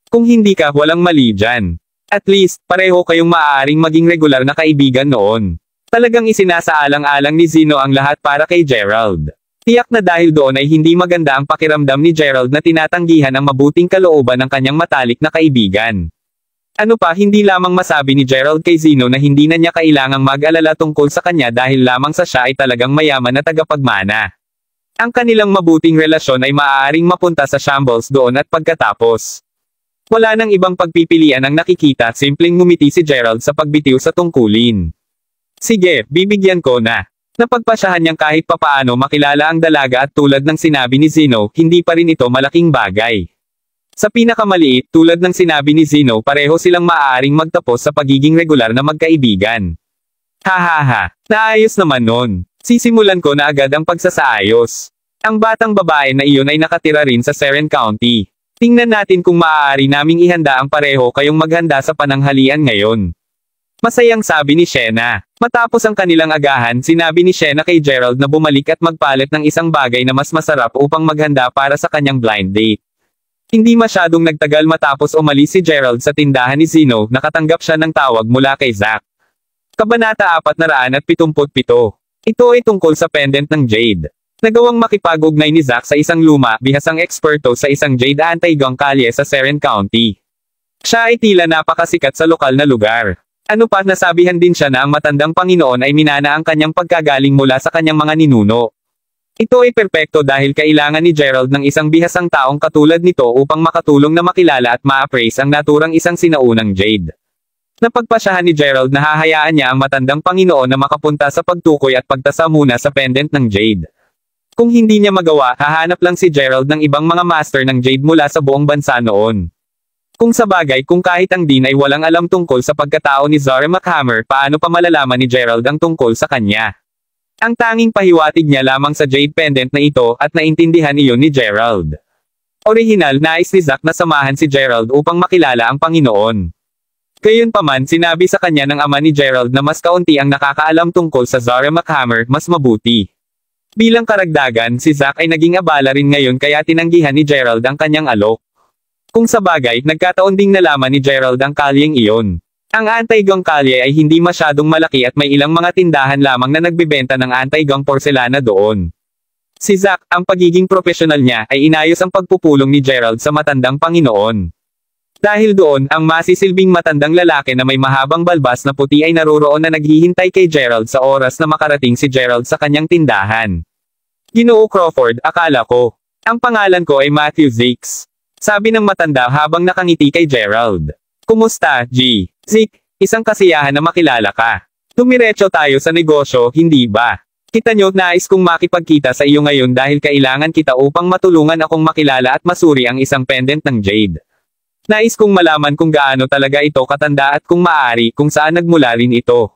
Kung hindi ka, walang mali dyan. At least, pareho kayong maaaring maging regular na kaibigan noon. Talagang isinasaalang-alang ni Zeno ang lahat para kay Gerald. Tiyak na dahil doon ay hindi maganda ang pakiramdam ni Gerald na tinatanggihan ang mabuting kalooban ng kanyang matalik na kaibigan. Ano pa, hindi lamang masabi ni Gerald kay Zeno na hindi na niya kailangang mag-alala tungkol sa kanya dahil lamang sa siya ay talagang mayaman na tagapagmana. Ang kanilang mabuting relasyon ay maaaring mapunta sa shambles doon at pagkatapos. Wala nang ibang pagpipilian ang nakikita, simpleng ngumiti si Gerald sa pagbitiw sa tungkulin. Sige, bibigyan ko na. Napagpasyahan niyang kahit papaano makilala ang dalaga at tulad ng sinabi ni Zeno, hindi pa rin ito malaking bagay. Sa pinakamaliit, tulad ng sinabi ni Zeno, pareho silang maaaring magtapos sa pagiging regular na magkaibigan. Hahaha, naayos naman nun. Sisimulan ko na agad ang pagsasaayos. Ang batang babae na iyon ay nakatira rin sa Seren County. Tingnan natin kung maaari naming ihanda ang pareho kayong maghanda sa pananghalian ngayon. Masayang sabi ni Shena. Matapos ang kanilang agahan, sinabi ni Shena kay Gerald na bumalik at magpalit ng isang bagay na mas masarap upang maghanda para sa kanyang blind date. Hindi masyadong nagtagal matapos umalis si Gerald sa tindahan ni Zeno, nakatanggap siya ng tawag mula kay Zack. Kabanata 477. Ito ay tungkol sa pendant ng Jade. Nagawang makipag-ugnay ni Zack sa isang luma, bihasang eksperto sa isang Jade anti-gang kalye sa Seren County. Siya ay tila napakasikat sa lokal na lugar. Ano pa, nasabihan din siya na ang matandang Panginoon ay minana ang kanyang pagkagaling mula sa kanyang mga ninuno. Ito ay perpekto dahil kailangan ni Gerald ng isang bihasang taong katulad nito upang makatulong na makilala at ma-appraise ang naturang isang sinaunang Jade. Napagpasyahan ni Gerald na hahayaan niya ang matandang Panginoon na makapunta sa pagtukoy at pagtasa muna sa pendant ng Jade. Kung hindi niya magawa, hahanap lang si Gerald ng ibang mga master ng Jade mula sa buong bansa noon. Kung sa bagay, kung kahit ang Dean ay walang alam tungkol sa pagkatao ni Zara McHammer, paano pa malalaman ni Gerald ang tungkol sa kanya? Ang tanging pahiwatig niya lamang sa Jade pendant na ito, at naintindihan iyon ni Gerald. Orihinal, nais ni Zack na samahan si Gerald upang makilala ang Panginoon. Gayunpaman, sinabi sa kanya ng ama ni Gerald na mas kaunti ang nakakaalam tungkol sa Zara McHammer, mas mabuti. Bilang karagdagan, si Zack ay naging abala rin ngayon kaya tinanggihan ni Gerald ang kanyang alok. Kung sa bagay, nagkataon ding nalaman ni Gerald ang kalyeng iyon. Ang anti-gang kalye ay hindi masyadong malaki at may ilang mga tindahan lamang na nagbebenta ng anti-gang porselana doon. Si Zack, ang pagiging profesional niya, ay inayos ang pagpupulong ni Gerald sa matandang Panginoon. Dahil doon, ang masisilbing matandang lalaki na may mahabang balbas na puti ay naroroon na naghihintay kay Gerald sa oras na makarating si Gerald sa kanyang tindahan. Ginoo Crawford, akala ko. Ang pangalan ko ay Matthew Zix. Sabi ng matanda habang nakangiti kay Gerald. Kumusta, G? Zeke, isang kasiyahan na makilala ka. Dumiretso tayo sa negosyo, hindi ba? Kita nyo, nais kong makipagkita sa iyo ngayon dahil kailangan kita upang matulungan akong makilala at masuri ang isang pendant ng Jade. Nais kong malaman kung gaano talaga ito katanda at kung maaari kung saan nagmula rin ito.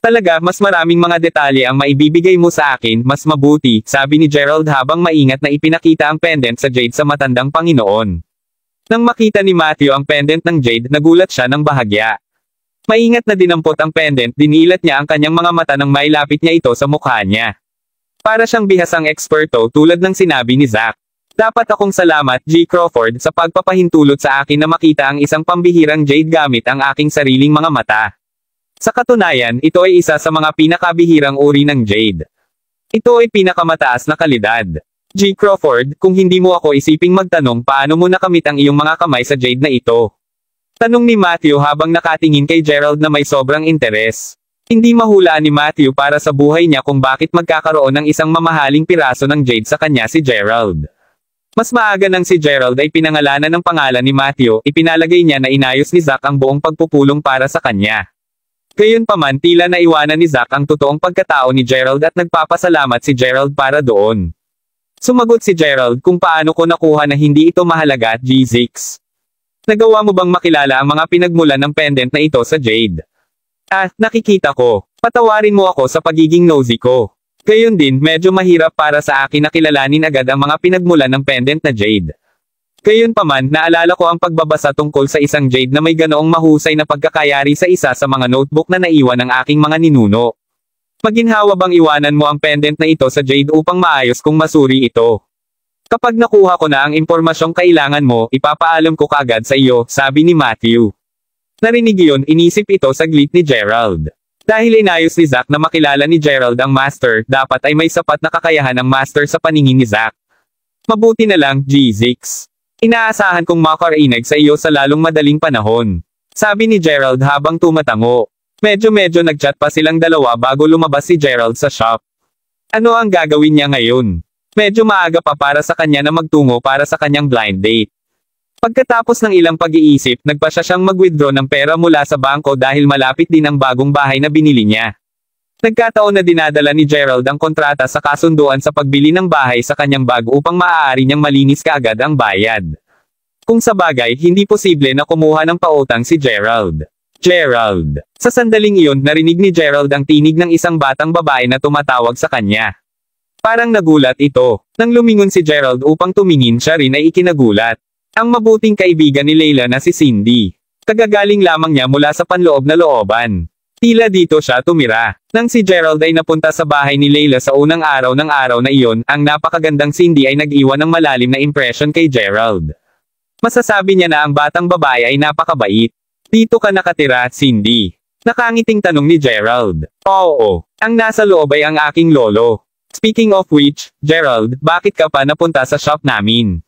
Talaga, mas maraming mga detalye ang maibibigay mo sa akin, mas mabuti, sabi ni Gerald habang maingat na ipinakita ang pendant sa Jade sa matandang Panginoon. Nang makita ni Matthew ang pendant ng Jade, nagulat siya ng bahagya. Maingat na dinampot ang pendant, dinilat niya ang kanyang mga mata nang mailapit niya ito sa mukha niya. Para siyang bihasang eksperto tulad ng sinabi ni Zack. Dapat akong salamat, G. Crawford, sa pagpapahintulot sa akin na makita ang isang pambihirang Jade gamit ang aking sariling mga mata. Sa katunayan, ito ay isa sa mga pinakabihirang uri ng Jade. Ito ay pinakamataas na kalidad. G. Crawford, kung hindi mo ako isiping magtanong paano mo nakamit ang iyong mga kamay sa Jade na ito. Tanong ni Matthew habang nakatingin kay Gerald na may sobrang interes. Hindi mahulaan ni Matthew para sa buhay niya kung bakit magkakaroon ng isang mamahaling piraso ng Jade sa kanya si Gerald. Mas maaga nang si Gerald ay pinangalanan ng pangalan ni Matthew, ipinalagay niya na inayos ni Zack ang buong pagpupulong para sa kanya. Gayunpaman, tila naiwanan ni Zack ang totoong pagkatao ni Gerald at nagpapasalamat si Gerald para doon. Sumagot si Gerald kung paano ko nakuha na hindi ito mahalaga at G6. Nagawa mo bang makilala ang mga pinagmulan ng pendant na ito sa Jade? Ah, nakikita ko. Patawarin mo ako sa pagiging nosy ko. Gayon din, medyo mahirap para sa akin na kilalanin agad ang mga pinagmulan ng pendant na Jade. Gayunpaman, naalala ko ang pagbabasa tungkol sa isang Jade na may ganoong mahusay na pagkakayari sa isa sa mga notebook na naiwan ng aking mga ninuno. Maginhawa bang iwanan mo ang pendant na ito sa Jade upang maayos kung masuri ito? Kapag nakuha ko na ang impormasyong kailangan mo, ipapaalam ko kaagad sa iyo, sabi ni Matthew. Narinig iyon, inisip ito saglit ni Gerald. Dahil inayos ni Zack na makilala ni Gerald ang master, dapat ay may sapat na kakayahan ang master sa paningin ni Zack. Mabuti na lang, G6. Inaasahan kong makarinig sa iyo sa lalong madaling panahon. Sabi ni Gerald habang tumatango. Medyo nagchat pa silang dalawa bago lumabas si Gerald sa shop. Ano ang gagawin niya ngayon? Medyo maaga pa para sa kanya na magtungo para sa kanyang blind date. Pagkatapos ng ilang pag-iisip, nagpasya siyang mag-withdraw ng pera mula sa bangko dahil malapit din ang bagong bahay na binili niya. Nagkataon na dinadala ni Gerald ang kontrata sa kasunduan sa pagbili ng bahay sa kanyang bag upang maaari niyang malinis kaagad ang bayad. Kung sa bagay, hindi posible na kumuha ng pautang si Gerald. Gerald. Sa sandaling iyon, narinig ni Gerald ang tinig ng isang batang babae na tumatawag sa kanya. Parang nagulat ito. Nang lumingon si Gerald upang tumingin, siya rin ay ikinagulat. Ang mabuting kaibigan ni Layla na si Cindy. Kagagaling lamang niya mula sa panloob na looban. Tila dito siya tumira. Nang si Gerald ay napunta sa bahay ni Layla sa unang araw na iyon, ang napakagandang Cindy ay nag-iwan ng malalim na impression kay Gerald. Masasabi niya na ang batang babae ay napakabait. Dito ka nakatira, Cindy? Nakangiting tanong ni Gerald. Oo. Ang nasa loob ay ang aking lolo. Speaking of which, Gerald, bakit ka pa napunta sa shop namin?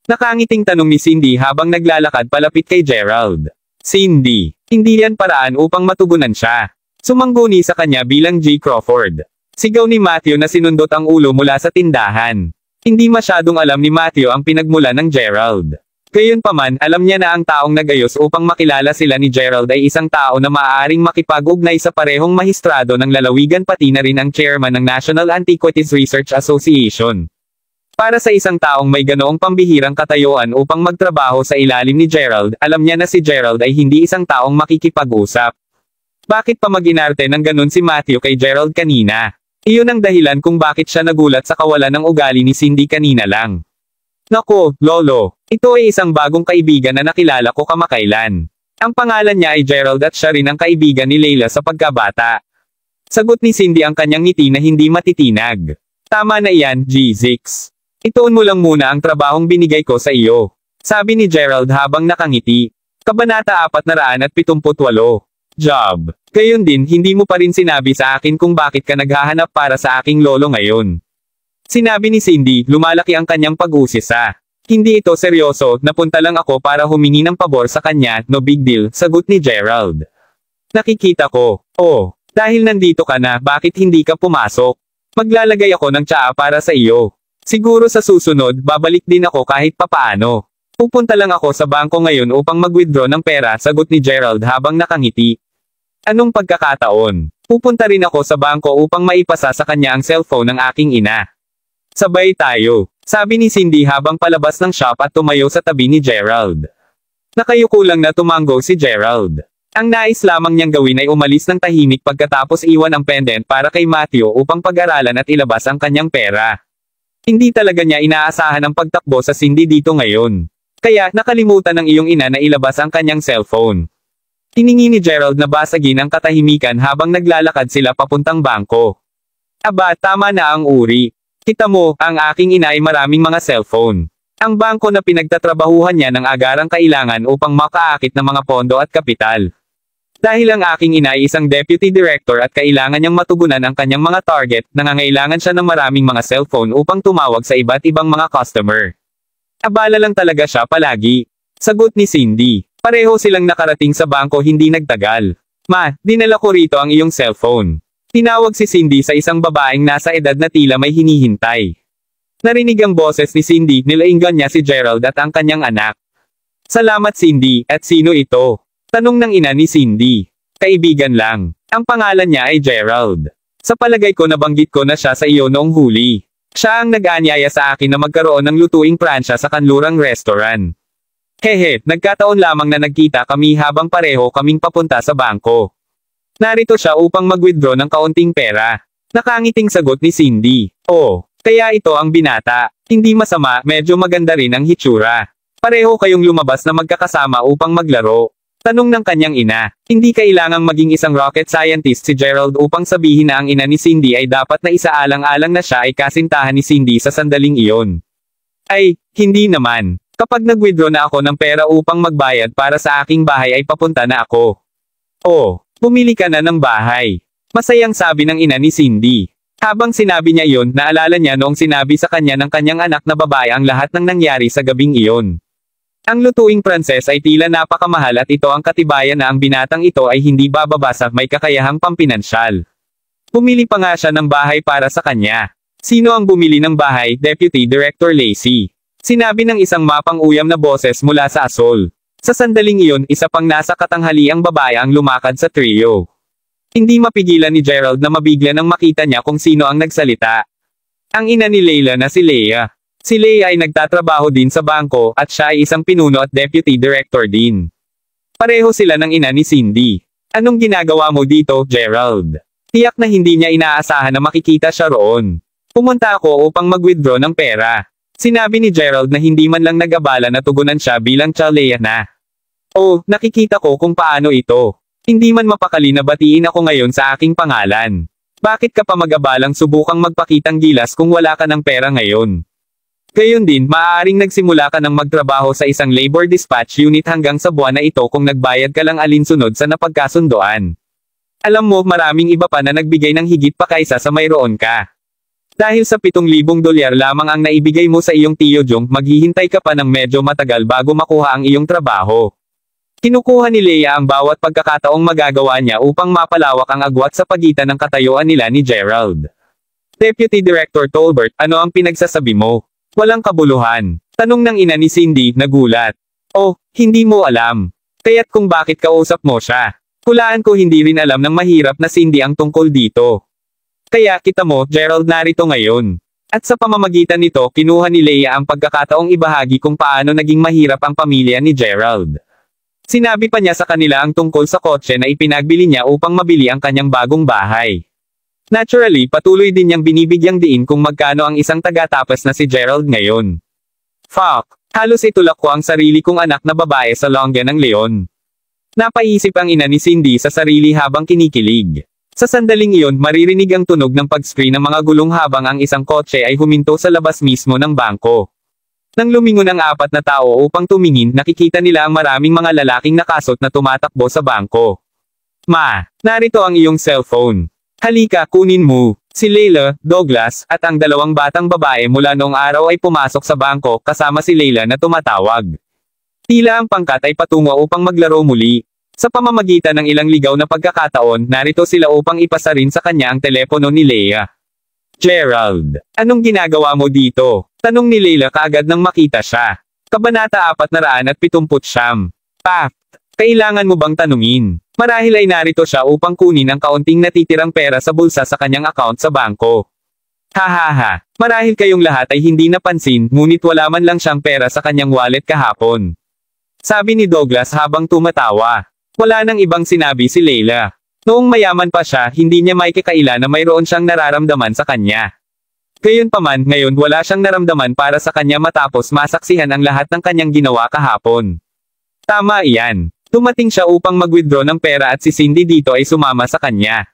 Nakangiting tanong ni Cindy habang naglalakad palapit kay Gerald. Cindy, hindi yan paraan upang matugunan siya. Sumangguni sa kanya bilang G. Crawford. Sigaw ni Matthew na sinundot ang ulo mula sa tindahan. Hindi masyadong alam ni Matthew ang pinagmula ng Gerald. Gayunpaman, alam niya na ang taong nagayos upang makilala sila ni Gerald ay isang tao na maaaring makipag-ugnay sa parehong mahistrado ng lalawigan pati na rin ang chairman ng National Antiquities Research Association. Para sa isang taong may ganoong pambihirang katayuan upang magtrabaho sa ilalim ni Gerald, alam niya na si Gerald ay hindi isang taong makikipag-usap. Bakit pa mag-inarte ng ganon si Matthew kay Gerald kanina? Iyon ang dahilan kung bakit siya nagulat sa kawalan ng ugali ni Cindy kanina lang. Nako, Lolo, ito ay isang bagong kaibigan na nakilala ko kamakailan. Ang pangalan niya ay Gerald at siya rin ang kaibigan ni Layla sa pagkabata. Sagot ni Cindy ang kanyang ngiti na hindi matitinag. Tama na iyan, G6. Ituon mo lang muna ang trabahong binigay ko sa iyo. Sabi ni Gerald habang nakangiti. Kabanata 478. Job. Gayon din, hindi mo pa rin sinabi sa akin kung bakit ka naghahanap para sa aking lolo ngayon. Sinabi ni Cindy, lumalaki ang kanyang pag-usisa. Hindi ito seryoso, napunta lang ako para humingi ng pabor sa kanya, no big deal, sagot ni Gerald. Nakikita ko. Oh, dahil nandito ka na, bakit hindi ka pumasok? Maglalagay ako ng tsaa para sa iyo. Siguro sa susunod, babalik din ako kahit papaano. Pupunta lang ako sa bangko ngayon upang mag-withdraw ng pera, sagot ni Gerald habang nakangiti. Anong pagkakataon? Pupunta rin ako sa bangko upang maipasa sa kanya ang cellphone ng aking ina. Sabay tayo, sabi ni Cindy habang palabas ng shop at tumayo sa tabi ni Gerald. Nakayuko lang na tumango si Gerald. Ang nais lamang niyang gawin ay umalis ng tahimik pagkatapos iwan ang pendant para kay Matthew upang pag-aralan at ilabas ang kanyang pera. Hindi talaga niya inaasahan ang pagtakbo sa Cindy dito ngayon. Kaya, nakalimutan ng iyong ina na ilabas ang kanyang cellphone. Hiningi ni Gerald na basagin ang katahimikan habang naglalakad sila papuntang bangko. Aba, tama na ang uri. Kita mo, ang aking ina ay maraming mga cellphone. Ang bangko na pinagtatrabahuhan niya ng agarang kailangan upang makaakit ng mga pondo at kapital. Dahil ang aking ina ay isang deputy director at kailangan niyang matugunan ang kanyang mga target, nangangailangan siya ng maraming mga cellphone upang tumawag sa iba't ibang mga customer. Abala lang talaga siya palagi. Sagot ni Cindy. Pareho silang nakarating sa bangko hindi nagtagal. Ma, dinala ko rito ang iyong cellphone. Tinawag si Cindy sa isang babaeng nasa edad na tila may hinihintay. Narinig ang boses ni Cindy, nilainggan niya si Gerald at ang kanyang anak. Salamat Cindy, at sino ito? Tanong ng ina ni Cindy. Kaibigan lang. Ang pangalan niya ay Gerald. Sa palagay ko nabanggit ko na siya sa iyo noong huli. Siya ang nag-aanyaya sa akin na magkaroon ng lutuing pransya sa kanlurang restaurant. Hehe, nagkataon lamang na nagkita kami habang pareho kaming papunta sa bangko. Narito siya upang mag-withdraw ng kaunting pera. Nakangiting sagot ni Cindy. Oh, kaya ito ang binata. Hindi masama, medyo maganda rin ang hitsura. Pareho kayong lumabas na magkakasama upang maglaro. Tanong ng kanyang ina. Hindi kailangang maging isang rocket scientist si Gerald upang sabihin na ang ina ni Cindy ay dapat na isaalang-alang na siya ay kasintahan ni Cindy sa sandaling iyon. Ay, hindi naman. Kapag nag-withdraw na ako ng pera upang magbayad para sa aking bahay ay papunta na ako. Oh, bumili ka na ng bahay. Masayang sabi ng ina ni Cindy. Habang sinabi niya iyon, naalala niya noong sinabi sa kanya ng kanyang anak na babae ang lahat ng nangyari sa gabing iyon. Ang lutuing Pranses ay tila napakamahal at ito ang katibayan na ang binatang ito ay hindi bababa sa may kakayahang pampinansyal. Pumili pa nga siya ng bahay para sa kanya. Sino ang bumili ng bahay, Deputy Director Lacey? Sinabi ng isang mapang-uyam na boses mula sa asol. Sa sandaling iyon, isa pang nasa katanghaliang babae ang lumakad sa trio. Hindi mapigilan ni Gerald na mabigla nang makita niya kung sino ang nagsalita. Ang ina ni Layla na si Leia. Si Leia ay nagtatrabaho din sa bangko at siya ay isang pinuno at deputy director din. Pareho sila ng ina ni Cindy. Anong ginagawa mo dito, Gerald? Tiyak na hindi niya inaasahan na makikita siya roon. Pumunta ako upang mag-withdraw ng pera. Sinabi ni Gerald na hindi man lang nag-abala na tugunan siya bilang Leia na. Oh, nakikita ko kung paano ito. Hindi man mapakali na batiin ako ngayon sa aking pangalan. Bakit ka pa mag-abalang subukang magpakitang gilas kung wala ka ng pera ngayon? Gayon din, maaaring nagsimula ka ng magtrabaho sa isang labor dispatch unit hanggang sa buwan na ito kung nagbayad ka lang alinsunod sa napagkasundoan. Alam mo, maraming iba pa na nagbigay ng higit pa kaysa sa mayroon ka. Dahil sa $7,000 lamang ang naibigay mo sa iyong tiyo Jong, maghihintay ka pa ng medyo matagal bago makuha ang iyong trabaho. Kinukuha ni Leia ang bawat pagkakataong magagawa niya upang mapalawak ang agwat sa pagitan ng katayuan nila ni Gerald. Deputy Director Tolbert, ano ang pinagsasabi mo? Walang kabuluhan. Tanong ng ina ni Cindy, nagulat. Oh, hindi mo alam. Kaya't kung bakit kausap mo siya. Hulaan ko hindi rin alam ng mahirap na Cindy ang tungkol dito. Kaya kita mo, Gerald narito ngayon. At sa pamamagitan nito, kinuha ni Leia ang pagkakataong ibahagi kung paano naging mahirap ang pamilya ni Gerald. Sinabi pa niya sa kanila ang tungkol sa kotse na ipinagbili niya upang mabili ang kanyang bagong bahay. Naturally, patuloy din niyang binibigyang diin kung magkano ang isang taga-tapas na si Gerald ngayon. Fuck, halos itulak ko ang sarili kong anak na babae sa longga ng leon. Napaisip ang ina ni Cindy sa sarili habang kinikilig. Sa sandaling iyon, maririnig ang tunog ng pag-screen ng mga gulong habang ang isang kotse ay huminto sa labas mismo ng bangko. Nang lumingon ang 4 na tao upang tumingin, nakikita nila ang maraming mga lalaking nakasot na tumatakbo sa bangko. Ma, narito ang iyong cellphone. Halika, kunin mo. Si Layla, Douglas, at ang 2 batang babae mula noong araw ay pumasok sa bangko kasama si Layla na tumatawag. Tila ang pangkat ay patungo upang maglaro muli. Sa pamamagitan ng ilang ligaw na pagkakataon, narito sila upang ipasa rin sa kanya ang telepono ni Leia. Gerald, anong ginagawa mo dito? Tanong ni Layla kaagad nang makita siya. Kabanata 479. Paft, kailangan mo bang tanungin? Marahil ay narito siya upang kunin ang kaunting natitirang pera sa bulsa sa kanyang account sa bangko. Hahaha, marahil kayong lahat ay hindi napansin, ngunit wala man lang siyang pera sa kanyang wallet kahapon. Sabi ni Douglas habang tumatawa. Wala nang ibang sinabi si Layla. Noong mayaman pa siya, hindi niya maikakaila na mayroon siyang nararamdaman sa kanya. Gayunpaman, ngayon wala siyang naramdaman para sa kanya matapos masaksihan ang lahat ng kanyang ginawa kahapon. Tama iyan. Dumating siya upang mag-withdraw ng pera at si Cindy dito ay sumama sa kanya.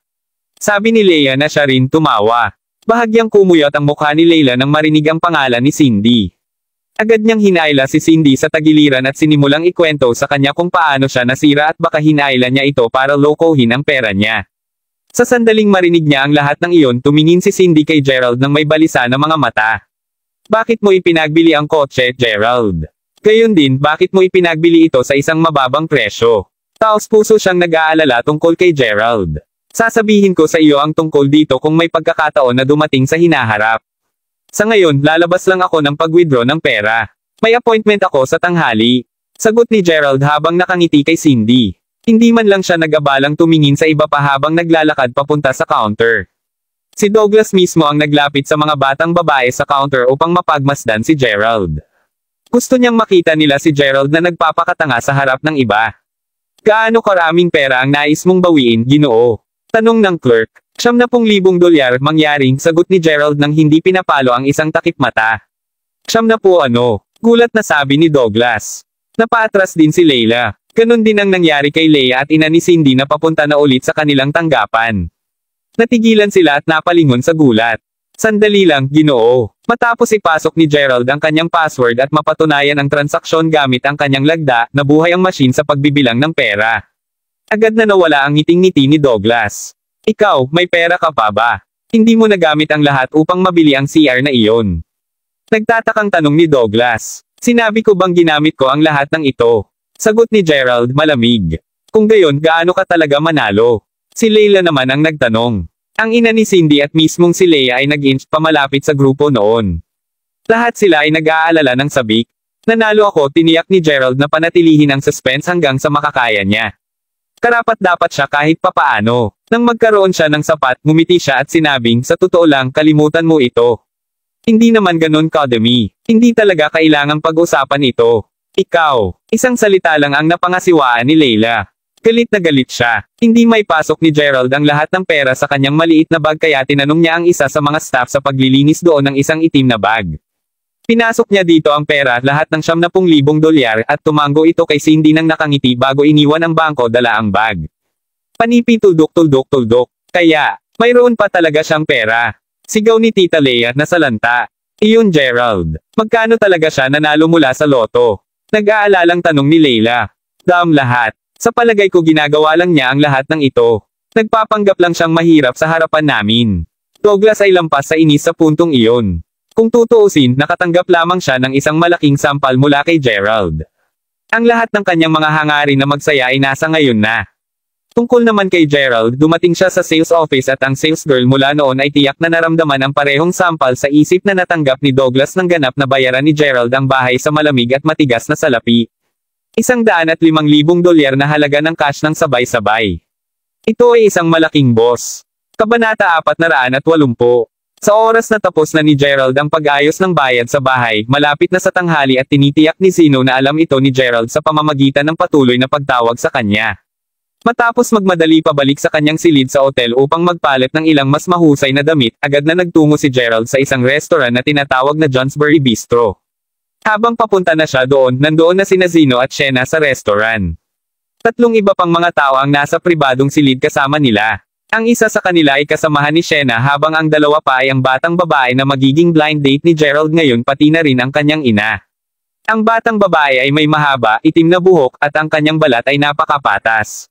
Sabi ni Leia na siya rin tumawa. Bahagyang kumuyot ang mukha ni Layla nang marinig ang pangalan ni Cindy. Agad niyang hinayla si Cindy sa tagiliran at sinimulang ikwento sa kanya kung paano siya nasira at baka hinayla niya ito para lokohin ang pera niya. Sa sandaling marinig niya ang lahat ng iyon, tumingin si Cindy kay Gerald nang may balisa na mga mata. Bakit mo ipinagbili ang kotse, Gerald? Gayon din, bakit mo ipinagbili ito sa isang mababang presyo? Taos puso siyang nag-aalala tungkol kay Gerald. Sasabihin ko sa iyo ang tungkol dito kung may pagkakataon na dumating sa hinaharap. Sa ngayon, lalabas lang ako ng pag-withdraw ng pera. May appointment ako sa tanghali. Sagot ni Gerald habang nakangiti kay Cindy. Hindi man lang siya nag-abalang tumingin sa iba pa habang naglalakad papunta sa counter. Si Douglas mismo ang naglapit sa mga batang babae sa counter upang mapagmasdan si Gerald. Gusto niyang makita nila si Gerald na nagpapakatanga sa harap ng iba. Gaano karaming pera ang nais mong bawiin, Ginoo? Tanong ng clerk. $70,000 mangyaring, sagot ni Gerald nang hindi pinapalo ang isang takip mata. 70 ano? Gulat na sabi ni Douglas. Napaatras din si Layla. Ganon din ang nangyari kay Leia at ina ni Cindy na papunta na ulit sa kanilang tanggapan. Natigilan sila at napalingon sa gulat. Sandali lang, Ginoo. Matapos ipasok ni Gerald ang kanyang password at mapatunayan ang transaksyon gamit ang kanyang lagda, nabuhay ang machine sa pagbibilang ng pera. Agad na nawala ang ngiting-ngiti ni Douglas. Ikaw, may pera ka pa ba? Hindi mo nagamit ang lahat upang mabili ang CR na iyon. Nagtatakang tanong ni Douglas. Sinabi ko bang ginamit ko ang lahat ng ito? Sagot ni Gerald, malamig. Kung gayon, gaano ka talaga manalo? Si Layla naman ang nagtanong. Ang ina ni Cindy at mismong si Leia ay nag-inch pamalapit sa grupo noon. Lahat sila ay nag-aalala ng sabik. Nanalo ako, tiniyak ni Gerald na panatilihin ang suspense hanggang sa makakaya niya. Karapat-dapat siya kahit papaano. Nang magkaroon siya ng sapat, ngumiti siya at sinabing, sa totoo lang, kalimutan mo ito. Hindi naman ganun, Kademi. Hindi talaga kailangang pag-usapan ito. Ikaw. Isang salita lang ang napangasiwaan ni Leila. Galit na galit siya. Hindi may pasok ni Gerald ang lahat ng pera sa kanyang maliit na bag kaya tinanong niya ang isa sa mga staff sa paglilinis doon ng isang itim na bag. Pinasok niya dito ang pera, lahat ng $70,000 at tumango ito kay Cindy nang nakangiti bago iniwan ang bangko dala ang bag. Panipi tuldok. Kaya, mayroon pa talaga siyang pera. Sigaw ni Tita Leia na salanta. Iyon Gerald. Magkano talaga siya nanalo mula sa loto? Nag-aalalang tanong ni Leila. Lahat. Sa palagay ko ginagawa lang niya ang lahat ng ito. Nagpapanggap lang siyang mahirap sa harapan namin. Douglas ay lampas sa inis sa puntong iyon. Kung tutuusin, nakatanggap lamang siya ng isang malaking sampal mula kay Gerald. Ang lahat ng kanyang mga hangarin na magsaya ay nasa ngayon na. Tungkol naman kay Gerald, dumating siya sa sales office at ang sales girl mula noon ay tiyak na naramdaman ang parehong sampal sa isip na natanggap ni Douglas ng ganap na bayaran ni Gerald ang bahay sa malamig at matigas na salapi. $105,000 na halaga ng cash ng sabay-sabay. Ito ay isang malaking boss. Kabanata 480. Sa oras na tapos na ni Gerald ang pag-ayos ng bayad sa bahay, malapit na sa tanghali at tinitiyak ni Zeno na alam ito ni Gerald sa pamamagitan ng patuloy na pagtawag sa kanya. Matapos magmadali pabalik sa kanyang silid sa hotel upang magpalit ng ilang mas mahusay na damit, agad na nagtungo si Gerald sa isang restaurant na tinatawag na Johnsbury Bistro. Habang papunta na siya doon, nandoon na sina Zeno at Shena sa restaurant. 3 iba pang mga tao ang nasa pribadong silid kasama nila. Ang isa sa kanila ay kasamahan ni Shena habang ang dalawa pa ay ang batang babae na magiging blind date ni Gerald ngayon pati na rin ang kanyang ina. Ang batang babae ay may mahaba, itim na buhok at ang kanyang balat ay napakapatas.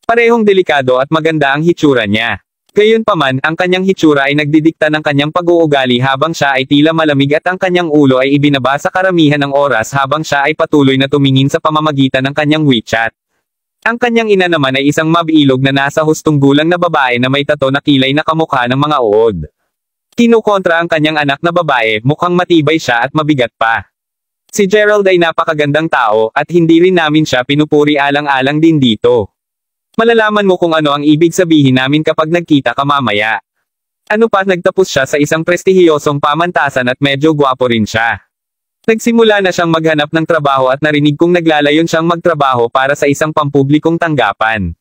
Parehong delikado at maganda ang hitsura niya. Gayunpaman, ang kanyang hitsura ay nagdidikta ng kanyang pag-uugali habang siya ay tila malamig at ang kanyang ulo ay ibinaba sa karamihan ng oras habang siya ay patuloy na tumingin sa pamamagitan ng kanyang WeChat. Ang kanyang ina naman ay isang mabilog na nasa hustong gulang na babae na may tato na kilay na kamukha ng mga uod. Kinukontra ang kanyang anak na babae, mukhang matibay siya at mabigat pa. Si Gerald ay napakagandang tao at hindi rin namin siya pinupuri alang-alang din dito. Malalaman mo kung ano ang ibig sabihin namin kapag nagkita ka mamaya. Ano pa, nagtapos siya sa isang prestihiyosong pamantasan at medyo gwapo rin siya. Nagsimula na siyang maghanap ng trabaho at narinig kong naglalayon siyang magtrabaho para sa isang pampublikong tanggapan.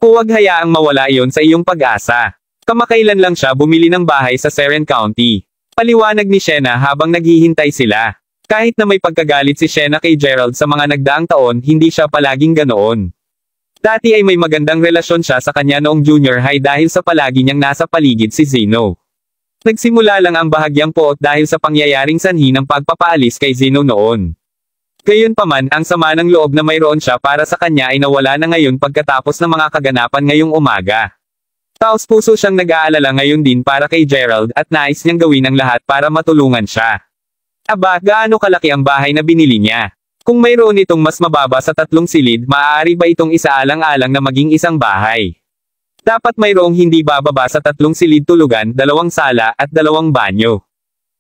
Huwag hayaang mawala iyon sa iyong pag-asa. Kamakailan lang siya bumili ng bahay sa Seren County. Paliwanag ni Shena habang naghihintay sila. Kahit na may pagkagalit si Shena kay Gerald sa mga nagdaang taon, hindi siya palaging ganoon. Dati ay may magandang relasyon siya sa kanya noong junior high dahil sa palagi niyang nasa paligid si Zeno. Nagsimula lang ang bahagyang poot dahil sa pangyayaring sanhi ng pagpapaalis kay Zeno noon. Gayunpaman, ang sama ng loob na mayroon siya para sa kanya ay nawala na ngayon pagkatapos ng mga kaganapan ngayong umaga. Taos-puso siyang nag-aalala ngayon din para kay Gerald at nais niyang gawin ang lahat para matulungan siya. Aba, gaano kalaki ang bahay na binili niya? Kung mayroon itong mas mababa sa 3 silid, maaari ba itong isaalang-alang na maging isang bahay? Dapat mayroong hindi bababa sa 3 silid tulugan, 2 sala, at 2 banyo.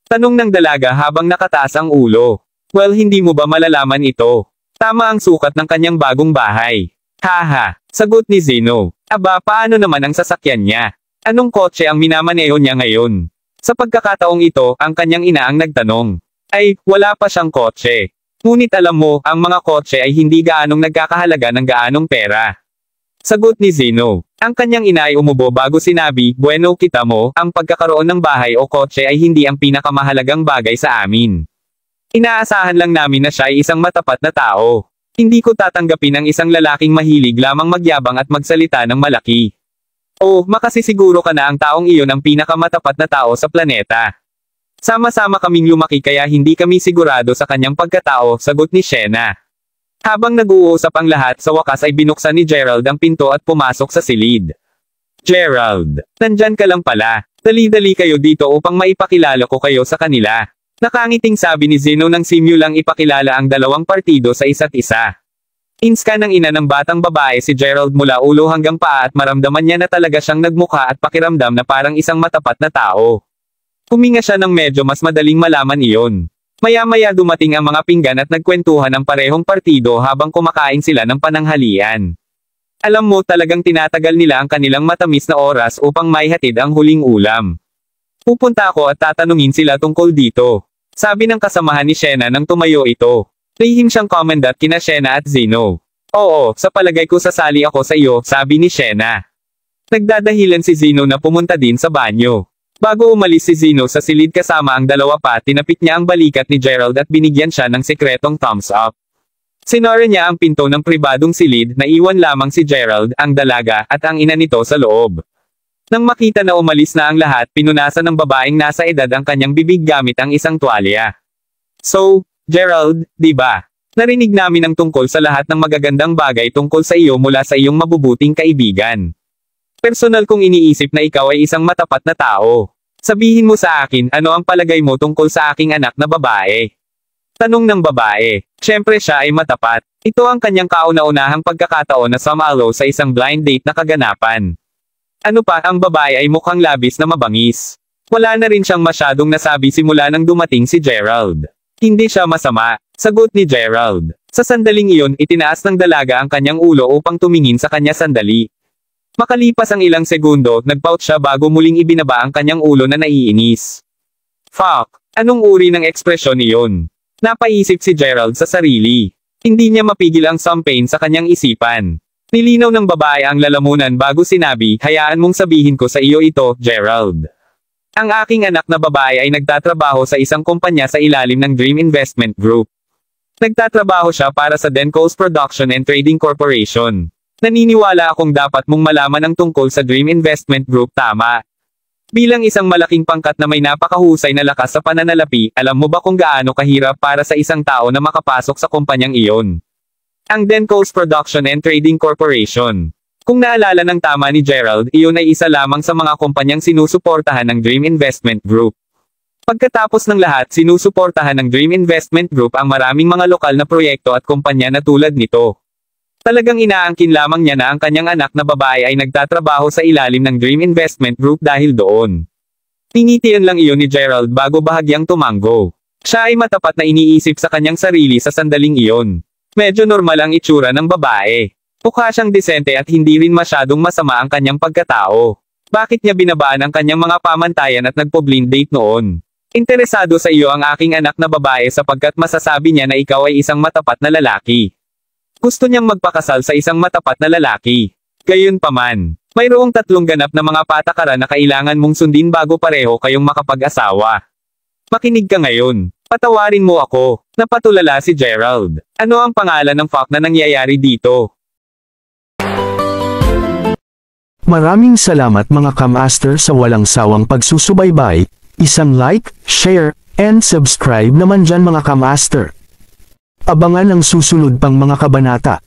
Tanong ng dalaga habang nakataas ang ulo. Well, hindi mo ba malalaman ito? Tama ang sukat ng kanyang bagong bahay. Haha, sagot ni Zeno. Aba, paano naman ang sasakyan niya? Anong kotse ang minamaneho niya ngayon? Sa pagkakataong ito, ang kanyang ina ang nagtanong. Ay, wala pa siyang kotse. Ngunit alam mo, ang mga kotse ay hindi gaanong nagkakahalaga ng gaanong pera. Sagot ni Zeno. Ang kanyang ina ay umubo bago sinabi, bueno kita mo, ang pagkakaroon ng bahay o kotse ay hindi ang pinakamahalagang bagay sa amin. Inaasahan lang namin na siya ay isang matapat na tao. Hindi ko tatanggapin ang isang lalaking mahilig lamang magyabang at magsalita ng malaki. Oh, makasisiguro ka na ang taong iyon ang pinakamatapat na tao sa planeta. Sama-sama kaming lumaki kaya hindi kami sigurado sa kanyang pagkatao, sagot ni Shena. Habang nag-uusap ang lahat, sa wakas ay binuksan ni Gerald ang pinto at pumasok sa silid. Gerald, nandyan ka lang pala. Dali-dali kayo dito upang maipakilala ko kayo sa kanila. Nakangiting sabi ni Zeno nang simulang ipakilala ang dalawang partido sa isa't isa. Inska ng ina ng batang babae si Gerald mula ulo hanggang paa at maramdaman niya na talaga siyang nagmukha at pakiramdam na parang isang matapat na tao. Huminga siya ng medyo mas madaling malaman iyon. Maya-maya dumating ang mga pinggan at nagkwentuhan ang parehong partido habang kumakain sila ng pananghalian. Alam mo talagang tinatagal nila ang kanilang matamis na oras upang maihatid ang huling ulam. Pupunta ako at tatanungin sila tungkol dito. Sabi ng kasamahan ni Shena nang tumayo ito. Lihim siyang komendat kina Shena at Zeno. Oo, sa palagay ko sasali ako sa iyo, sabi ni Shena. Nagdadahilan si Zeno na pumunta din sa banyo. Bago umalis si Zeno sa silid kasama ang dalawa pa, tinapik niya ang balikat ni Gerald at binigyan siya ng sekretong thumbs up. Sinara niya ang pinto ng pribadong silid, na iwan lamang si Gerald, ang dalaga, at ang ina nito sa loob. Nang makita na umalis na ang lahat, pinunasan ng babaeng nasa edad ang kanyang bibig gamit ang isang tuwalya. So, Gerald, di ba? Narinig namin ang tungkol sa lahat ng magagandang bagay tungkol sa iyo mula sa iyong mabubuting kaibigan. Personal kong iniisip na ikaw ay isang matapat na tao. Sabihin mo sa akin, ano ang palagay mo tungkol sa aking anak na babae? Tanong ng babae. Siyempre siya ay matapat. Ito ang kanyang kauna-unahang pagkakataon na sumalo sa isang blind date na kaganapan. Ano pa, ang babae ay mukhang labis na mabangis. Wala na rin siyang masyadong nasabi simula nang dumating si Gerald. Hindi siya masama, sagot ni Gerald. Sa sandaling iyon, itinaas ng dalaga ang kanyang ulo upang tumingin sa kanya sandali. Makalipas ang ilang segundo, nagpout siya bago muling ibinaba ang kanyang ulo na naiinis. Fuck, anong uri ng ekspresyon iyon? Napaisip si Gerald sa sarili. Hindi niya mapigil ang champagne sa kanyang isipan. Nilinaw ng babae ang lalamunan bago sinabi, hayaan mong sabihin ko sa iyo ito, Gerald. Ang aking anak na babae ay nagtatrabaho sa isang kumpanya sa ilalim ng Dream Investment Group. Nagtatrabaho siya para sa Denco's Production and Trading Corporation. Naniniwala akong dapat mong malaman ang tungkol sa Dream Investment Group, tama? Bilang isang malaking pangkat na may napakahusay na lakas sa pananalapi, alam mo ba kung gaano kahirap para sa isang tao na makapasok sa kumpanyang iyon? Ang Denco's Production and Trading Corporation. Kung naalala ng tama ni Gerald, iyon ay isa lamang sa mga kumpanyang sinusuportahan ng Dream Investment Group. Pagkatapos ng lahat, sinusuportahan ng Dream Investment Group ang maraming mga lokal na proyekto at kumpanya na tulad nito. Talagang inaangkin lamang niya na ang kanyang anak na babae ay nagtatrabaho sa ilalim ng Dream Investment Group dahil doon. Tinitiyan lang iyon ni Gerald bago bahagyang tumango. Siya ay matapat na iniisip sa kanyang sarili sa sandaling iyon. Medyo normal ang itsura ng babae. Mukha siyang disente at hindi rin masyadong masama ang kanyang pagkatao. Bakit niya binabaan ang kanyang mga pamantayan at nagpo-blind date noon? Interesado sa iyo ang aking anak na babae sapagkat masasabi niya na ikaw ay isang matapat na lalaki. Gusto niyang magpakasal sa isang matapat na lalaki. Gayunpaman, mayroong 3 ganap na mga patakaran na kailangan mong sundin bago pareho kayong makapag-asawa. Makinig ka ngayon. Patawarin mo ako. Napatulala si Gerald. Ano ang pangalan ng fuck na nangyayari dito? Maraming salamat mga ka-master sa walang sawang pagsusubaybay. Isang like, share, and subscribe naman dyan mga ka-master. Abangan ang susunod pang mga kabanata.